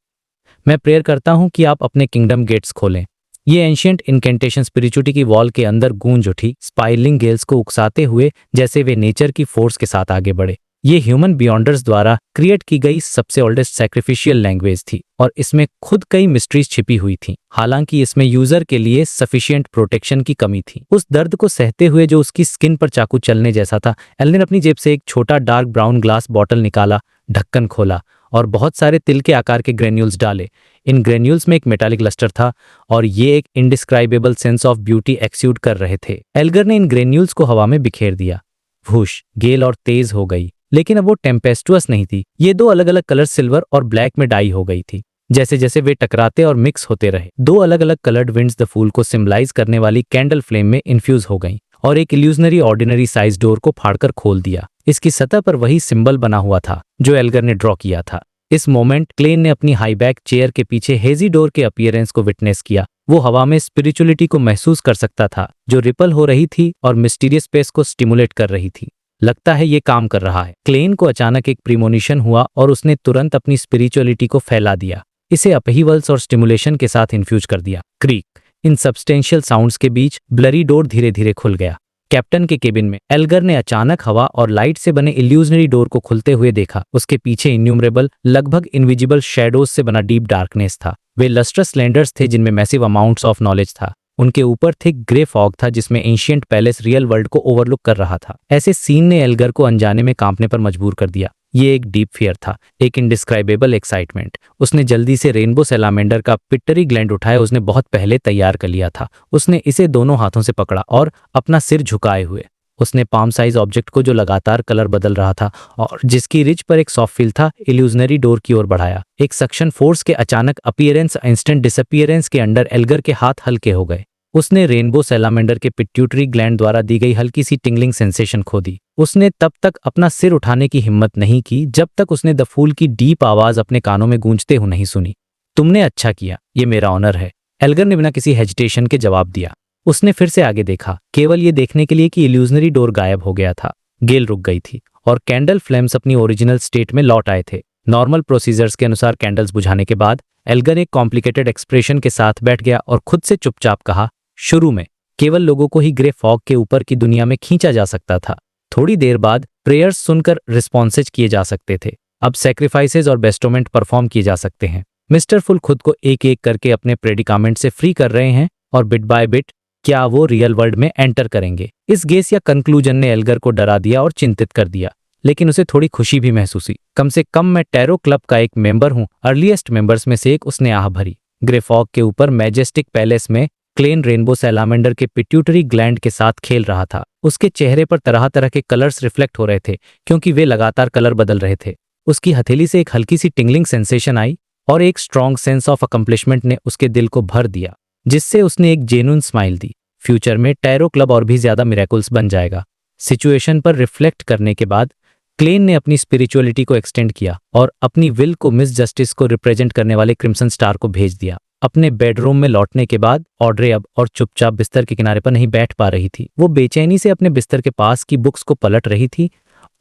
मैं प्रेयर करता हूं कि आप अपने किंगडम गेट्स खोलें। ये एंशिएंट इनकेंटेशन स्पिरिचुअलिटी की वॉल के अंदर गूंज उठी, स्पाइरलिंग गेल्स को उकसाते हुए जैसे वे नेचर की फोर्स के साथ आगे बढ़े। ये ह्यूमन बियॉन्डर्स द्वारा क्रिएट की गई सबसे ओल्डेस्ट सैक्रिफिशियल लैंग्वेज थी और इसमें खुद कई मिस्ट्रीज छिपी हुई थी। हालांकि इसमें यूजर के लिए सफिशिएंट प्रोटेक्शन की कमी थी। उस दर्द को सहते हुए जो उसकी स्किन पर चाकू चलने जैसा था, एल ने अपनी जेब से एक छोटा डार्क ब्राउन ग्लास बॉटल निकाला, ढक्कन खोला और बहुत सारे तिल के आकार के ग्रेन्यूल्स डाले। इन ग्रेन्यूल्स में एक मेटालिक लस्टर था और ये एक इंडिस्क्राइबेबल सेंस ऑफ ब्यूटी एक्सूड कर रहे थे। एल्गर ने इन ग्रेन्यूल्स को हवा में बिखेर दिया। वूश, गेल और तेज हो गई, लेकिन अब वो टेम्पेस्टुअस नहीं थी। ये 2 अलग अलग कलर सिल्वर और ब्लैक में डाई हो गई थी। जैसे जैसे वे टकराते और मिक्स होते रहे, 2 अलग अलग कलर्ड विंड्स द फूल को सिंबलाइज करने वाली कैंडल फ्लेम में इन्फ्यूज हो गईं और एक इल्यूजनरी ऑर्डिनरी साइज डोर को फाड़कर खोल दिया। इसकी सतह पर वही सिंबल बना हुआ था जो एल्गर ने ड्रॉ किया था। इस मोमेंट क्लेन ने अपनी हाई बैक चेयर के पीछे हेजी डोर के अपीयरेंस को विटनेस किया। वो हवा में स्पिरिचुअलिटी को महसूस कर सकता था जो रिपल हो रही थी और मिस्टीरियस स्पेस को स्टिमुलेट कर रही थी। लगता है ये काम कर रहा है। क्लेन को अचानक एक प्रीमोनिशन हुआ और उसने तुरंत अपनी स्पिरिचुअलिटी को फैला दिया, इसे अपहीवल्स और स्टिमुलेशन के साथ इन्फ्यूज कर दिया। क्रीक, इन सबस्टेंशियल साउंड्स के बीच ब्लरी डोर धीरे धीरे खुल गया। कैप्टन के केबिन में एल्गर ने अचानक हवा और लाइट से बने इल्यूजनरी डोर को खुलते हुए देखा। उसके पीछे इन्यूमरेबल, लगभग इनविजिबल शैडोज से बना डीप डार्कनेस था। वे लस्ट्रस लैंडर्स थे जिनमें मैसिव अमाउंट्स ऑफ नॉलेज था। उनके ऊपर थिक ग्रे फॉग था जिसमें एंशिएंट पैलेस रियल वर्ल्ड को ओवरलुक कर रहा था। ऐसे सीन ने एल्गर को अनजाने में कांपने पर मजबूर कर दिया। ये एक डीप फियर था, एक इंडिस्क्राइबेबल एक्साइटमेंट। उसने जल्दी से रेनबो सैलामेंडर का पिट्टरी ग्लैंड उठाया। उसने बहुत पहले तैयार कर लिया था। उसने इसे दोनों हाथों से पकड़ा और अपना सिर झुकाए हुए उसने पाम साइज ऑब्जेक्ट को जो लगातार कलर बदल रहा था और जिसकी रिच पर एक सॉफ्ट फील था, इल्यूजनरी डोर की ओर बढ़ाया। एक सक्शन फोर्स के अचानक अपीयरेंस, इंस्टेंट डिसअपीयरेंस के अंडर एल्गर के हाथ हल्के हो गए। उसने रेनबो सैलामेंडर के पिट्यूटरी ग्लैंड द्वारा दी गई हल्की सी टिंगलिंग सेंसेशन खो दी। उसने तब तक अपना सिर उठाने की हिम्मत नहीं की जब तक उसने द फूल की डीप आवाज अपने कानों में गूंजते हुए नहीं सुनी। तुमने अच्छा किया, ये मेरा ऑनर है, एल्गर ने बिना किसी हेजिटेशन के जवाब दिया। उसने फिर से आगे देखा, केवल ये देखने के लिए कि इल्यूजनरी डोर गायब हो गया था। गेल रुक गई थी और कैंडल फ्लेम्स अपनी ओरिजिनल स्टेट में लौट आए थे। नॉर्मल प्रोसीजर्स के अनुसार कैंडल्स बुझाने के बाद एल्गर एक कॉम्प्लिकेटेड एक्सप्रेशन के साथ बैठ गया और खुद से चुपचाप कहा, शुरू में केवल लोगों को ही ग्रे फॉग के ऊपर की दुनिया में खींचा जा सकता था। थोड़ी देर बाद प्रेयर्स सुनकर रिस्पॉन्सेज किए जा सकते थे। अब सैक्रिफाइसेज और बेस्टोमेंट परफॉर्म किए जा सकते हैं। मिस्टर फुल खुद को एक एक करके अपने प्रेडिकामेंट से फ्री कर रहे हैं और बिट बाय बिट क्या वो रियल वर्ल्ड में एंटर करेंगे। इस गेस या कंक्लूजन ने एल्गर को डरा दिया और चिंतित कर दिया, लेकिन उसे थोड़ी खुशी भी महसूस हुई। कम से कम मैं टैरो क्लब का एक मेंबर हूँ, अर्लीस्ट मेंबर्स में से एक। उसने आह भरी। ग्रे फॉग के ऊपर मैजेस्टिक पैलेस में क्लेन रेनबो सैलामेंडर के पिट्यूटरी ग्लैंड के साथ खेल रहा था। उसके चेहरे पर तरह तरह के कलर्स रिफ्लेक्ट हो रहे थे क्योंकि वे लगातार कलर बदल रहे थे। उसकी हथेली से एक हल्की सी टिंगलिंग सेंसेशन आई और एक स्ट्रॉन्ग सेंस ऑफ अकम्प्लिशमेंट ने उसके दिल को भर दिया, जिससे उसने एक जेन्युइन स्माइल दी। फ्यूचर में टैरो क्लब और भी ज्यादा मिरेकल्स बन जाएगा। सिचुएशन पर रिफ्लेक्ट करने के बाद क्लेन ने अपनी स्पिरिचुअलिटी को एक्सटेंड किया और अपनी विल को मिस जस्टिस को रिप्रेजेंट करने वाले क्रिम्सन स्टार को भेज दिया। अपने बेडरूम में लौटने के बाद ऑड्रे अब और चुपचाप बिस्तर के किनारे पर नहीं बैठ पा रही थी। वो बेचैनी से अपने बिस्तर के पास की बुक्स को पलट रही थी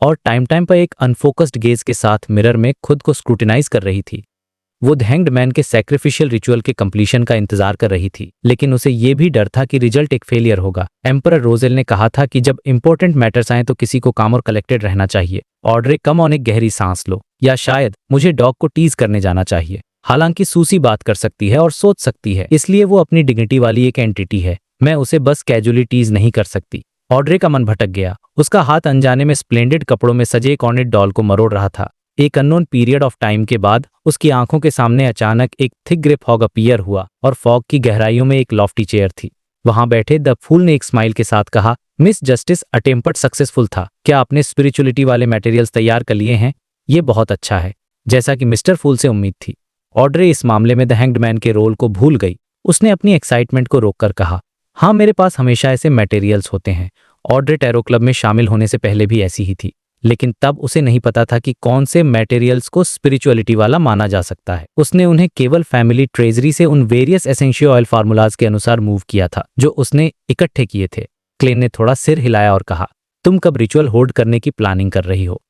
और टाइम टाइम पर एक अनफोकस्ड गेज के साथ मिरर में खुद को स्क्रूटिनाइज कर रही थी। वो द हैंग्ड मैन के सैक्रिफिशियल रिचुअल के कंप्लीशन का इंतजार कर रही थी, लेकिन उसे ये भी डर था कि रिजल्ट एक फेलियर होगा। एम्परर रोजेल ने कहा था कि जब इंपॉर्टेंट मैटर्स आए तो किसी को काम और कलेक्टेड रहना चाहिए। ऑड्रे, कम ऑन एक गहरी सांस लो, या शायद मुझे डॉग को टीज करने जाना चाहिए। हालांकि सूसी बात कर सकती है और सोच सकती है, इसलिए वो अपनी डिग्निटी वाली एक एंटिटी है। मैं उसे बस कैजुअली टीज नहीं कर सकती। ऑड्रे का मन भटक गया। उसका हाथ अनजाने में स्प्लेंडेड कपड़ों में सजे एक ऑर्नेट डॉल को मरोड़ रहा था। एक अननोन पीरियड ऑफ टाइम के बाद उसकी आंखों के सामने अचानक एक थिक ग्रे फॉग अपीयर हुआ और फॉग की गहराइयों में एक लॉफ्टी चेयर थी। वहां बैठे द फूल ने एक स्माइल के साथ कहा, मिस जस्टिस, अटेम्प्ट सक्सेसफुल था। क्या आपने स्पिरिचुअलिटी वाले मटेरियल्स तैयार कर लिए हैं? ये बहुत अच्छा है, जैसा कि मिस्टर फूल से उम्मीद थी। ऑड्रे इस मामले में द हैंग्ड मैन के रोल को भूल गई। उसने अपनी एक्साइटमेंट को रोककर कहा, हाँ, मेरे पास हमेशा ऐसे मटेरियल्स होते हैं। ऑड्रे टैरो क्लब में शामिल होने से पहले भी ऐसी ही थी, लेकिन तब उसे नहीं पता था कि कौन से मटेरियल्स को स्पिरिचुअलिटी वाला माना जा सकता है। उसने उन्हें केवल फैमिली ट्रेजरी से उन वेरियस एसेंशियल ऑयल फार्मूलाज के अनुसार मूव किया था जो उसने इकट्ठे किए थे। क्लेन ने थोड़ा सिर हिलाया और कहा, तुम कब रिचुअल होल्ड करने की प्लानिंग कर रही हो?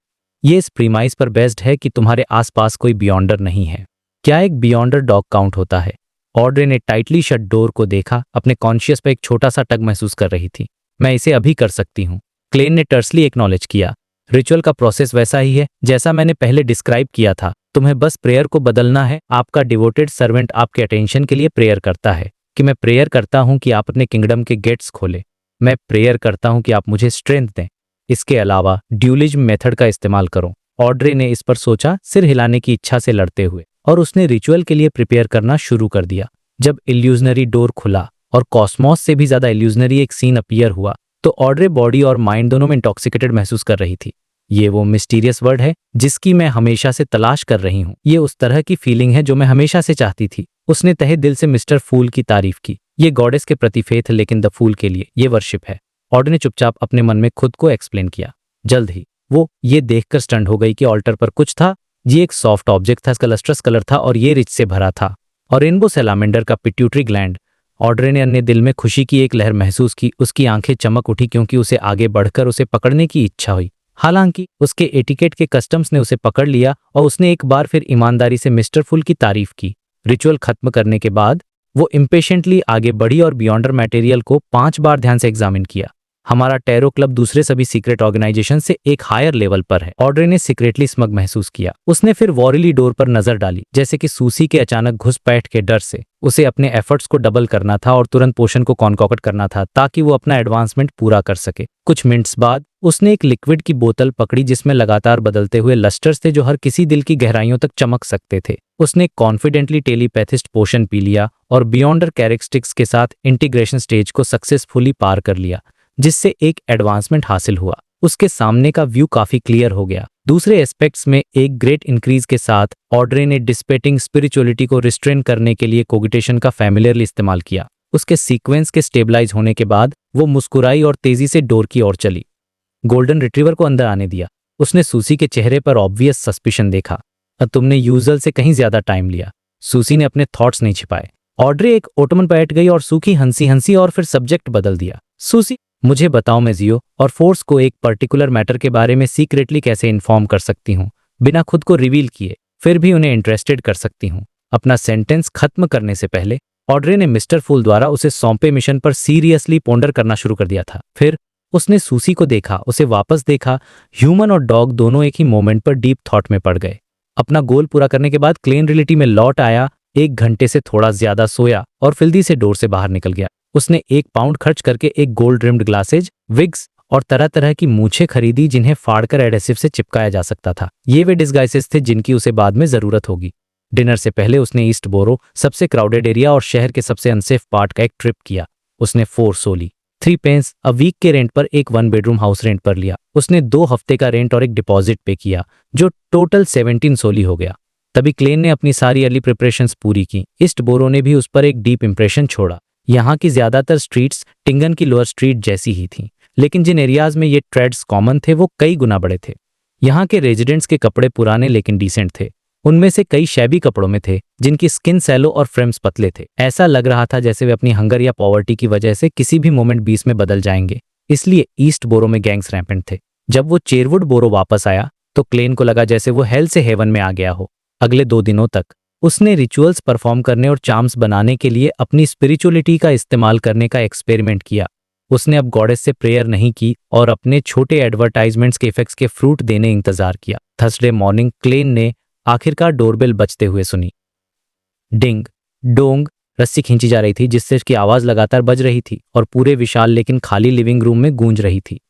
ये इस प्रीमाइस पर बेस्ड है कि तुम्हारे आसपास कोई बियॉन्डर नहीं है। क्या एक बियॉन्डर डॉग काउंट होता है? ऑड्रे ने टाइटली शट डोर को देखा। अपने कॉन्शियस पर एक छोटा सा टग महसूस कर रही थी। मैं इसे अभी कर सकती हूँ, क्लेन ने टर्सली एक्नॉलेज किया। रिचुअल का प्रोसेस वैसा ही है जैसा मैंने पहले डिस्क्राइब किया था। तुम्हें बस प्रेयर को बदलना है। आपका डिवोटेड सर्वेंट आपके अटेंशन के लिए प्रेयर करता है कि मैं प्रेयर करता हूं कि आप अपने किंगडम के गेट्स खोलें। मैं प्रेयर करता हूं कि आप मुझे स्ट्रेंथ दें। इसके अलावा ड्यूलिज्म मेथड का इस्तेमाल करो। ऑड्रे ने इस पर सोचा, सिर हिलाने की इच्छा से लड़ते हुए, और उसने रिचुअल के लिए प्रिपेयर करना शुरू कर दिया। जब इल्यूजनरी डोर खुला और कॉस्मोस से भी ज्यादा इल्यूजनरी एक सीन अपीयर हुआ तो ऑड्रे बॉडी और माइंड दोनों में इंटॉक्सिकेटेड महसूस कर रही थी। ये वो मिस्टीरियस वर्ड है जिसकी मैं हमेशा से तलाश कर रही हूँ। ये उस तरह की फीलिंग है जो मैं हमेशा से चाहती थी। उसने तहे दिल से मिस्टर फूल की तारीफ की। ये गॉडेस के प्रति फेथ है, लेकिन द फूल के लिए ये वर्शिप है। ऑड्रे ने चुपचाप अपने मन में खुद को एक्सप्लेन किया। जल्द ही वो ये देखकर स्टंट हो गई कि ऑल्टर पर कुछ था। ये एक सॉफ्ट ऑब्जेक्ट था, इसका लस्ट्रस कलर था और ये रिच से भरा था, और रेनबो सैलामेंडर का पिट्यूटरी ग्लैंड। ऑड्रे ने अन्य दिल में खुशी की एक लहर महसूस की। उसकी आंखें चमक उठी क्योंकि उसे आगे बढ़कर उसे पकड़ने की इच्छा हुई। हालांकि उसके एटिकेट के कस्टम्स ने उसे पकड़ लिया और उसने एक बार फिर ईमानदारी से मिस्टर फुल की तारीफ की। रिचुअल खत्म करने के बाद वो इम्पेशेंटली आगे बढ़ी और बियॉन्डर मटेरियल को 5 बार ध्यान से एग्जामिन किया। हमारा टैरो क्लब दूसरे सभी सीक्रेट ऑर्गेनाइजेशन से एक हायर लेवल पर है। ऑड्रे ने सीक्रेटली स्मग महसूस किया। उसने फिर वॉरिली डोर पर नजर डाली, जैसे कि सूसी के अचानक घुसपैठ के डर से उसे अपने एफर्ट्स को डबल करना था और तुरंत पोशन को कॉन्कॉक्ट करना था ताकि वो अपना एडवांसमेंट पूरा कर सके। कुछ मिनट्स बाद उसने एक लिक्विड की बोतल पकड़ी जिसमें लगातार बदलते हुए लस्टर्स थे जो हर किसी दिल की गहराइयों तक चमक सकते थे। उसने कॉन्फिडेंटली टेलीपैथिस्ट पोशन पी लिया और बियॉन्डर कैरेक्टरिस्टिक्स के साथ इंटीग्रेशन स्टेज को सक्सेसफुली पार कर लिया, जिससे एक एडवांसमेंट हासिल हुआ। उसके सामने का व्यू काफी क्लियर हो गया। दूसरे एस्पेक्ट्स में एक ग्रेट इंक्रीज के साथ ऑड्रे ने डिस्पेटिंग स्पिरिचुअलिटी को रिस्ट्रेन करने के लिए कोगिटेशन का फैमिलियरली इस्तेमाल किया। उसके सीक्वेंस के स्टेबलाइज होने के बाद वो मुस्कुराई और तेजी से डोर की ओर चली। गोल्डन रिट्रीवर को अंदर आने दिया। उसने सूसी के चेहरे पर ऑब्वियस सस्पिशन देखा। अब तुमने यूजुअल से कहीं ज्यादा टाइम लिया। सूसी ने अपने थॉट्स नहीं छिपाए। ऑड्रे एक ओटमन पर बैठ गई और सूखी हंसी हंसी और फिर सब्जेक्ट बदल दिया। सूसी, मुझे बताओ, मैं जियो और फोर्स को एक पर्टिकुलर मैटर के बारे में सीक्रेटली कैसे इन्फॉर्म कर सकती हूँ बिना खुद को रिवील किए, फिर भी उन्हें इंटरेस्टेड कर सकती हूँ। अपना सेंटेंस खत्म करने से पहले ऑड्रे ने मिस्टर फूल द्वारा उसे सौंपे मिशन पर सीरियसली पोंडर करना शुरू कर दिया था। फिर उसने सूसी को देखा, उसे वापस देखा। ह्यूमन और डॉग दोनों एक ही मोमेंट पर डीप थॉट में पड़ गए। अपना गोल पूरा करने के बाद क्लेन रियलिटी में लौट आया, 1 घंटे से थोड़ा ज्यादा सोया और फिल्दी से डोर से बाहर निकल गया। उसने 1 पाउंड खर्च करके एक गोल्ड रिम्ड ग्लासेज, विग्स और तरह तरह की मूछें खरीदी जिन्हें फाड़कर एडेसिव से चिपकाया जा सकता था। ये वे डिस्गाइसेस थे जिनकी उसे बाद में जरूरत होगी। डिनर से पहले उसने ईस्ट बोरो, सबसे क्राउडेड एरिया और शहर के सबसे अनसेफ पार्ट का एक ट्रिप किया। उसने 4 सोली 3 पेंस अ वीक के रेंट पर एक 1 बेडरूम हाउस रेंट पर लिया। उसने 2 हफ्ते का रेंट और एक डिपॉजिट पे किया, जो टोटल 17 सोली हो गया। तभी क्लेन ने अपनी सारी अर्ली प्रिपरेशंस पूरी की। ईस्ट बोरो ने भी उस पर एक डीप इंप्रेशन छोड़ा। यहाँ की ज्यादातर स्ट्रीट्स टिंगन की लोअर स्ट्रीट जैसी ही थीं, लेकिन जिन एरियाज में ये ट्रेड्स कॉमन थे वो कई गुना बड़े थे। यहाँ के रेजिडेंट्स के कपड़े पुराने लेकिन डिसेंट थे। उनमें से कई शैबी कपड़ों में थे जिनकी स्किन सैलो और फ्रेम्स पतले थे। ऐसा लग रहा था जैसे वे अपनी हंगर या पॉवर्टी की वजह से किसी भी मोमेंट बीच में बदल जाएंगे। इसलिए ईस्ट बोरो में गैंग्स रैंपेंट थे। जब वो चेरवुड बोरो वापस आया तो क्लेन को लगा जैसे वो हेल से हेवन में आ गया हो। अगले 2 दिनों तक उसने रिचुअल्स परफॉर्म करने और चार्म्स बनाने के लिए अपनी स्पिरिचुअलिटी का इस्तेमाल करने का एक्सपेरिमेंट किया। उसने अब गॉडेस से प्रेयर नहीं की और अपने छोटे एडवर्टाइजमेंट्स के इफेक्ट्स के फ्रूट देने इंतजार किया। थर्सडे मॉर्निंग क्लेन ने आखिरकार डोरबेल बजते हुए सुनी। डिंग डोंग, रस्सी खींची जा रही थी जिससे उसकी आवाज लगातार बज रही थी और पूरे विशाल लेकिन खाली लिविंग रूम में गूंज रही थी।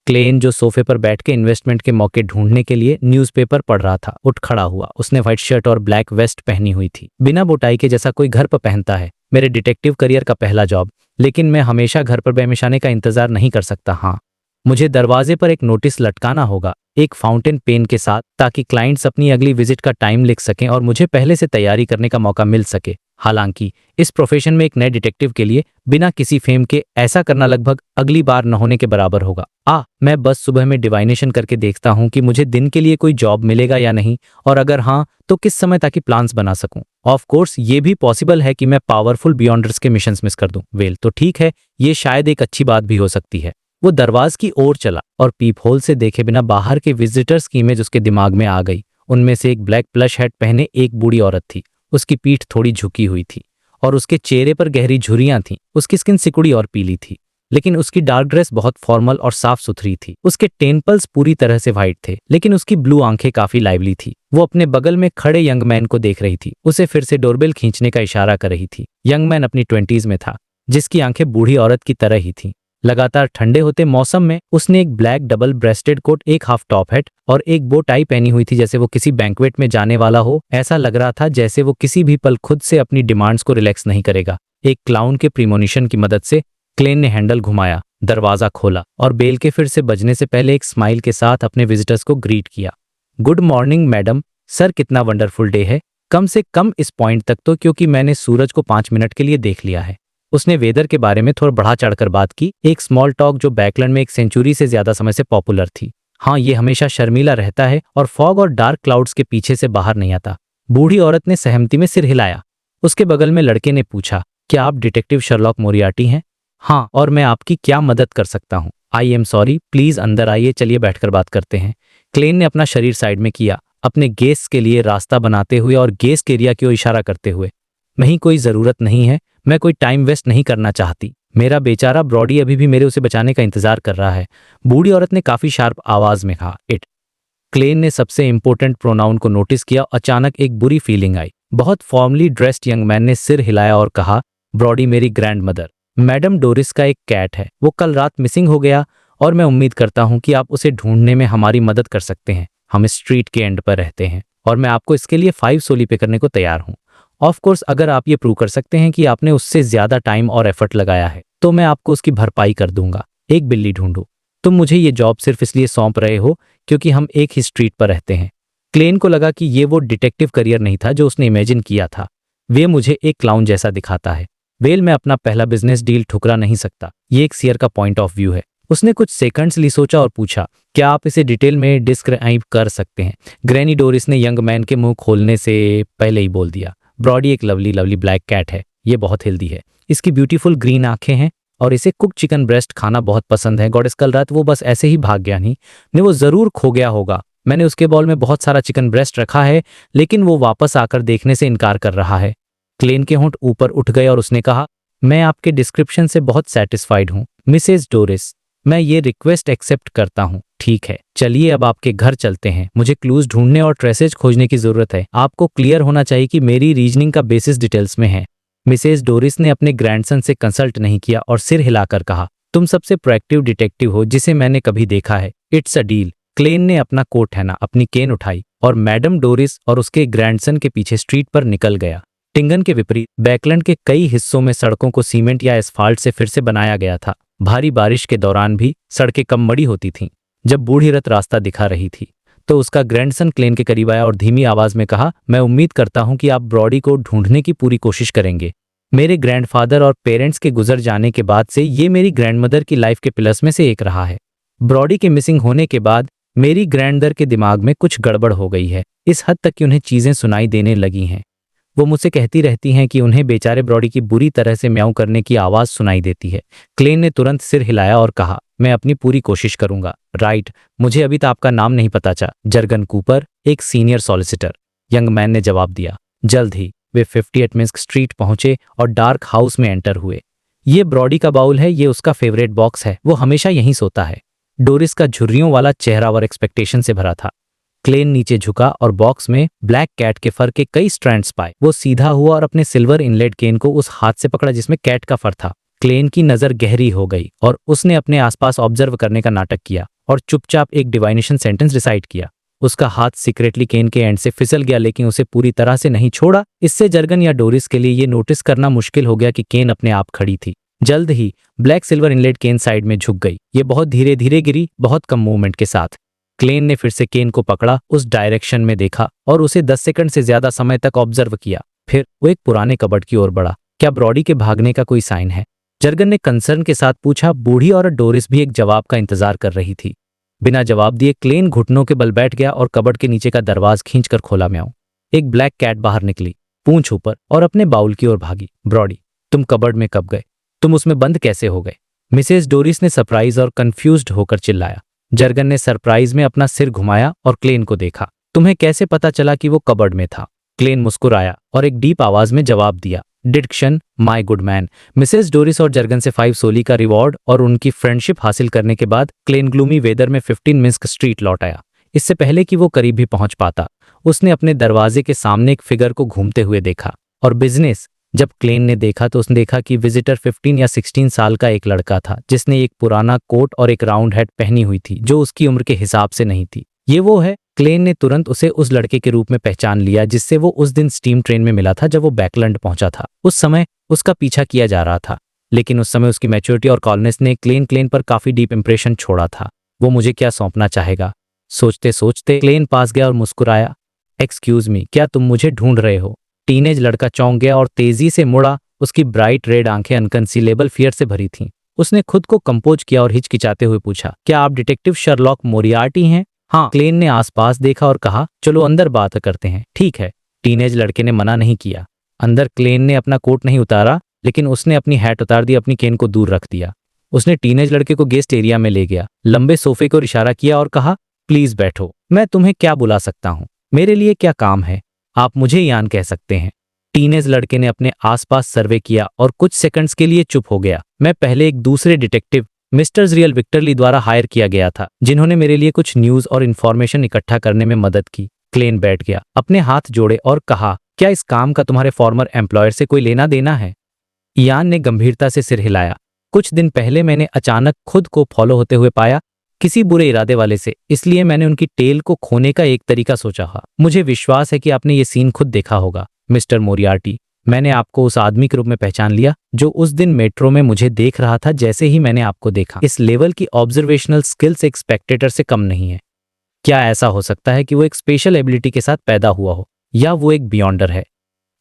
क्लेन, जो सोफे पर बैठ के इन्वेस्टमेंट के मौके ढूंढने के लिए न्यूज़पेपर पढ़ रहा था, उठ खड़ा हुआ। उसने व्हाइट शर्ट और ब्लैक वेस्ट पहनी हुई थी, बिना बोटाई के, जैसा कोई घर पर पहनता है। मेरे डिटेक्टिव करियर का पहला जॉब, लेकिन मैं हमेशा घर पर बेमिशाने का इंतजार नहीं कर सकता। हाँ, मुझे दरवाजे पर एक नोटिस लटकाना होगा, एक फाउंटेन पेन के साथ, ताकि क्लाइंट्स अपनी अगली विजिट का टाइम लिख सकें और मुझे पहले से तैयारी करने का मौका मिल सके। हालांकि इस प्रोफेशन में एक नए डिटेक्टिव के लिए बिना किसी फेम के ऐसा करना लगभग अगली बार न होने के बराबर होगा। मैं बस सुबह में डिवाइनेशन करके देखता हूँ कि मुझे दिन के लिए कोई जॉब मिलेगा या नहीं, और अगर हाँ तो किस समय, ताकि प्लान्स बना सकूं। ऑफ कोर्स ये भी पॉसिबल है कि मैं पावरफुल बियॉन्डर्स के मिशंस मिस कर दूं। वेल, तो ठीक है, ये शायद एक अच्छी बात भी हो सकती है। वो दरवाज की ओर चला और पीप होल से देखे बिना बाहर के विजिटर्स की इमेज उसके दिमाग में आ गई। उनमें से एक ब्लैक प्लश हैट पहने एक बूढ़ी औरत थी। उसकी पीठ थोड़ी झुकी हुई थी और उसके चेहरे पर गहरी झुर्रियां थीं। उसकी स्किन सिकुड़ी और पीली थी, लेकिन उसकी डार्क ड्रेस बहुत फॉर्मल और साफ सुथरी थी। उसके टेम्पल्स पूरी तरह से व्हाइट थे, लेकिन उसकी ब्लू आंखें काफी लाइवली थी। वो अपने बगल में खड़े यंग मैन को देख रही थी, उसे फिर से डोरबेल खींचने का इशारा कर रही थी। यंग मैन अपनी 20s में था, जिसकी आंखें बूढ़ी औरत की तरह ही थीं। लगातार ठंडे होते मौसम में उसने एक ब्लैक डबल ब्रेस्टेड कोट, एक हाफ टॉप हैट और एक बो टाई पहनी हुई थी, जैसे वो किसी बैंक्वेट में जाने वाला हो। ऐसा लग रहा था जैसे वो किसी भी पल खुद से अपनी डिमांड्स को रिलैक्स नहीं करेगा। एक क्लाउन के प्रीमोनिशन की मदद से क्लेन ने हैंडल घुमाया, दरवाजा खोला और बेल के फिर से बजने से पहले एक स्माइल के साथ अपने विजिटर्स को ग्रीट किया। Good morning madam. सर, कितना वंडरफुल डे है, कम से कम इस पॉइंट तक तो, क्योंकि मैंने सूरज को 5 मिनट के लिए देख लिया है। उसने वेदर के बारे में थोड़ा बढ़ा चढ़कर बात की, एक स्मॉल टॉक जो बैकलैंड में एक सेंचुरी से ज्यादा समय से पॉपुलर थी। हाँ, ये हमेशा शर्मीला रहता है और फॉग और डार्क क्लाउड्स के पीछे से बाहर नहीं आता। बूढ़ी औरत ने सहमति में सिर हिलाया। उसके बगल में लड़के ने पूछा, क्या आप डिटेक्टिव शर्लॉक मोरियार्टी हैं? हाँ, और मैं आपकी क्या मदद कर सकता हूँ? आई एम सॉरी, प्लीज अंदर आइए, चलिए बैठकर बात करते हैं। क्लेन ने अपना शरीर साइड में किया, अपने गेस्ट के लिए रास्ता बनाते हुए और गेस्ट एरिया की ओर इशारा करते हुए। नहीं, कोई जरूरत नहीं है, मैं कोई टाइम वेस्ट नहीं करना चाहती। मेरा बेचारा ब्रॉडी अभी भी मेरे उसे बचाने का इंतजार कर रहा है। बूढ़ी औरत ने काफी शार्प आवाज में कहा, इट। क्लेन ने सबसे इंपॉर्टेंट प्रोनाउन को नोटिस किया। अचानक एक बुरी फीलिंग आई। बहुत फॉर्मली ड्रेस्ड यंग मैन ने सिर हिलाया और कहा, ब्रॉडी मेरी ग्रैंड मदर मैडम डोरिस का एक कैट है। वो कल रात मिसिंग हो गया और मैं उम्मीद करता हूं कि आप उसे ढूंढने में हमारी मदद कर सकते हैं। हम स्ट्रीट के एंड पर रहते हैं और मैं आपको इसके लिए 5 सोली पे करने को तैयार हूं। ऑफ कोर्स अगर आप ये प्रूव कर सकते हैं कि आपने उससे ज्यादा टाइम और एफर्ट लगाया है तो मैं आपको उसकी भरपाई कर दूंगा। एक बिल्ली ढूंढो। तुम मुझे ये जॉब सिर्फ इसलिए सौंप रहे हो क्योंकि हम एक ही स्ट्रीट पर रहते हैं। क्लेन को लगा कि ये वो डिटेक्टिव करियर नहीं था जो उसने इमेजिन किया था। वे मुझे एक क्लाउन जैसा दिखाता है। वेल, मैं अपना पहला बिजनेस डील ठुकरा नहीं सकता। ये एक सीयर का पॉइंट ऑफ व्यू है। उसने कुछ सेकंड्स लिए सोचा और पूछा, क्या आप इसे डिटेल में डिस्क्राइब कर सकते हैं? ग्रैनी डोरिस ने यंग मैन के मुंह खोलने से पहले ही बोल दिया, ब्रॉडी एक लवली लवली ब्लैक कैट है। ये बहुत हेल्दी है। इसकी ब्यूटीफुल ग्रीन आंखें हैं और इसे कुक चिकन ब्रेस्ट खाना बहुत पसंद है। गॉडेस कल रात वो बस ऐसे ही भाग गया नहीं, वो जरूर खो गया होगा। मैंने उसके बॉल में बहुत सारा चिकन ब्रेस्ट रखा है, लेकिन वो वापस आकर देखने से इनकार कर रहा है। क्लेन के होंठ ऊपर उठ गए और उसने कहा, मैं आपके डिस्क्रिप्शन से बहुत सेटिस्फाइड हूँ मिसेज डोरिस। मैं ये रिक्वेस्ट एक्सेप्ट करता हूँ। ठीक है, चलिए अब आपके घर चलते हैं। मुझे क्लूज ढूंढने और ट्रेसेज खोजने की जरूरत है। आपको क्लियर होना चाहिए कि मेरी रीजनिंग का बेसिस डिटेल्स में है। मिसेज डोरिस ने अपने ग्रैंडसन से कंसल्ट नहीं किया और सिर हिलाकर कहा, तुम सबसे प्रोएक्टिव डिटेक्टिव हो जिसे मैंने कभी देखा है। It's a deal. क्लेन ने अपना कोट है ना अपनी केन उठाई और मैडम डोरिस और उसके ग्रैंडसन के पीछे स्ट्रीट पर निकल गया। टिंगन के विपरीत बैकलैंड के कई हिस्सों में सड़कों को सीमेंट या एस्फाल्ट से फिर से बनाया गया था। भारी बारिश के दौरान भी सड़कें कम मड़ी होती थीं। जब बूढ़ी रथ रास्ता दिखा रही थी तो उसका ग्रैंडसन क्लेन के करीब आया और धीमी आवाज में कहा, मैं उम्मीद करता हूं कि आप ब्रॉडी को ढूंढने की पूरी कोशिश करेंगे। मेरे ग्रैंडफादर और पेरेंट्स के गुजर जाने के बाद से ये मेरी ग्रैंडमदर की लाइफ के पिलर्स में से एक रहा है। ब्रॉडी के मिसिंग होने के बाद मेरी ग्रैंडमदर के दिमाग में कुछ गड़बड़ हो गई है, इस हद तक कि उन्हें चीजें सुनाई देने लगी हैं। वो मुझसे कहती रहती हैं कि उन्हें बेचारे ब्रॉडी की बुरी तरह से म्याऊं करने की आवाज सुनाई देती है। क्लेन ने तुरंत सिर हिलाया और कहा, मैं अपनी पूरी कोशिश करूंगा। राइट, मुझे अभी तक आपका नाम नहीं पता चा। जर्गन कूपर, एक सीनियर सॉलिसिटर, यंग मैन ने जवाब दिया। जल्द ही वे 58 मिन्स्क स्ट्रीट पहुंचे और डार्क हाउस में एंटर हुए। ये ब्रॉडी का बाउल है, ये उसका फेवरेट बॉक्स है, वो हमेशा यहीं सोता है। डोरिस का झुर्रियों वाला चेहरा और एक्सपेक्टेशन से भरा था। क्लेन नीचे झुका और बॉक्स में ब्लैक कैट के फर के कई स्ट्रैंड्स पाए। वो सीधा हुआ और अपने सिल्वर इनलेट केन को उस हाथ से पकड़ा जिसमें कैट का फर था। क्लेन की नजर गहरी हो गई और उसने अपने आसपास ऑब्जर्व करने का नाटक किया और चुपचाप एक डिवाइनेशन सेंटेंस रिसाइट किया। उसका हाथ सीक्रेटली केन के एंड से फिसल गया, लेकिन उसे पूरी तरह से नहीं छोड़ा। इससे जर्गन या डोरिस के लिए ये नोटिस करना मुश्किल हो गया कि केन अपने आप खड़ी थी। जल्द ही ब्लैक सिल्वर इनलेट केन साइड में झुक गई। ये बहुत धीरे धीरे गिरी, बहुत कम मूवमेंट के साथ। क्लेन ने फिर से केन को पकड़ा, उस डायरेक्शन में देखा और उसे 10 सेकंड से ज्यादा समय तक ऑब्जर्व किया। फिर वो एक पुराने कबर्ड की ओर बढ़ा। क्या ब्रॉडी के भागने का कोई साइन है? जर्गन ने कंसर्न के साथ पूछा। बूढ़ी औरत डोरिस भी एक जवाब का इंतजार कर रही थी। बिना जवाब दिए क्लेन घुटनों के बल बैठ गया और कबर्ड के नीचे का दरवाज खींचकर खोला। म्याऊं। एक ब्लैक कैट बाहर निकली, पूंछ ऊपर, और अपने बाउल की ओर भागी। ब्रॉडी, तुम कबर्ड में कब गए? तुम उसमें बंद कैसे हो गए? मिसेस डोरिस ने सरप्राइज और कंफ्यूज्ड होकर चिल्लाया। जर्गन ने सरप्राइज में अपना सिर घुमाया और क्लेन को देखा। तुम्हें कैसे पता चला कि वो कबर्ड में था? क्लेन मुस्कुराया और एक डीप आवाज में जवाब दिया, deduction my good man. Mrs Doris और जर्गन से 5 सोली का रिवॉर्ड और उनकी फ्रेंडशिप हासिल करने के बाद क्लेन ग्लूमी वेदर में 15 मिन्स्क स्ट्रीट लौट आया। इससे पहले कि वो करीब भी पहुंच पाता, उसने अपने दरवाजे के सामने एक फिगर को घूमते हुए देखा। और बिजनेस, जब क्लेन ने देखा तो उसने देखा कि विजिटर 15 या 16 साल का एक लड़का था जिसने एक पुराना कोट और एक राउंड हैट पहनी हुई थी जो उसकी उम्र के हिसाब से नहीं थी। ये वो है। क्लेन ने तुरंत उसे उस लड़के के रूप में पहचान लिया जिससे वो उस दिन स्टीम ट्रेन में मिला था जब वो बैकलैंड पहुंचा था। उस समय उसका पीछा किया जा रहा था, लेकिन उस समय उसकी मैच्योरिटी और कॉलनेस ने क्लेन पर काफी डीप इंप्रेशन छोड़ा था। वो मुझे क्या सौंपना चाहेगा? सोचते सोचते क्लेन पास गया और मुस्कुराया। एक्सक्यूज मी, क्या तुम मुझे ढूंढ रहे हो? टीनेज लड़का चौंक गया और तेजी से मुड़ा। उसकी ब्राइट रेड आंखें अनकंसीलेबल फियर से भरी थीं। उसने खुद को कंपोज किया और हिचकिचाते हुए पूछा, क्या आप डिटेक्टिव शर्लॉक मोरियार्टी हैं? हाँ। क्लेन ने आसपास देखा और कहा, चलो अंदर बात करते हैं। ठीक है। टीनेज लड़के ने मना नहीं किया। अंदर क्लेन ने अपना कोट नहीं उतारा, लेकिन उसने अपनी हैट उतार दी, अपनी केन को दूर रख दिया। उसने टीनेज लड़के को गेस्ट एरिया में ले गया, लंबे सोफे को इशारा किया और कहा, प्लीज बैठो। मैं तुम्हें क्या बुला सकता हूँ? मेरे लिए क्या काम है? आप मुझे यान कह सकते हैं। टीनेज लड़के ने अपने आसपास सर्वे किया और कुछ सेकंड्स के लिए चुप हो गया। मैं पहले एक दूसरे डिटेक्टिव मिस्टर रियल विक्टरली द्वारा हायर किया गया था, जिन्होंने मेरे लिए कुछ न्यूज और इन्फॉर्मेशन इकट्ठा करने में मदद की। क्लेन बैठ गया, अपने हाथ जोड़े और कहा, क्या इस काम का तुम्हारे फॉर्मर एम्प्लॉयर से कोई लेना देना है? यान ने गंभीरता से सिर हिलाया। कुछ दिन पहले मैंने अचानक खुद को फॉलो होते हुए पाया, किसी बुरे इरादे वाले से, इसलिए मैंने उनकी टेल को खोने का एक तरीका सोचा। मुझे विश्वास है कि आपने ये सीन खुद देखा होगा मिस्टर मोरियार्टी। मैंने आपको उस आदमी के रूप में पहचान लिया जो उस दिन मेट्रो में मुझे देख रहा था जैसे ही मैंने आपको देखा। इस लेवल की ऑब्जर्वेशनल स्किल्स एक स्पेक्टेटर से कम नहीं है। क्या ऐसा हो सकता है कि वो एक स्पेशल एबिलिटी के साथ पैदा हुआ हो, या वो एक बियॉन्डर है?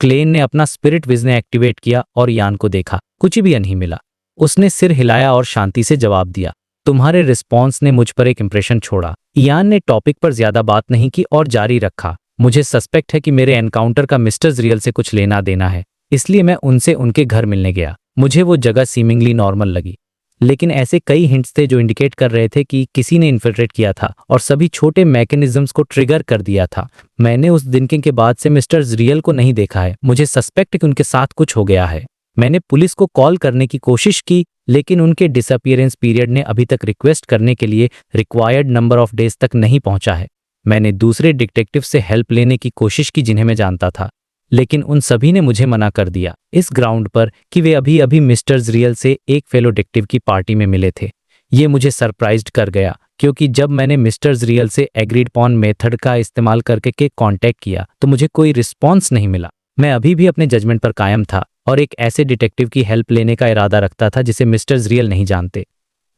क्लेन ने अपना स्पिरिट विजन एक्टिवेट किया और यान को देखा। कुछ भी नहीं मिला। उसने सिर हिलाया और शांति से जवाब दिया, तुम्हारे रिस्पॉन्स ने मुझ पर एक इंप्रेशन छोड़ा। यान ने टॉपिक पर ज्यादा बात नहीं की और जारी रखा, मुझे सस्पेक्ट है कि मेरे एनकाउंटर का मिस्टर रियल से कुछ लेना देना है। इसलिए मैं उनसे उनके घर मिलने गया। मुझे वो जगह सीमिंगली नॉर्मल लगी, लेकिन ऐसे कई हिंट्स थे जो इंडिकेट कर रहे थे कि किसी ने इन्फिल्ट्रेट किया था और सभी छोटे मैकेनिज्म्स को ट्रिगर कर दिया था। मैंने उस दिन के बाद से मिस्टर रियल को नहीं देखा है। मुझे सस्पेक्ट कि उनके साथ कुछ हो गया है। मैंने पुलिस को कॉल करने की कोशिश की, लेकिन उनके डिसअपीयरेंस पीरियड ने अभी तक रिक्वेस्ट करने के लिए रिक्वायर्ड नंबर ऑफ डेज तक नहीं पहुंचा है। मैंने दूसरे डिटेक्टिव से हेल्प लेने की कोशिश की जिन्हें मैं जानता था, लेकिन उन सभी ने मुझे मना कर दिया इस ग्राउंड पर कि वे अभी अभी मिस्टर रियल से एक फेलो डिटेक्टिव की पार्टी में मिले थे। ये मुझे सरप्राइज्ड कर गया, क्योंकि जब मैंने मिस्टर रियल से एग्रीड पॉन मेथड का इस्तेमाल करके कांटेक्ट किया तो मुझे कोई रिस्पॉन्स नहीं मिला। मैं अभी भी अपने जजमेंट पर कायम था और एक ऐसे डिटेक्टिव की हेल्प लेने का इरादा रखता था जिसे मिस्टर रियल नहीं जानते।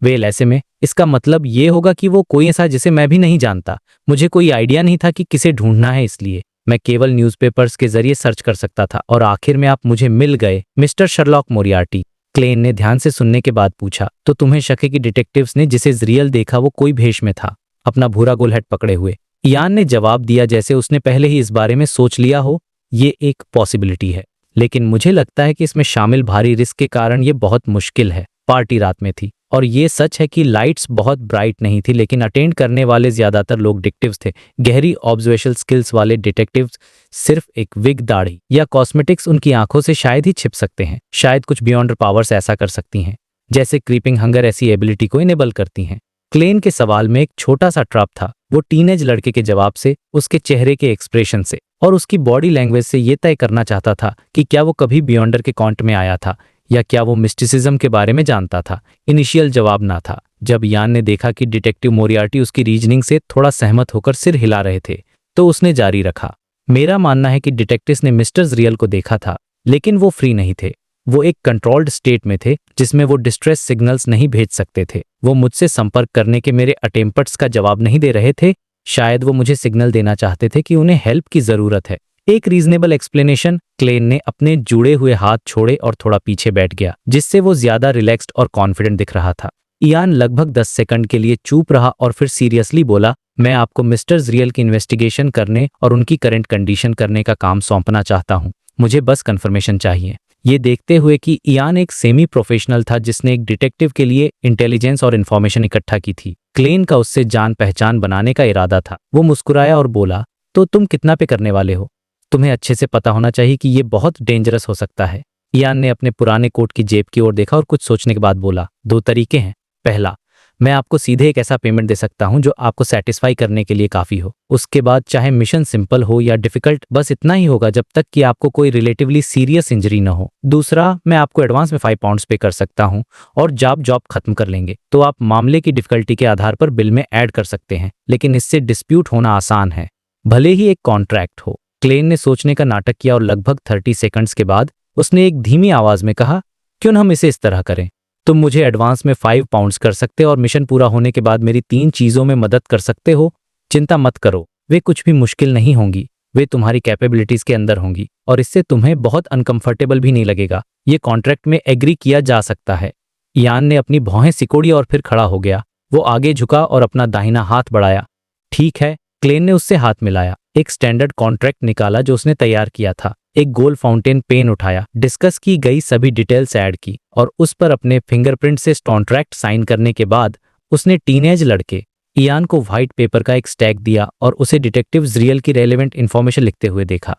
वेल, ऐसे में इसका मतलब ये होगा कि वो कोई ऐसा जिसे मैं भी नहीं जानता। मुझे कोई आइडिया नहीं था कि किसे ढूंढना है, इसलिए मैं केवल न्यूज़पेपर्स के जरिए सर्च कर सकता था और आखिर में आप मुझे मिल गए, मिस्टर शर्लॉक मोरियार्टी। क्लेन ने ध्यान से सुनने के बाद पूछा, तो तुम्हें शक है कि डिटेक्टिव्स ने जिसे रियल देखा वो कोई भेष में था, अपना भूरा गोलहेड पकड़े हुए? इयान ने जवाब दिया जैसे उसने पहले ही इस बारे में सोच लिया हो। ये एक पॉसिबिलिटी है, लेकिन मुझे लगता है कि इसमें शामिल भारी रिस्क के कारण ये बहुत मुश्किल है। पार्टी रात में थी और ये सच है कि लाइट्स बहुत ब्राइट नहीं थी, लेकिन अटेंड करने वाले ज्यादातर लोग डिटेक्टिव्स थे। गहरी ऑब्जर्वेशनल स्किल्स वाले डिटेक्टिव्स सिर्फ एक विग, दाढ़ी या कॉस्मेटिक्स उनकी आंखों से शायद ही छिप सकते हैं। शायद कुछ बियॉन्ड पावर्स ऐसा कर सकती हैं, जैसे क्रीपिंग हंगर ऐसी एबिलिटी को इनेबल करती हैं। क्लेन के सवाल में एक छोटा सा ट्रैप था। वो टीनेज लड़के के जवाब से, उसके चेहरे के एक्सप्रेशन से और उसकी बॉडी लैंग्वेज से ये तय करना चाहता था कि क्या वो कभी बियॉन्डर के कॉन्ट में आया था या क्या वो मिस्टिसिज्म के बारे में जानता था। इनिशियल जवाब ना था। जब यान ने देखा कि डिटेक्टिव मोरियार्टी उसकी रीजनिंग से थोड़ा सहमत होकर सिर हिला रहे थे, तो उसने जारी रखा, मेरा मानना है कि डिटेक्टिव्स ने मिस्टर रियल को देखा था, लेकिन वो फ्री नहीं थे। वो एक कंट्रोल्ड स्टेट में थे जिसमें वो डिस्ट्रेस सिग्नल्स नहीं भेज सकते थे। वो मुझसे संपर्क करने के मेरे अटेम्प्ट्स का जवाब नहीं दे रहे थे। शायद वो मुझे सिग्नल देना चाहते थे कि उन्हें हेल्प की जरूरत है। एक रीजनेबल एक्सप्लेनेशन। क्लेन ने अपने जुड़े हुए हाथ छोड़े और थोड़ा पीछे बैठ गया, जिससे वो ज्यादा रिलैक्स्ड और कॉन्फिडेंट दिख रहा था। इयान लगभग 10 सेकंड के लिए चुप रहा और फिर सीरियसली बोला, मैं आपको मिस्टर रियल की इन्वेस्टिगेशन करने और उनकी करंट कंडीशन करने का काम सौंपना चाहता हूँ। मुझे बस कंफर्मेशन चाहिए। ये देखते हुए कि इयान एक सेमी प्रोफेशनल था जिसने एक डिटेक्टिव के लिए इंटेलिजेंस और इन्फॉर्मेशन इकट्ठा की थी, क्लेन का उससे जान पहचान बनाने का इरादा था। वो मुस्कुराया और बोला, तो तुम कितना पे करने वाले हो? तुम्हें अच्छे से पता होना चाहिए कि ये बहुत डेंजरस हो सकता है। इयान ने अपने पुराने कोट की जेब की ओर देखा और कुछ सोचने के बाद बोला, 2 तरीके हैं। पहला, मैं आपको सीधे एक ऐसा पेमेंट दे सकता हूं जो आपको सेटिस्फाई करने के लिए काफी हो। उसके बाद चाहे मिशन सिंपल हो या डिफिकल्ट, बस इतना ही होगा जब तक कि आपको कोई रिलेटिवली सीरियस इंजरी न हो। दूसरा, मैं आपको एडवांस में 5 पाउंड्स पे कर सकता हूं और जॉब खत्म कर लेंगे तो आप मामले की डिफिकल्टी के आधार पर बिल में ऐड कर सकते हैं, लेकिन इससे डिस्प्यूट होना आसान है, भले ही एक कॉन्ट्रैक्ट हो। क्लेन ने सोचने का नाटक किया और लगभग 30 सेकंड्स के बाद उसने एक धीमी आवाज में कहा, क्यों न हम इसे इस तरह करें? तुम मुझे एडवांस में 5 पाउंड्स कर सकते और मिशन पूरा होने के बाद मेरी 3 चीजों में मदद कर सकते हो। चिंता मत करो, वे कुछ भी मुश्किल नहीं होंगी, वे तुम्हारी कैपेबिलिटीज के अंदर होंगी और इससे तुम्हें बहुत अनकंफर्टेबल भी नहीं लगेगा। ये कॉन्ट्रैक्ट में एग्री किया जा सकता है। इयान ने अपनी भौहें सिकोड़ी और फिर खड़ा हो गया। वो आगे झुका और अपना दाहिना हाथ बढ़ाया। ठीक है। क्लेन ने उससे हाथ मिलाया, एक स्टैंडर्ड कॉन्ट्रैक्ट निकाला जो उसने तैयार किया था, एक गोल फाउंटेन पेन उठाया, डिस्कस की गई सभी डिटेल्स ऐड की और उस पर अपने फिंगरप्रिंट से कॉन्ट्रैक्ट साइन करने के बाद उसने टीनेज लड़के इयान को व्हाइट पेपर का एक स्टैक दिया और उसे डिटेक्टिव रियल की रेलेवेंट इन्फॉर्मेशन लिखते हुए देखा।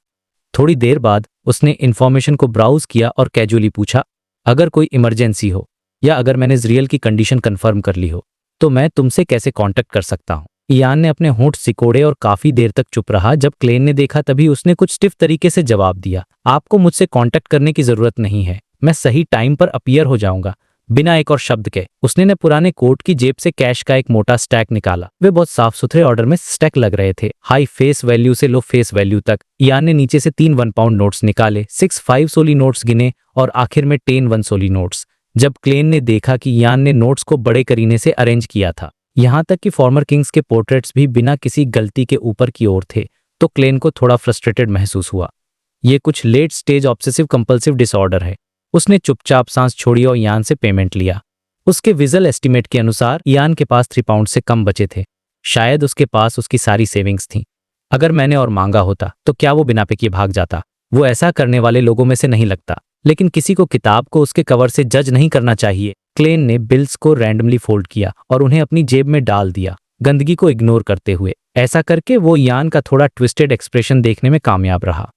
थोड़ी देर बाद उसने इन्फॉर्मेशन को ब्राउज किया और कैजुअली पूछा, अगर कोई इमरजेंसी हो या अगर मैंने रियल की कंडीशन कंफर्म कर ली हो तो मैं तुमसे कैसे कांटेक्ट कर सकता हूं? इयान ने अपने होंठ सिकोड़े और काफी देर तक चुप रहा। जब क्लेन ने देखा तभी उसने कुछ स्टिफ तरीके से जवाब दिया, आपको मुझसे कांटेक्ट करने की जरूरत नहीं है, मैं सही टाइम पर अपीयर हो जाऊंगा। बिना एक और शब्द के उसने ने पुराने कोट की जेब से कैश का एक मोटा स्टैक निकाला। वे बहुत साफ सुथरे ऑर्डर में स्टैक लग रहे थे, हाई फेस वैल्यू से लो फेस वैल्यू तक। इयान ने नीचे से 3 1 पाउंड नोट्स निकाले, 6 5 सोली नोट्स गिने और आखिर में 10 1 सोली नोट्स। जब क्लेन ने देखा कि इयान ने नोट्स को बड़े करीने से अरेंज किया था, यहां तक कि फॉर्मर किंग्स के पोर्ट्रेट्स भी बिना किसी गलती के ऊपर की ओर थे, तो क्लेन को थोड़ा फ्रस्ट्रेटेड महसूस हुआ। ये कुछ late stage obsessive compulsive disorder है। उसने चुपचाप सांस छोड़ी और इयान से पेमेंट लिया। उसके विजुअल एस्टीमेट के अनुसार इयान के पास 3 पाउंड से कम बचे थे। शायद उसके पास उसकी सारी सेविंग्स थीं। अगर मैंने और मांगा होता तो क्या वो बिना पे किए भाग जाता? वो ऐसा करने वाले लोगों में से नहीं लगता, लेकिन किसी को किताब को उसके कवर से जज नहीं करना चाहिए। क्लेन ने बिल्स को रैंडमली फोल्ड किया और उन्हें अपनी जेब में डाल दिया, गंदगी को इग्नोर करते हुए। ऐसा करके वो यान का थोड़ा ट्विस्टेड एक्सप्रेशन देखने में कामयाब रहा।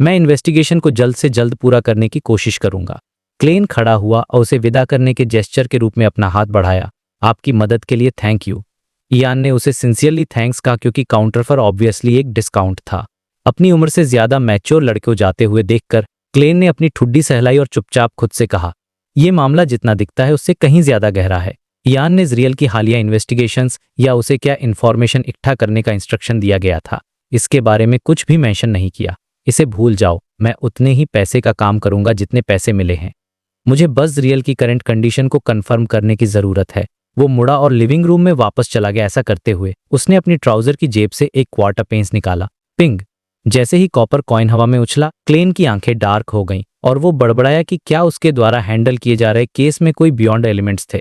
मैं इन्वेस्टिगेशन को जल्द से जल्द पूरा करने की कोशिश करूंगा। क्लेन खड़ा हुआ और उसे विदा करने के जेस्चर के रूप में अपना हाथ बढ़ाया। आपकी मदद के लिए थैंक यू। यान ने उसे सिंसियरली थैंक्स कहा क्योंकि काउंटर पर ऑब्वियसली एक डिस्काउंट था। अपनी उम्र से ज्यादा मैच्योर लड़के को जाते हुए देखकर क्लेन ने अपनी ठुड्डी सहलाई और चुपचाप खुद से कहा, यह मामला जितना दिखता है उससे कहीं ज्यादा गहरा है। यान ने जरियल की हालिया इन्वेस्टिगेशंस या उसे क्या इन्फॉर्मेशन इकट्ठा करने का इंस्ट्रक्शन दिया गया था, इसके बारे में कुछ भी मेंशन नहीं किया। इसे भूल जाओ, मैं उतने ही पैसे का काम करूंगा जितने पैसे मिले हैं। मुझे बस जरियल की करंट कंडीशन को कंफर्म करने की जरूरत है। वो मुड़ा और लिविंग रूम में वापस चला गया। ऐसा करते हुए उसने अपनी ट्राउजर की जेब से एक क्वार्टर पेंस निकाला। पिंग। जैसे ही कॉपर कॉइन हवा में उछला, क्लेन की आंखें डार्क हो गईं और वो बड़बड़ाया कि क्या उसके द्वारा हैंडल किए जा रहे केस में कोई बियॉन्ड एलिमेंट्स थे।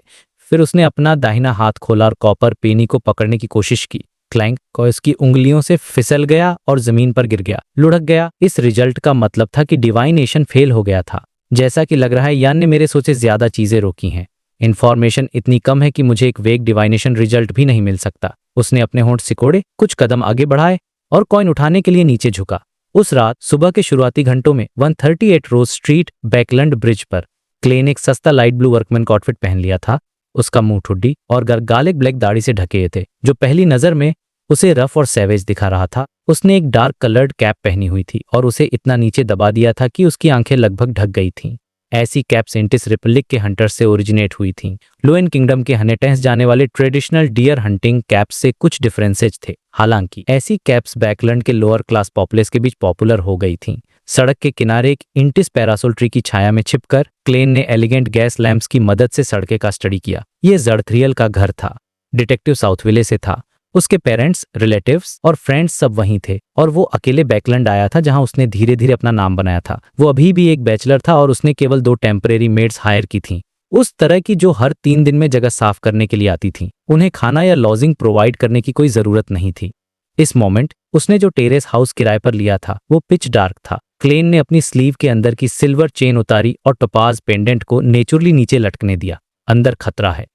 फिर उसने अपना दाहिना हाथ खोला और कॉपर पेनी को पकड़ने की कोशिश की। क्लैंक को उसकी उंगलियों से फिसल गया और जमीन पर गिर गया, लुढ़क गया। इस रिजल्ट का मतलब था कि डिवाइनेशन फेल हो गया था। जैसा कि लग रहा है यान ने मेरे सोचे ज्यादा चीजें रोकी हैं। इन्फॉर्मेशन इतनी कम है कि मुझे एक वेग डिवाइनेशन रिजल्ट भी नहीं मिल सकता। उसने अपने होंठ सिकोड़े, कुछ कदम आगे बढ़ाए और कॉइन उठाने के लिए नीचे झुका। उस रात सुबह के शुरुआती घंटों में 138 रोज स्ट्रीट बैकलैंड ब्रिज पर क्लेन एक सस्ता लाइट ब्लू वर्कमैन का आउटफिट पहन लिया था। उसका मुंह ठुड्डी और गालिक ब्लैक दाढ़ी से ढके हुए थे, जो पहली नजर में उसे रफ और सैवेज दिखा रहा था। उसने एक डार्क कलर्ड कैप पहनी हुई थी और उसे इतना नीचे दबा दिया था कि उसकी आंखें लगभग ढक गई थीं। ऐसी कैप सेंटिस रिपब्लिक के हंटर्स से ओरिजिनेट हुई थीं। लोएन किंगडम के हनेटेंस जाने वाले ट्रेडिशनल डियर हंटिंग कैप्स से कुछ डिफरेंसेज थे। हालांकि ऐसी कैप्स बैकलैंड के लोअर क्लास पॉपुलेस के बीच पॉपुलर हो गई थीं। सड़क के किनारे एक इंटिस पैरासोल ट्री की छाया में छिपकर क्लेन ने एलिगेंट गैस लैंप्स की मदद से सड़कें का स्टडी किया। ये जर्थरियल का घर था। डिटेक्टिव साउथविले से था। उसके पेरेंट्स, रिलेटिव्स और फ्रेंड्स सब वहीं थे और वो अकेले बैकलैंड आया था जहां उसने धीरे धीरे अपना नाम बनाया था। वो अभी भी एक बैचलर था और उसने केवल 2 टेम्परेरी मेड्स हायर की थीं, उस तरह की जो हर 3 दिन में जगह साफ करने के लिए आती थीं। उन्हें खाना या लॉजिंग प्रोवाइड करने की कोई जरूरत नहीं थी। इस मोमेंट उसने जो टेरेस हाउस किराए पर लिया था वो पिच डार्क था। क्लेन ने अपनी स्लीव के अंदर की सिल्वर चेन उतारी और टोपाज पेंडेंट को नेचुरली नीचे लटकने दिया। अंदर खतरा है।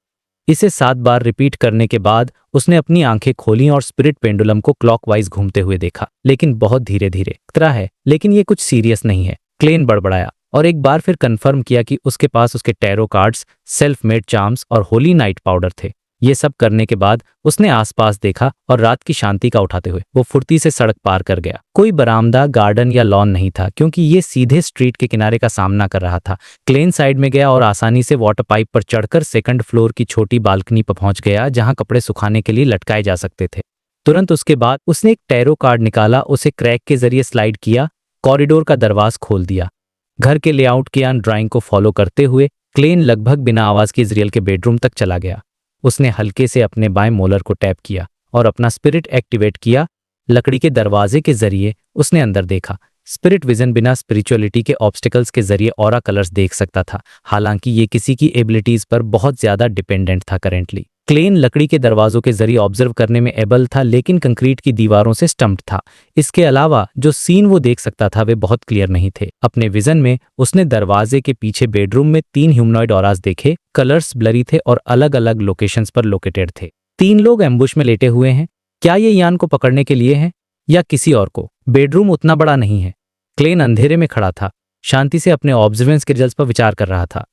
इसे 7 बार रिपीट करने के बाद उसने अपनी आंखें खोली और स्पिरिट पेंडुलम को क्लॉकवाइज घूमते हुए देखा, लेकिन बहुत धीरे धीरे। खतरा है, लेकिन ये कुछ सीरियस नहीं है, क्लेन बड़बड़ाया और एक बार फिर कंफर्म किया कि उसके पास उसके tarot cards, self made charms और होली नाइट पाउडर थे। ये सब करने के बाद उसने आसपास देखा और रात की शांति का उठाते हुए वो फुर्ती से सड़क पार कर गया। कोई बरामदा, गार्डन या लॉन नहीं था क्योंकि ये सीधे स्ट्रीट के किनारे का सामना कर रहा था। क्लेन साइड में गया और आसानी से वाटर पाइप पर चढ़कर सेकंड फ्लोर की छोटी बालकनी पर पहुंच गया जहां कपड़े सुखाने के लिए लटकाए जा सकते थे। तुरंत उसके बाद उसने एक टैरो कार्ड निकाला, उसे क्रैक के जरिए स्लाइड किया, कॉरिडोर का दरवाज खोल दिया। घर के लेआउट की ड्राइंग को फॉलो करते हुए क्लेन लगभग बिना आवाज के इजराइल के बेडरूम तक चला गया। उसने हल्के से अपने बाएं मोलर को टैप किया और अपना स्पिरिट एक्टिवेट किया। लकड़ी के दरवाजे के जरिए उसने अंदर देखा। स्पिरिट विजन बिना स्पिरिचुअलिटी के ऑब्स्टिकल्स के जरिए ऑरा कलर्स देख सकता था, हालांकि ये किसी की एबिलिटीज पर बहुत ज्यादा डिपेंडेंट था। करेंटली क्लेन लकड़ी के दरवाजों के जरिए ऑब्जर्व करने में एबल था, लेकिन कंक्रीट की दीवारों से स्टम्प्ड था। इसके अलावा जो सीन वो देख सकता था वे बहुत क्लियर नहीं थे। अपने विजन में उसने दरवाजे के पीछे बेडरूम में 3 ह्यूमनॉइड ऑरास देखे। कलर्स ब्लरी थे और अलग अलग लोकेशंस पर लोकेटेड थे। 3 लोग एम्बुश में लेटे हुए हैं। क्या ये यान को पकड़ने के लिए हैं या किसी और को? बेडरूम उतना बड़ा नहीं है। क्लेन अंधेरे में खड़ा था, शांति से अपने ऑब्जर्वेंस के रिजल्ट्स पर विचार कर रहा था।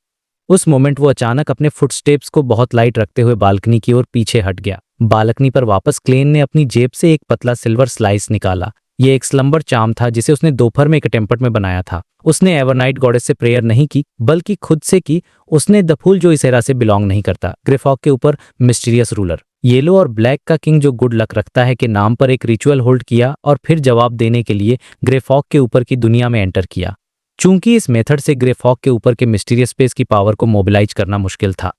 उस मोमेंट वो अचानक अपने फुटस्टेप्स को बहुत लाइट रखते हुए बालकनी की ओर पीछे हट गया। बालकनी पर वापस क्लेन ने अपनी जेब से एक पतला सिल्वर स्लाइस निकाला। ये एक स्लम्बर चार्म था जिसे उसने दोपहर में एक अटेम्प्ट में बनाया था। उसने एवरनाइट गॉडेस से प्रेयर नहीं की, बल्कि खुद से की। उसने द फूल जो इस एरा से बिलोंग नहीं करता, ग्रेफॉक के ऊपर मिस्टीरियस रूलर, येलो और ब्लैक का किंग जो गुड लक रखता है के नाम पर एक रिचुअल होल्ड किया और फिर जवाब देने के लिए ग्रेफॉक के ऊपर की दुनिया में एंटर किया। चूंकि इस मेथड से ग्रेफॉक के ऊपर के मिस्टीरियस स्पेस की पावर को मोबिलाइज करना मुश्किल था,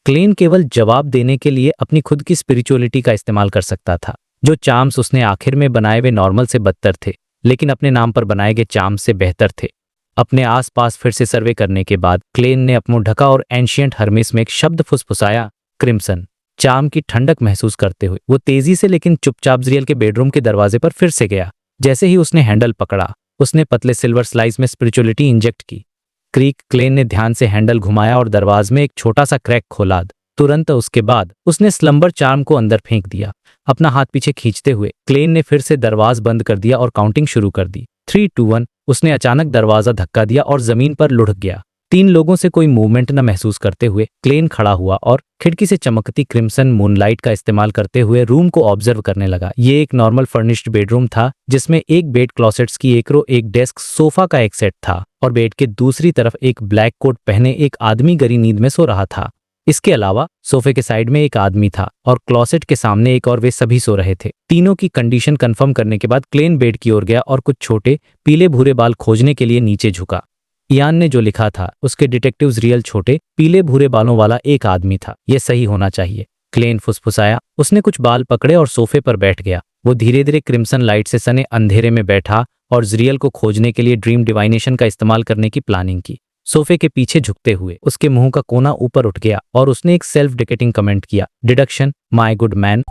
क्लेन केवल जवाब देने के लिए अपनी खुद की स्पिरिचुअलिटी का इस्तेमाल कर सकता था। जो चार्म्स उसने आखिर में बनाए वे नॉर्मल से बदतर थे, लेकिन अपने नाम पर बनाए गए चार्म्स से बेहतर थे। अपने आसपास फिर से सर्वे करने के बाद क्लेन ने अपना ढका और एंशिएंट हर्मिस में एक शब्द फुसफुसाया, क्रिम्सन। चार्म की ठंडक महसूस करते हुए वो तेजी से लेकिन चुपचाप जरियल के बेडरूम के दरवाजे पर फिर से गया। जैसे ही उसने हैंडल पकड़ा, उसने पतले सिल्वर स्लाइस में स्पिरिचुअलिटी इंजेक्ट की। क्लेन ने ध्यान से हैंडल घुमाया और दरवाजे में एक छोटा सा क्रैक खोला। तुरंत उसके बाद उसने स्लम्बर चार्म को अंदर फेंक दिया। अपना हाथ पीछे खींचते हुए क्लेन ने फिर से दरवाजा बंद कर दिया और काउंटिंग शुरू कर दी। 3, 2, 1। उसने अचानक दरवाजा धक्का दिया और जमीन पर लुढ़क गया। 3 लोगों से कोई मूवमेंट न महसूस करते हुए क्लेन खड़ा हुआ और खिड़की से चमकती क्रिम्सन मूनलाइट का इस्तेमाल करते हुए रूम को ऑब्जर्व करने लगा। ये एक नॉर्मल फर्निश्ड बेडरूम था जिसमें एक बेड, क्लोसेट्स की एक रो, एक डेस्क, सोफा का एक सेट था और बेड के दूसरी तरफ एक ब्लैक कोट पहने एक आदमी गहरी नींद में सो रहा था। इसके अलावा सोफे के साइड में एक आदमी था और क्लोसेट के सामने एक और, वे सभी सो रहे थे। तीनों की कंडीशन कंफर्म करने के बाद क्लेन बेड की ओर गया और कुछ छोटे पीले भूरे बाल खोजने के लिए नीचे झुका। इयान ने जो लिखा था उसके डिटेक्टिव्स रियल छोटे पीले भूरे बालों वाला एक आदमी था। यह सही होना चाहिए, क्लेन फुसफुसाया। उसने कुछ बाल पकड़े और सोफे पर बैठ गया। वो धीरे धीरे क्रिम्सन लाइट से सने अंधेरे में बैठा और जरियल को खोजने के लिए ड्रीम डिवाइनेशन का इस्तेमाल करने की प्लानिंग की। सोफे के पीछे झुकते हुए उसके मुंह का कोना ऊपर उठ गया और उसने एक सेल्फ डिकेटिंग कमेंट किया, डिडक्शन, माय गुड मैन।